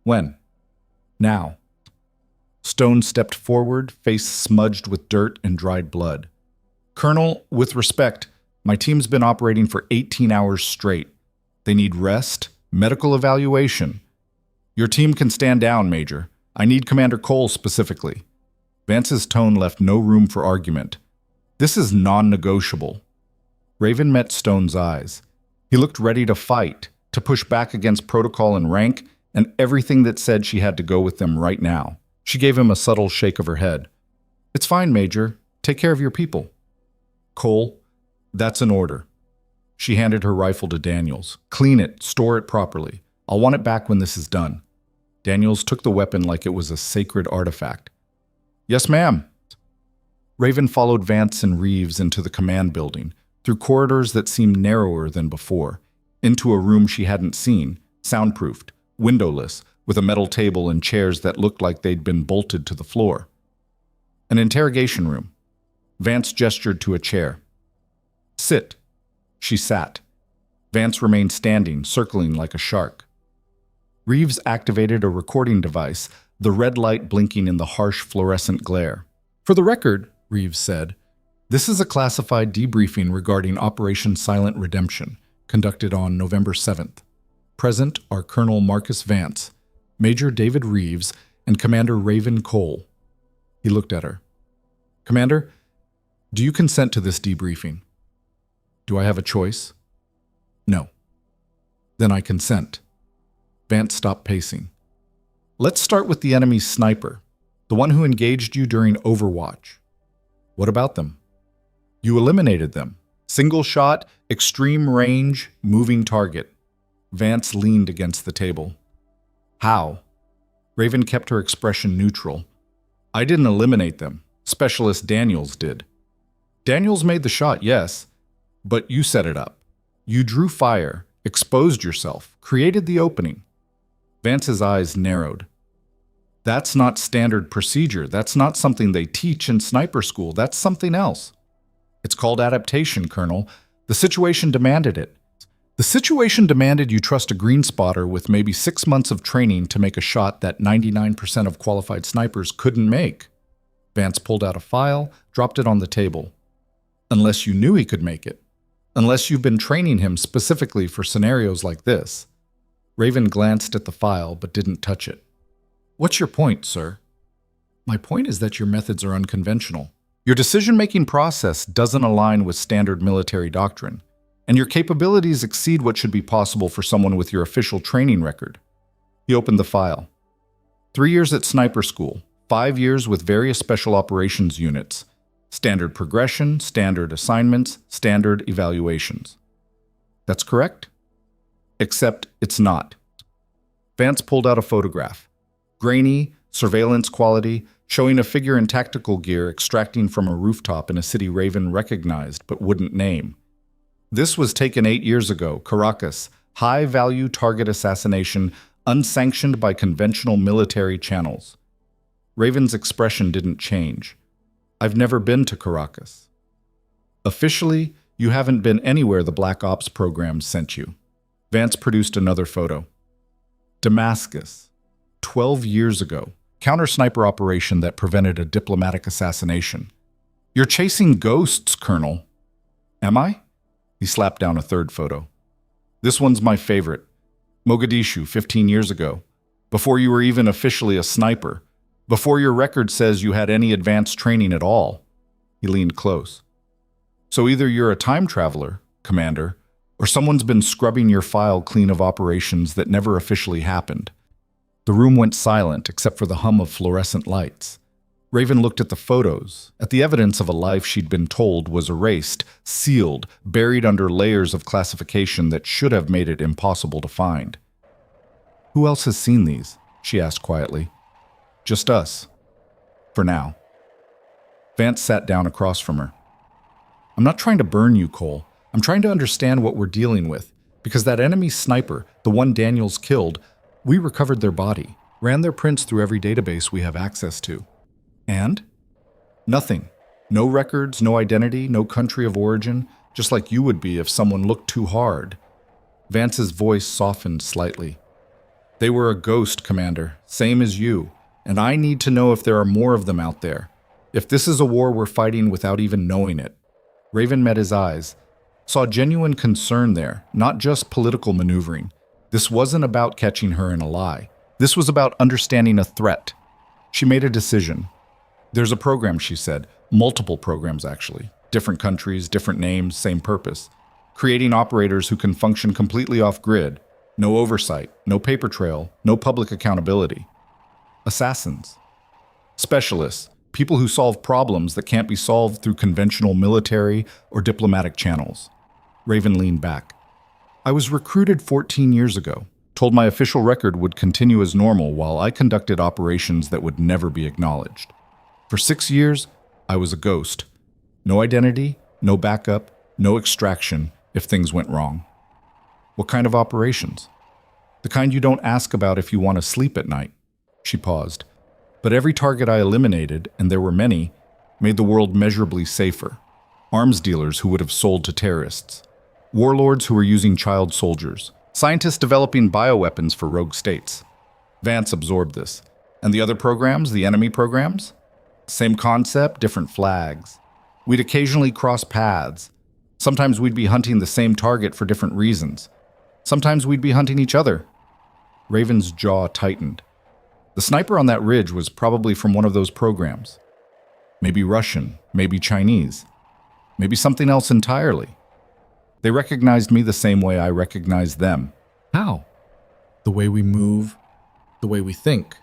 A: When?" "Now." Stone stepped forward, face smudged with dirt and dried blood. "Colonel, with respect, my team's been operating for 18 hours straight. They need rest, medical evaluation. Your team can stand down, Major. I need Commander Cole specifically." Vance's tone left no room for argument. "This is non-negotiable." Raven met Stone's eyes. He looked ready to fight, to push back against protocol and rank, and everything that said she had to go with them right now. She gave him a subtle shake of her head. "It's fine, Major. Take care of your people." Cole, that's an order. She handed her rifle to Daniels. Clean it, store it properly. I'll want it back when this is done. Daniels took the weapon like it was a sacred artifact. Yes, ma'am. Raven followed Vance and Reeves into the command building, through corridors that seemed narrower than before, into a room she hadn't seen, soundproofed, windowless, with a metal table and chairs that looked like they'd been bolted to the floor. An interrogation room. Vance gestured to a chair. Sit. She sat. Vance remained standing, circling like a shark. Reeves activated a recording device, the red light blinking in the harsh fluorescent glare. For the record, Reeves said, this is a classified debriefing regarding Operation Silent Redemption, conducted on November 7th. Present are Colonel Marcus Vance, Major David Reeves, and Commander Raven Cole. He looked at her. Commander, do you consent to this debriefing? Do I have a choice? No. Then I consent. Vance stopped pacing. Let's start with the enemy's sniper, the one who engaged you during Overwatch. What about them? You eliminated them. Single shot, extreme range, moving target. Vance leaned against the table. How? Raven kept her expression neutral. I didn't eliminate them. Specialist Daniels did. Daniels made the shot, yes, but you set it up. You drew fire, exposed yourself, created the opening. Vance's eyes narrowed. That's not standard procedure. That's not something they teach in sniper school. That's something else. It's called adaptation, Colonel. The situation demanded it. The situation demanded you trust a green spotter with maybe 6 months of training to make a shot that 99% of qualified snipers couldn't make. Vance pulled out a file, dropped it on the table. Unless you knew he could make it. Unless you've been training him specifically for scenarios like this. Raven glanced at the file but didn't touch it. What's your point, sir? My point is that your methods are unconventional. Your decision-making process doesn't align with standard military doctrine, and your capabilities exceed what should be possible for someone with your official training record. He opened the file. 3 years at sniper school, 5 years with various special operations units, standard progression, standard assignments, standard evaluations. That's correct? Except it's not. Vance pulled out a photograph. Grainy, surveillance quality, showing a figure in tactical gear extracting from a rooftop in a city Raven recognized but wouldn't name. This was taken 8 years ago, Caracas, high-value target assassination unsanctioned by conventional military channels. Raven's expression didn't change. I've never been to Caracas. Officially, you haven't been anywhere the Black Ops program sent you. Vance produced another photo. Damascus, 12 years ago. Counter-sniper operation that prevented a diplomatic assassination. You're chasing ghosts, Colonel. Am I? He slapped down a third photo. This one's my favorite. Mogadishu, 15 years ago. Before you were even officially a sniper. Before your record says you had any advanced training at all. He leaned close. So either you're a time traveler, Commander, or someone's been scrubbing your file clean of operations that never officially happened. The room went silent except for the hum of fluorescent lights. Raven looked at the photos, at the evidence of a life she'd been told was erased, sealed, buried under layers of classification that should have made it impossible to find. Who else has seen these? She asked quietly. Just us. For now. Vance sat down across from her. I'm not trying to burn you, Cole. I'm trying to understand what we're dealing with, because that enemy sniper, the one Daniels killed, we recovered their body, ran their prints through every database we have access to. And? Nothing. No records, no identity, no country of origin, just like you would be if someone looked too hard. Vance's voice softened slightly. They were a ghost, Commander, same as you, and I need to know if there are more of them out there. If this is a war we're fighting without even knowing it. Raven met his eyes, saw genuine concern there, not just political maneuvering. This wasn't about catching her in a lie. This was about understanding a threat. She made a decision. There's a program, she said. Multiple programs, actually. Different countries, different names, same purpose. Creating operators who can function completely off-grid. No oversight, no paper trail, no public accountability. Assassins. Specialists, People who solve problems that can't be solved through conventional military or diplomatic channels. Raven leaned back. I was recruited 14 years ago, told my official record would continue as normal while I conducted operations that would never be acknowledged. For 6 years, I was a ghost. No identity, no backup, no extraction if things went wrong. What kind of operations? The kind you don't ask about if you want to sleep at night. She paused. But every target I eliminated, and there were many, made the world measurably safer. Arms dealers who would have sold to terrorists. Warlords who were using child soldiers. Scientists developing bioweapons for rogue states. Vance absorbed this. And the other programs, the enemy programs? Same concept, different flags. We'd occasionally cross paths. Sometimes we'd be hunting the same target for different reasons. Sometimes we'd be hunting each other. Raven's jaw tightened. The sniper on that ridge was probably from one of those programs. Maybe Russian, maybe Chinese, maybe something else entirely. They recognized me the same way I recognized them. How? The way we move, the way we think,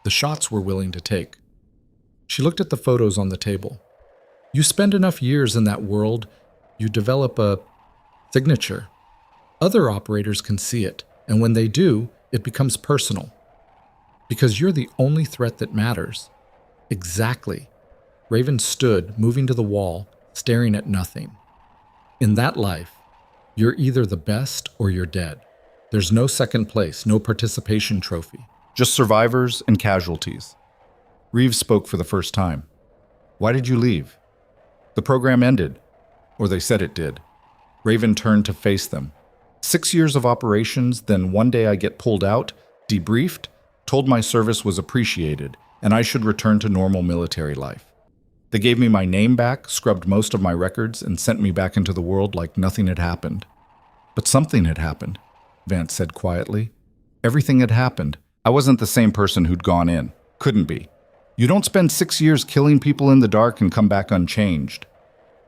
A: the shots we're willing to take. She looked at the photos on the table. You spend enough years in that world, you develop a signature. Other operators can see it, and when they do, it becomes personal. Because you're the only threat that matters. Exactly. Raven stood, moving to the wall, staring at nothing. In that life, you're either the best or you're dead. There's no second place, no participation trophy. Just survivors and casualties. Reeves spoke for the first time. Why did you leave? The program ended. Or they said it did. Raven turned to face them. 6 years of operations, then one day I get pulled out, debriefed, told my service was appreciated, and I should return to normal military life. They gave me my name back, scrubbed most of my records, and sent me back into the world like nothing had happened. But something had happened, Vance said quietly. Everything had happened. I wasn't the same person who'd gone in. Couldn't be. You don't spend 6 years killing people in the dark and come back unchanged.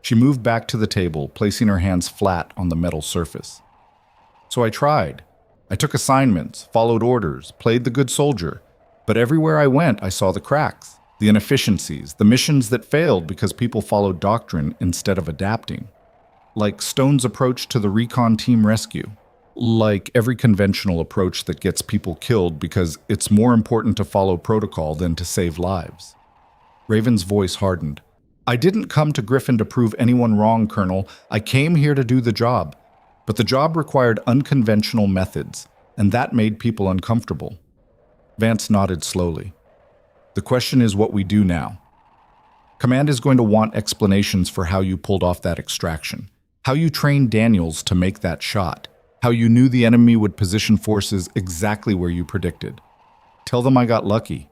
A: She moved back to the table, placing her hands flat on the metal surface. So I tried. I took assignments, followed orders, played the good soldier. But everywhere I went, I saw the cracks, the inefficiencies, the missions that failed because people followed doctrine instead of adapting. Like Stone's approach to the recon team rescue. Like every conventional approach that gets people killed because it's more important to follow protocol than to save lives. Raven's voice hardened. I didn't come to Griffin to prove anyone wrong, Colonel. I came here to do the job. But the job required unconventional methods, and that made people uncomfortable. Vance nodded slowly. The question is what we do now. Command is going to want explanations for how you pulled off that extraction, how you trained Daniels to make that shot, how you knew the enemy would position forces exactly where you predicted. Tell them I got lucky.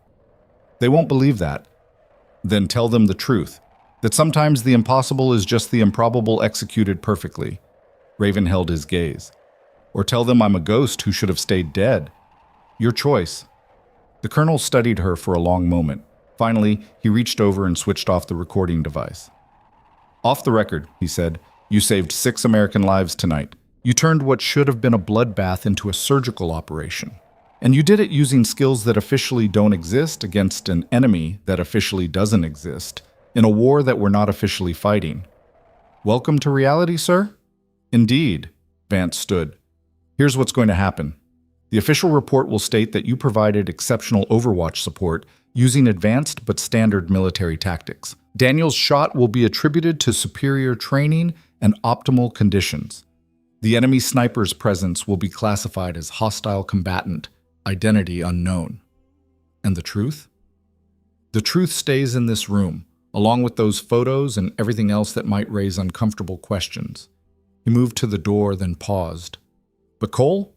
A: They won't believe that. Then tell them the truth, that sometimes the impossible is just the improbable executed perfectly. Raven held his gaze. Or tell them I'm a ghost who should have stayed dead. Your choice. The colonel studied her for a long moment. Finally, he reached over and switched off the recording device. Off the record, he said, you saved 6 American lives tonight. You turned what should have been a bloodbath into a surgical operation. And you did it using skills that officially don't exist against an enemy that officially doesn't exist, in a war that we're not officially fighting. Welcome to reality, sir? Indeed, Vance stood. Here's what's going to happen. The official report will state that you provided exceptional Overwatch support using advanced but standard military tactics. Daniel's shot will be attributed to superior training and optimal conditions. The enemy sniper's presence will be classified as hostile combatant, identity unknown. And the truth? The truth stays in this room, along with those photos and everything else that might raise uncomfortable questions. He moved to the door, then paused. But Cole,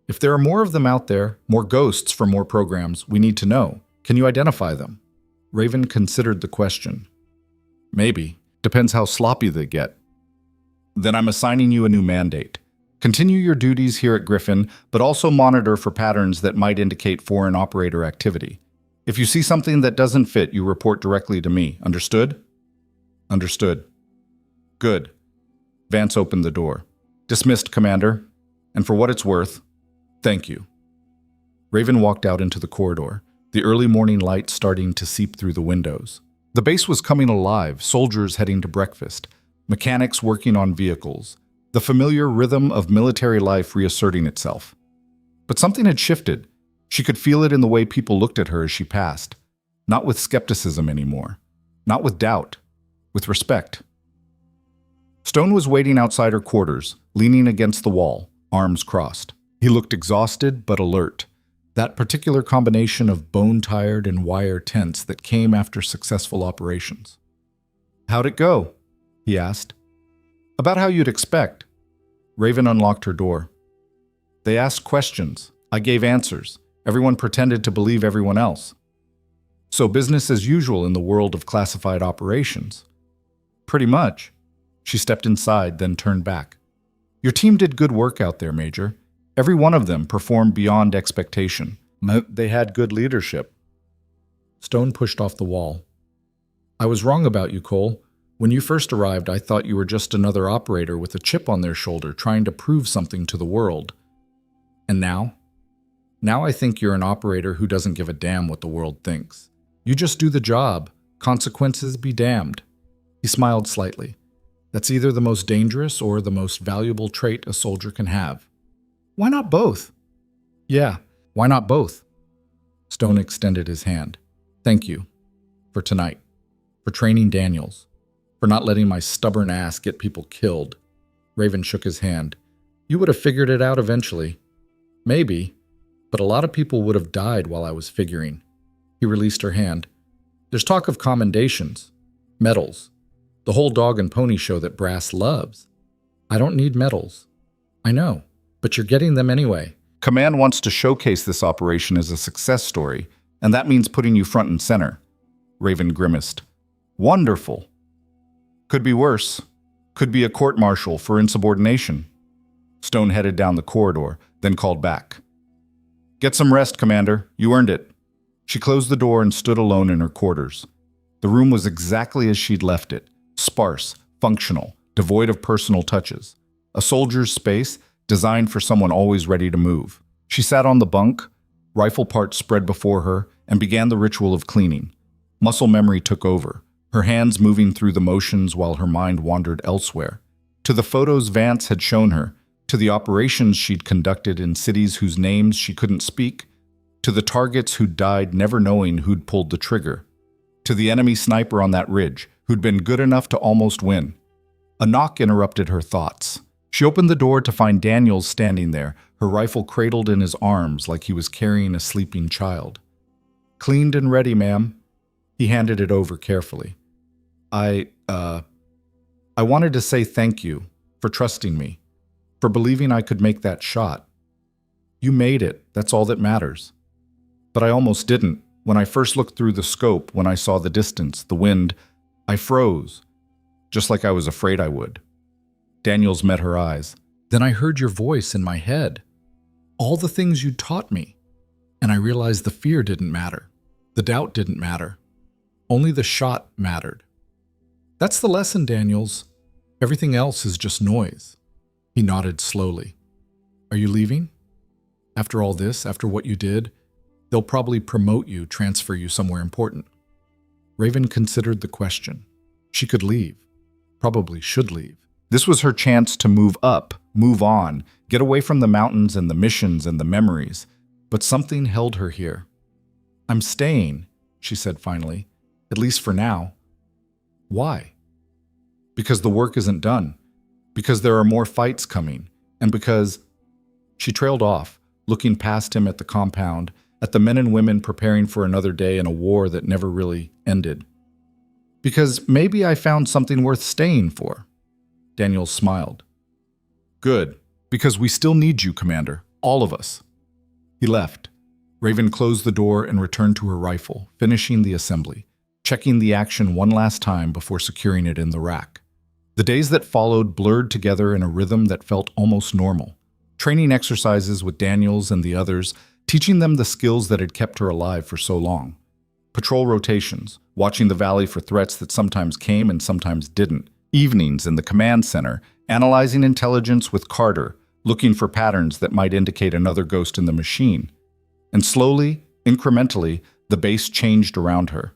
A: if there are more of them out there, more ghosts for more programs, we need to know. Can you identify them? Raven considered the question. Maybe. Depends how sloppy they get. Then I'm assigning you a new mandate. Continue your duties here at Griffin, but also monitor for patterns that might indicate foreign operator activity. If you see something that doesn't fit, you report directly to me. Understood? Understood. Good. Vance opened the door. Dismissed, Commander. And for what it's worth, thank you. Raven walked out into the corridor. the early morning light starting to seep through the windows. The base was coming alive, soldiers heading to breakfast, mechanics working on vehicles, the familiar rhythm of military life reasserting itself. But something had shifted. She could feel it in the way people looked at her as she passed. Not with skepticism anymore. Not with doubt. With respect. Stone was waiting outside her quarters, leaning against the wall, arms crossed. He looked exhausted but alert. That particular combination of bone-tired and wire-tense that came after successful operations. "How'd it go?" he asked. "About how you'd expect." Raven unlocked her door. "They asked questions. I gave answers. Everyone pretended to believe everyone else. So business as usual in the world of classified operations." "Pretty much." She stepped inside, then turned back. "Your team did good work out there, Major. Every one of them performed beyond expectation. They had good leadership." Stone pushed off the wall. "I was wrong about you, Cole. When you first arrived, I thought you were just another operator with a chip on their shoulder trying to prove something to the world. And now? Now I think you're an operator who doesn't give a damn what the world thinks. You just do the job. Consequences be damned." He smiled slightly. "That's either the most dangerous or the most valuable trait a soldier can have." "Why not both?" "Yeah, why not both?" Stone extended his hand. "Thank you. For tonight. For training Daniels. For not letting my stubborn ass get people killed." Raven shook his hand. "You would have figured it out eventually. Maybe, but a lot of people would have died while I was figuring." He released her hand. "There's talk of commendations. Medals. The whole dog and pony show that brass loves. I don't need medals. I know, but you're getting them anyway." "Command wants to showcase this operation as a success story, and that means putting you front and center." Raven grimaced. "Wonderful. Could be worse. Could be a court-martial for insubordination." Stone headed down the corridor, then called back. "Get some rest, Commander. You earned it." She closed the door and stood alone in her quarters. The room was exactly as she'd left it, sparse, functional, devoid of personal touches. A soldier's space designed for someone always ready to move. She sat on the bunk, rifle parts spread before her, and began the ritual of cleaning. Muscle memory took over, her hands moving through the motions while her mind wandered elsewhere. To the photos Vance had shown her, to the operations she'd conducted in cities whose names she couldn't speak, to the targets who'd died never knowing who'd pulled the trigger, to the enemy sniper on that ridge who'd been good enough to almost win. A knock interrupted her thoughts. She opened the door to find Daniels standing there, her rifle cradled in his arms like he was carrying a sleeping child. "Cleaned and ready, ma'am." He handed it over carefully. I wanted to say thank you for trusting me, for believing I could make that shot. You made it, that's all that matters. But I almost didn't. When I first looked through the scope, when I saw the distance, the wind, I froze, just like I was afraid I would." Daniels met her eyes. "Then I heard your voice in my head. All the things you taught me. And I realized the fear didn't matter. The doubt didn't matter. Only the shot mattered. That's the lesson, Daniels. Everything else is just noise." He nodded slowly. "Are you leaving? After all this, after what you did, they'll probably promote you, transfer you somewhere important." Raven considered the question. She could leave. Probably should leave. This was her chance to move up, move on, get away from the mountains and the missions and the memories. But something held her here. "I'm staying," she said finally, "at least for now." "Why?" "Because the work isn't done. Because there are more fights coming. And because—" She trailed off, looking past him at the compound, at the men and women preparing for another day in a war that never really ended. "Because maybe I found something worth staying for." Daniels smiled. "Good, because we still need you, Commander. All of us." He left. Raven closed the door and returned to her rifle, finishing the assembly, checking the action one last time before securing it in the rack. The days that followed blurred together in a rhythm that felt almost normal. Training exercises with Daniels and the others, teaching them the skills that had kept her alive for so long. Patrol rotations, watching the valley for threats that sometimes came and sometimes didn't. Evenings in the command center, analyzing intelligence with Carter, looking for patterns that might indicate another ghost in the machine. And slowly, incrementally, The base changed around her.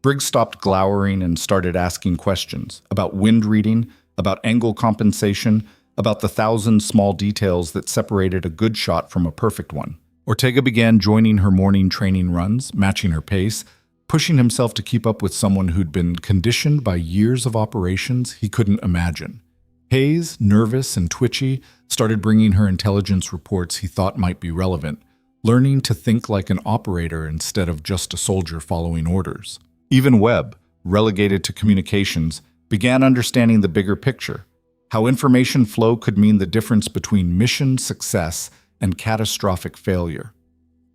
A: Briggs stopped glowering and started asking questions about wind reading, about angle compensation, about the 1,000 small details that separated a good shot from a perfect one. Ortega began joining her morning training runs, matching her pace, pushing himself to keep up with someone who'd been conditioned by years of operations he couldn't imagine. Hayes, nervous and twitchy, started bringing her intelligence reports he thought might be relevant, learning to think like an operator instead of just a soldier following orders. Even Webb, relegated to communications, began understanding the bigger picture, how information flow could mean the difference between mission success and catastrophic failure.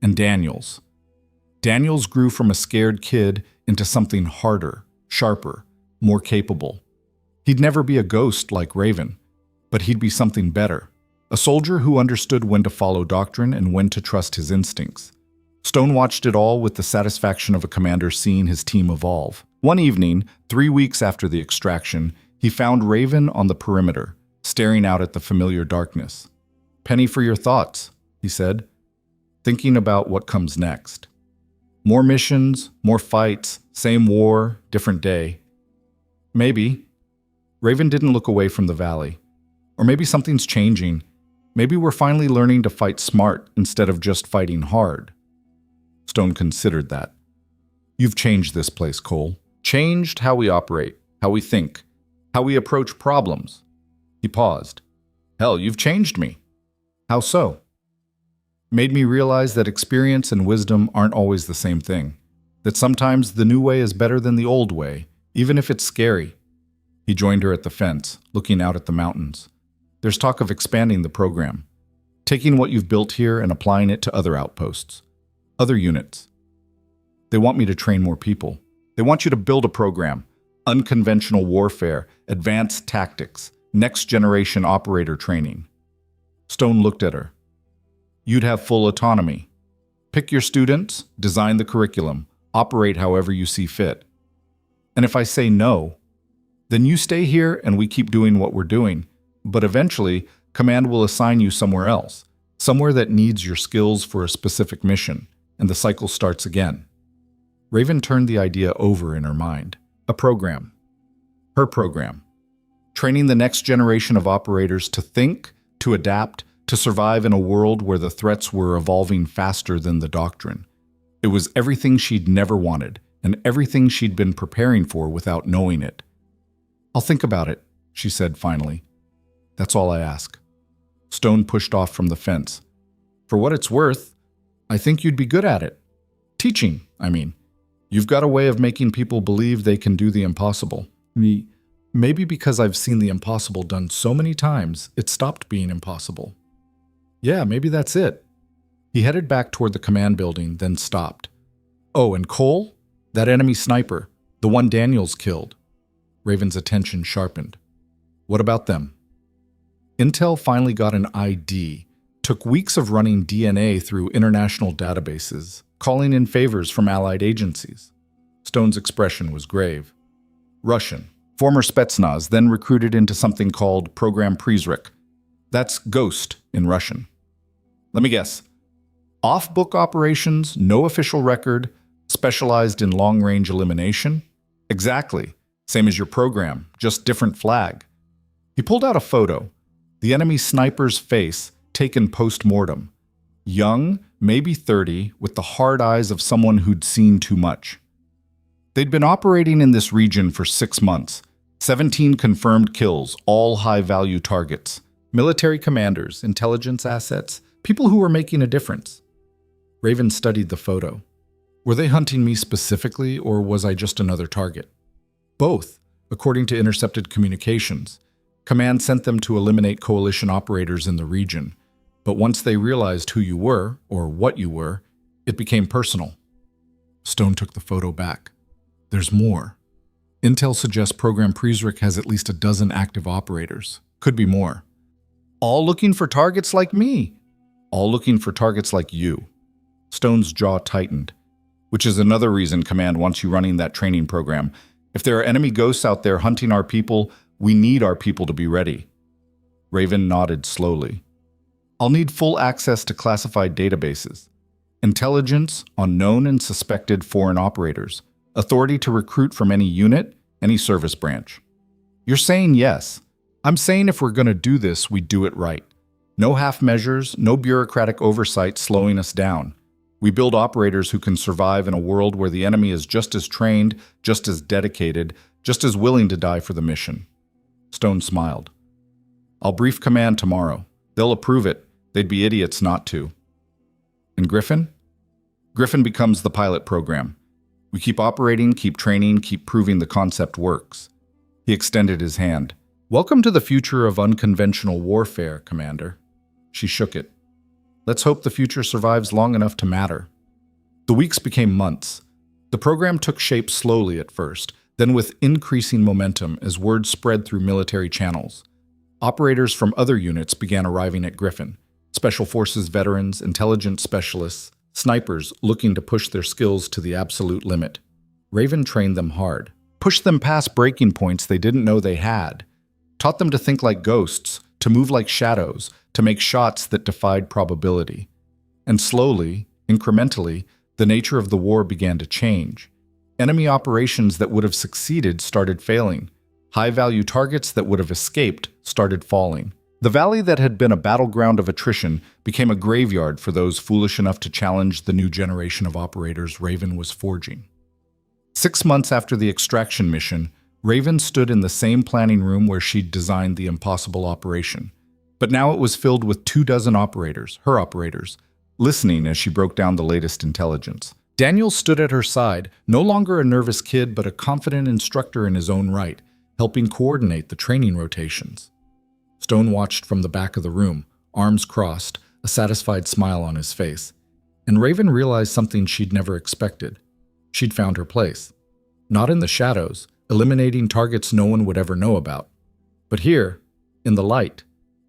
A: And Daniels. Daniels grew from a scared kid into something harder, sharper, more capable. He'd never be a ghost like Raven, but he'd be something better, a soldier who understood when to follow doctrine and when to trust his instincts. Stone watched it all with the satisfaction of a commander seeing his team evolve. One evening, 3 weeks after the extraction, he found Raven on the perimeter, staring out at the familiar darkness. "Penny for your thoughts," he said, thinking about what comes next. More missions, more fights, same war, different day. Maybe. Raven didn't look away from the valley. Or maybe something's changing. Maybe we're finally learning to fight smart instead of just fighting hard. Stone considered that. "You've changed this place, Cole. Changed how we operate, how we think, how we approach problems." He paused. "Hell, you've changed me." "How so?" "Made me realize that experience and wisdom aren't always the same thing. That sometimes the new way is better than the old way, even if it's scary." He joined her at the fence, looking out at the mountains. "There's talk of expanding the program, taking what you've built here and applying it to other outposts, other units. They want me to train more people. They want you to build a program, unconventional warfare, advanced tactics, next-generation operator training." Stone looked at her. "You'd have full autonomy. Pick your students, design the curriculum, operate however you see fit. And if I say no, then you stay here and we keep doing what we're doing, but eventually, Command will assign you somewhere else, somewhere that needs your skills for a specific mission, and the cycle starts again." Raven turned the idea over in her mind. A program. Her program. Training the next generation of operators to think, to adapt, to survive in a world where the threats were evolving faster than the doctrine. It was everything she'd never wanted, and everything she'd been preparing for without knowing it. "I'll think about it," she said finally. "That's all I ask." Stone pushed off from the fence. "For what it's worth, I think you'd be good at it. Teaching, I mean. You've got a way of making people believe they can do the impossible. Maybe because I've seen the impossible done so many times, it stopped being impossible." "Yeah, maybe that's it." He headed back toward the command building, then stopped. "Oh, and Cole? That enemy sniper, the one Daniels killed." Raven's attention sharpened. "What about them?" Intel finally got an ID. Took weeks of running DNA through international databases, calling in favors from allied agencies. Stone's expression was grave. "Russian. Former Spetsnaz, then recruited into something called Program Prizrek. That's Ghost in Russian. Let me guess. Off-book operations, no official record, specialized in long-range elimination? Exactly. Same as your program, just different flag." He pulled out a photo. The enemy sniper's face, taken post-mortem. Young, maybe 30, with the hard eyes of someone who'd seen too much. They'd been operating in this region for 6 months. 17 confirmed kills, all high-value targets. Military commanders, intelligence assets, people who were making a difference. Raven studied the photo. Were they hunting me specifically, or was I just another target? Both, according to intercepted communications. Command sent them to eliminate coalition operators in the region. But once they realized who you were, or what you were, it became personal. Stone took the photo back. "There's more. Intel suggests Program Prizrek has at least a dozen active operators. Could be more. All looking for targets like me. All looking for targets like you." Stone's jaw tightened, which is another reason Command wants you running that training program. If there are enemy ghosts out there hunting our people, we need our people to be ready. Raven nodded slowly. "I'll need full access to classified databases. Intelligence on known and suspected foreign operators. Authority to recruit from any unit, any service branch. You're saying yes. I'm saying if we're going to do this, we do it right. No half measures, no bureaucratic oversight slowing us down. We build operators who can survive in a world where the enemy is just as trained, just as dedicated, just as willing to die for the mission. Stone smiled. I'll brief command tomorrow. They'll approve it. They'd be idiots not to. And Griffin? Griffin becomes the pilot program. We keep operating, keep training, keep proving the concept works. He extended his hand. Welcome to the future of unconventional warfare, Commander. She shook it. Let's hope the future survives long enough to matter. The weeks became months. The program took shape slowly at first, then with increasing momentum as word spread through military channels. Operators from other units began arriving at Griffin. Special Forces veterans, intelligence specialists, snipers looking to push their skills to the absolute limit. Raven trained them hard, pushed them past breaking points they didn't know they had, taught them to think like ghosts, to move like shadows, to make shots that defied probability. And slowly, incrementally, the nature of the war began to change. Enemy operations that would have succeeded started failing. High-value targets that would have escaped started falling. The valley that had been a battleground of attrition became a graveyard for those foolish enough to challenge the new generation of operators Raven was forging. 6 months after the extraction mission, Raven stood in the same planning room where she'd designed the impossible operation. But now it was filled with 24 operators, her operators, listening as she broke down the latest intelligence. Daniel stood at her side, no longer a nervous kid but a confident instructor in his own right, helping coordinate the training rotations. Stone watched from the back of the room, arms crossed, a satisfied smile on his face. And Raven realized something she'd never expected. She'd found her place. Not in the shadows, eliminating targets no one would ever know about, but here, in the light,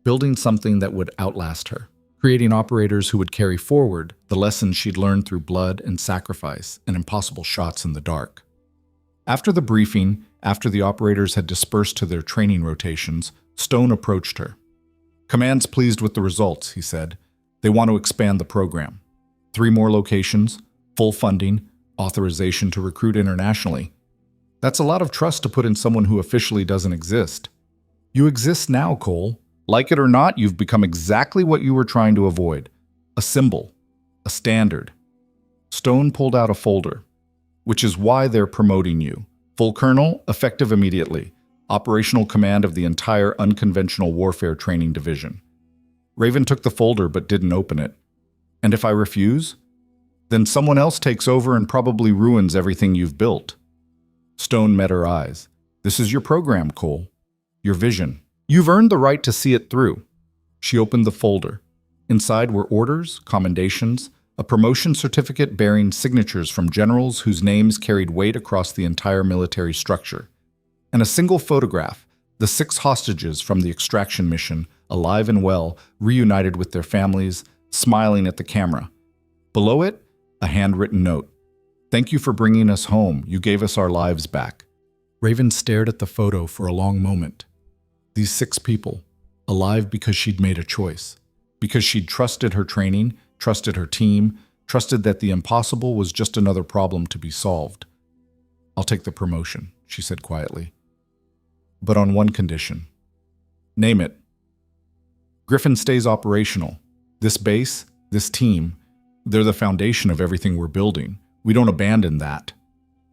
A: building something that would outlast her, creating operators who would carry forward the lessons she'd learned through blood and sacrifice and impossible shots in the dark. After the briefing, after the operators had dispersed to their training rotations, Stone approached her. Command's pleased with the results, he said. They want to expand the program. 3 more locations, full funding, authorization to recruit internationally. That's a lot of trust to put in someone who officially doesn't exist. You exist now, Cole. Like it or not, you've become exactly what you were trying to avoid. A symbol. A standard. Stone pulled out a folder. Which is why they're promoting you. Full Colonel, effective immediately. Operational command of the entire Unconventional Warfare Training Division. Raven took the folder but didn't open it. And if I refuse? Then someone else takes over and probably ruins everything you've built. Stone met her eyes. This is your program, Cole. Your vision. You've earned the right to see it through. She opened the folder. Inside were orders, commendations, a promotion certificate bearing signatures from generals whose names carried weight across the entire military structure, and a single photograph, the 6 hostages from the extraction mission, alive and well, reunited with their families, smiling at the camera. Below it, a handwritten note. Thank you for bringing us home. You gave us our lives back. Raven stared at the photo for a long moment. These 6 people, alive because she'd made a choice, because she'd trusted her training, trusted her team, trusted that the impossible was just another problem to be solved. I'll take the promotion, she said quietly. But on one condition. Name it. Griffin stays operational. This base, this team, they're the foundation of everything we're building. We don't abandon that.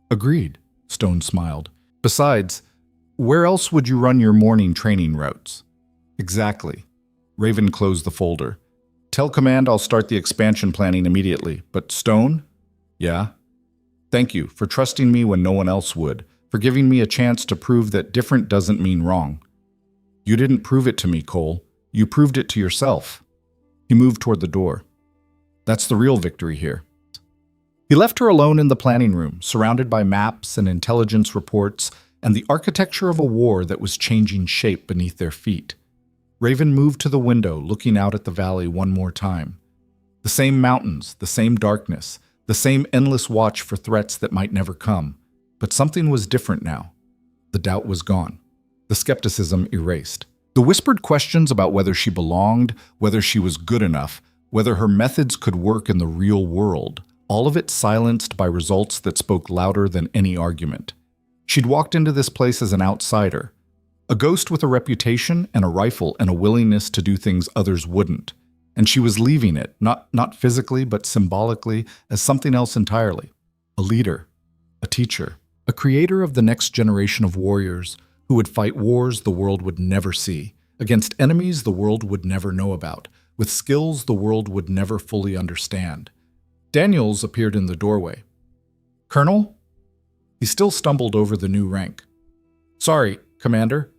A: Agreed, Stone smiled. Besides, where else would you run your morning training routes? Exactly. Raven closed the folder. Tell Command I'll start the expansion planning immediately. But Stone? Yeah? Thank you for trusting me when no one else would, for giving me a chance to prove that different doesn't mean wrong. You didn't prove it to me, Cole. You proved it to yourself. He moved toward the door. That's the real victory here. He left her alone in the planning room, surrounded by maps and intelligence reports and the architecture of a war that was changing shape beneath their feet. Raven moved to the window, looking out at the valley one more time. The same mountains, the same darkness, the same endless watch for threats that might never come. But something was different now. The doubt was gone. The skepticism erased. The whispered questions about whether she belonged, whether she was good enough, whether her methods could work in the real world, all of it silenced by results that spoke louder than any argument. She'd walked into this place as an outsider, a ghost with a reputation and a rifle and a willingness to do things others wouldn't. And she was leaving it, not physically, but symbolically, as something else entirely. A leader, a teacher, a creator of the next generation of warriors who would fight wars the world would never see, against enemies the world would never know about, with skills the world would never fully understand. Daniels appeared in the doorway. "Colonel?" He still stumbled over the new rank. "Sorry, Commander."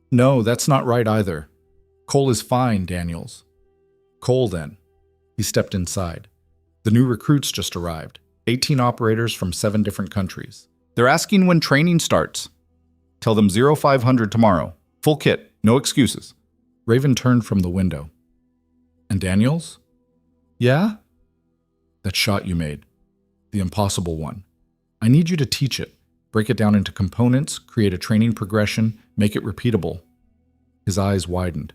A: "No, that's not right either. Cole is fine, Daniels." "Cole, then." He stepped inside. The new recruits just arrived, 18 operators from 7 different countries. "They're asking when training starts." "Tell them 0500 tomorrow. Full kit, no excuses." Raven turned from the window. "And Daniels?" "Yeah?" "That shot you made. The impossible one. I need you to teach it. Break it down into components, create a training progression, make it repeatable." His eyes widened.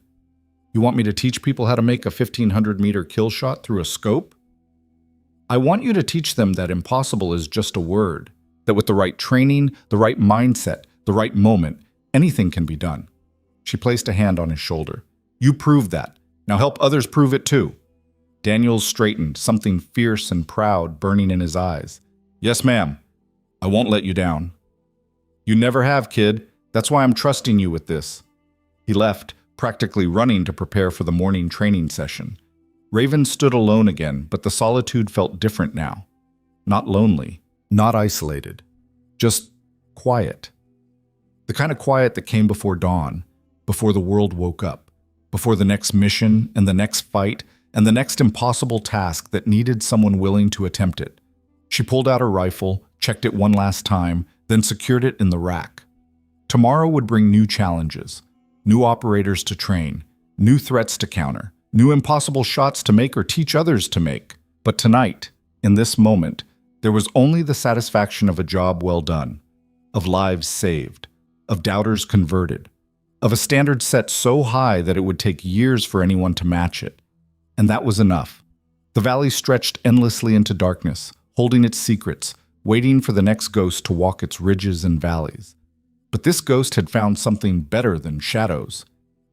A: "You want me to teach people how to make a 1,500-meter kill shot through a scope?" "I want you to teach them that impossible is just a word, that with the right training, the right mindset, the right moment, anything can be done." She placed a hand on his shoulder. "You proved that. Now help others prove it too." Daniels straightened, something fierce and proud burning in his eyes. "Yes, ma'am. I won't let you down." "You never have, kid. That's why I'm trusting you with this." He left, practically running to prepare for the morning training session. Raven stood alone again, but the solitude felt different now. Not lonely, not isolated, just quiet. The kind of quiet that came before dawn, before the world woke up, before the next mission and the next fight and the next impossible task that needed someone willing to attempt it. She pulled out her rifle, checked it one last time, then secured it in the rack. Tomorrow would bring new challenges, new operators to train, new threats to counter, new impossible shots to make or teach others to make. But tonight, in this moment, there was only the satisfaction of a job well done, of lives saved, of doubters converted, of a standard set so high that it would take years for anyone to match it. And that was enough. The valley stretched endlessly into darkness, holding its secrets, waiting for the next ghost to walk its ridges and valleys. But this ghost had found something better than shadows.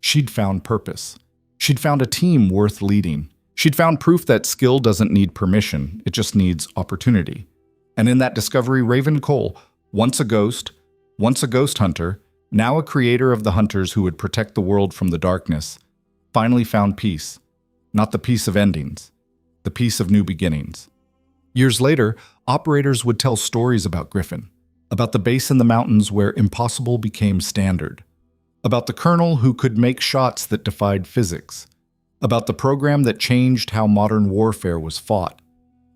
A: She'd found purpose. She'd found a team worth leading. She'd found proof that skill doesn't need permission, it just needs opportunity. And in that discovery, Raven Cole, once a ghost hunter, now a creator of the hunters who would protect the world from the darkness, finally found peace. Not the peace of endings, the peace of new beginnings. Years later, operators would tell stories about Griffin, about the base in the mountains where impossible became standard, about the colonel who could make shots that defied physics, about the program that changed how modern warfare was fought.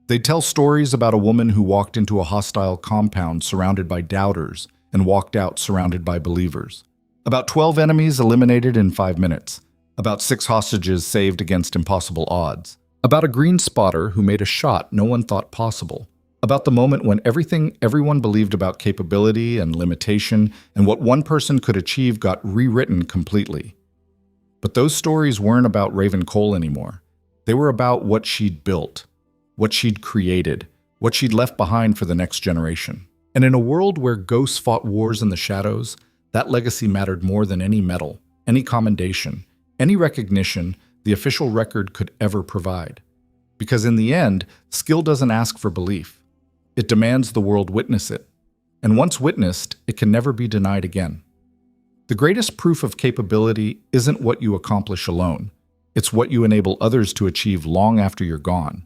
A: They'd tell stories about a woman who walked into a hostile compound surrounded by doubters and walked out surrounded by believers, about 12 enemies eliminated in 5 minutes, about 6 hostages saved against impossible odds, about a green spotter who made a shot no one thought possible, about the moment when everything everyone believed about capability and limitation and what one person could achieve got rewritten completely. But those stories weren't about Raven Cole anymore. They were about what she'd built, what she'd created, what she'd left behind for the next generation. And in a world where ghosts fought wars in the shadows, that legacy mattered more than any medal, any commendation, any recognition the official record could ever provide. Because in the end, skill doesn't ask for belief. It demands the world witness it. And once witnessed, it can never be denied again. The greatest proof of capability isn't what you accomplish alone. It's what you enable others to achieve long after you're gone.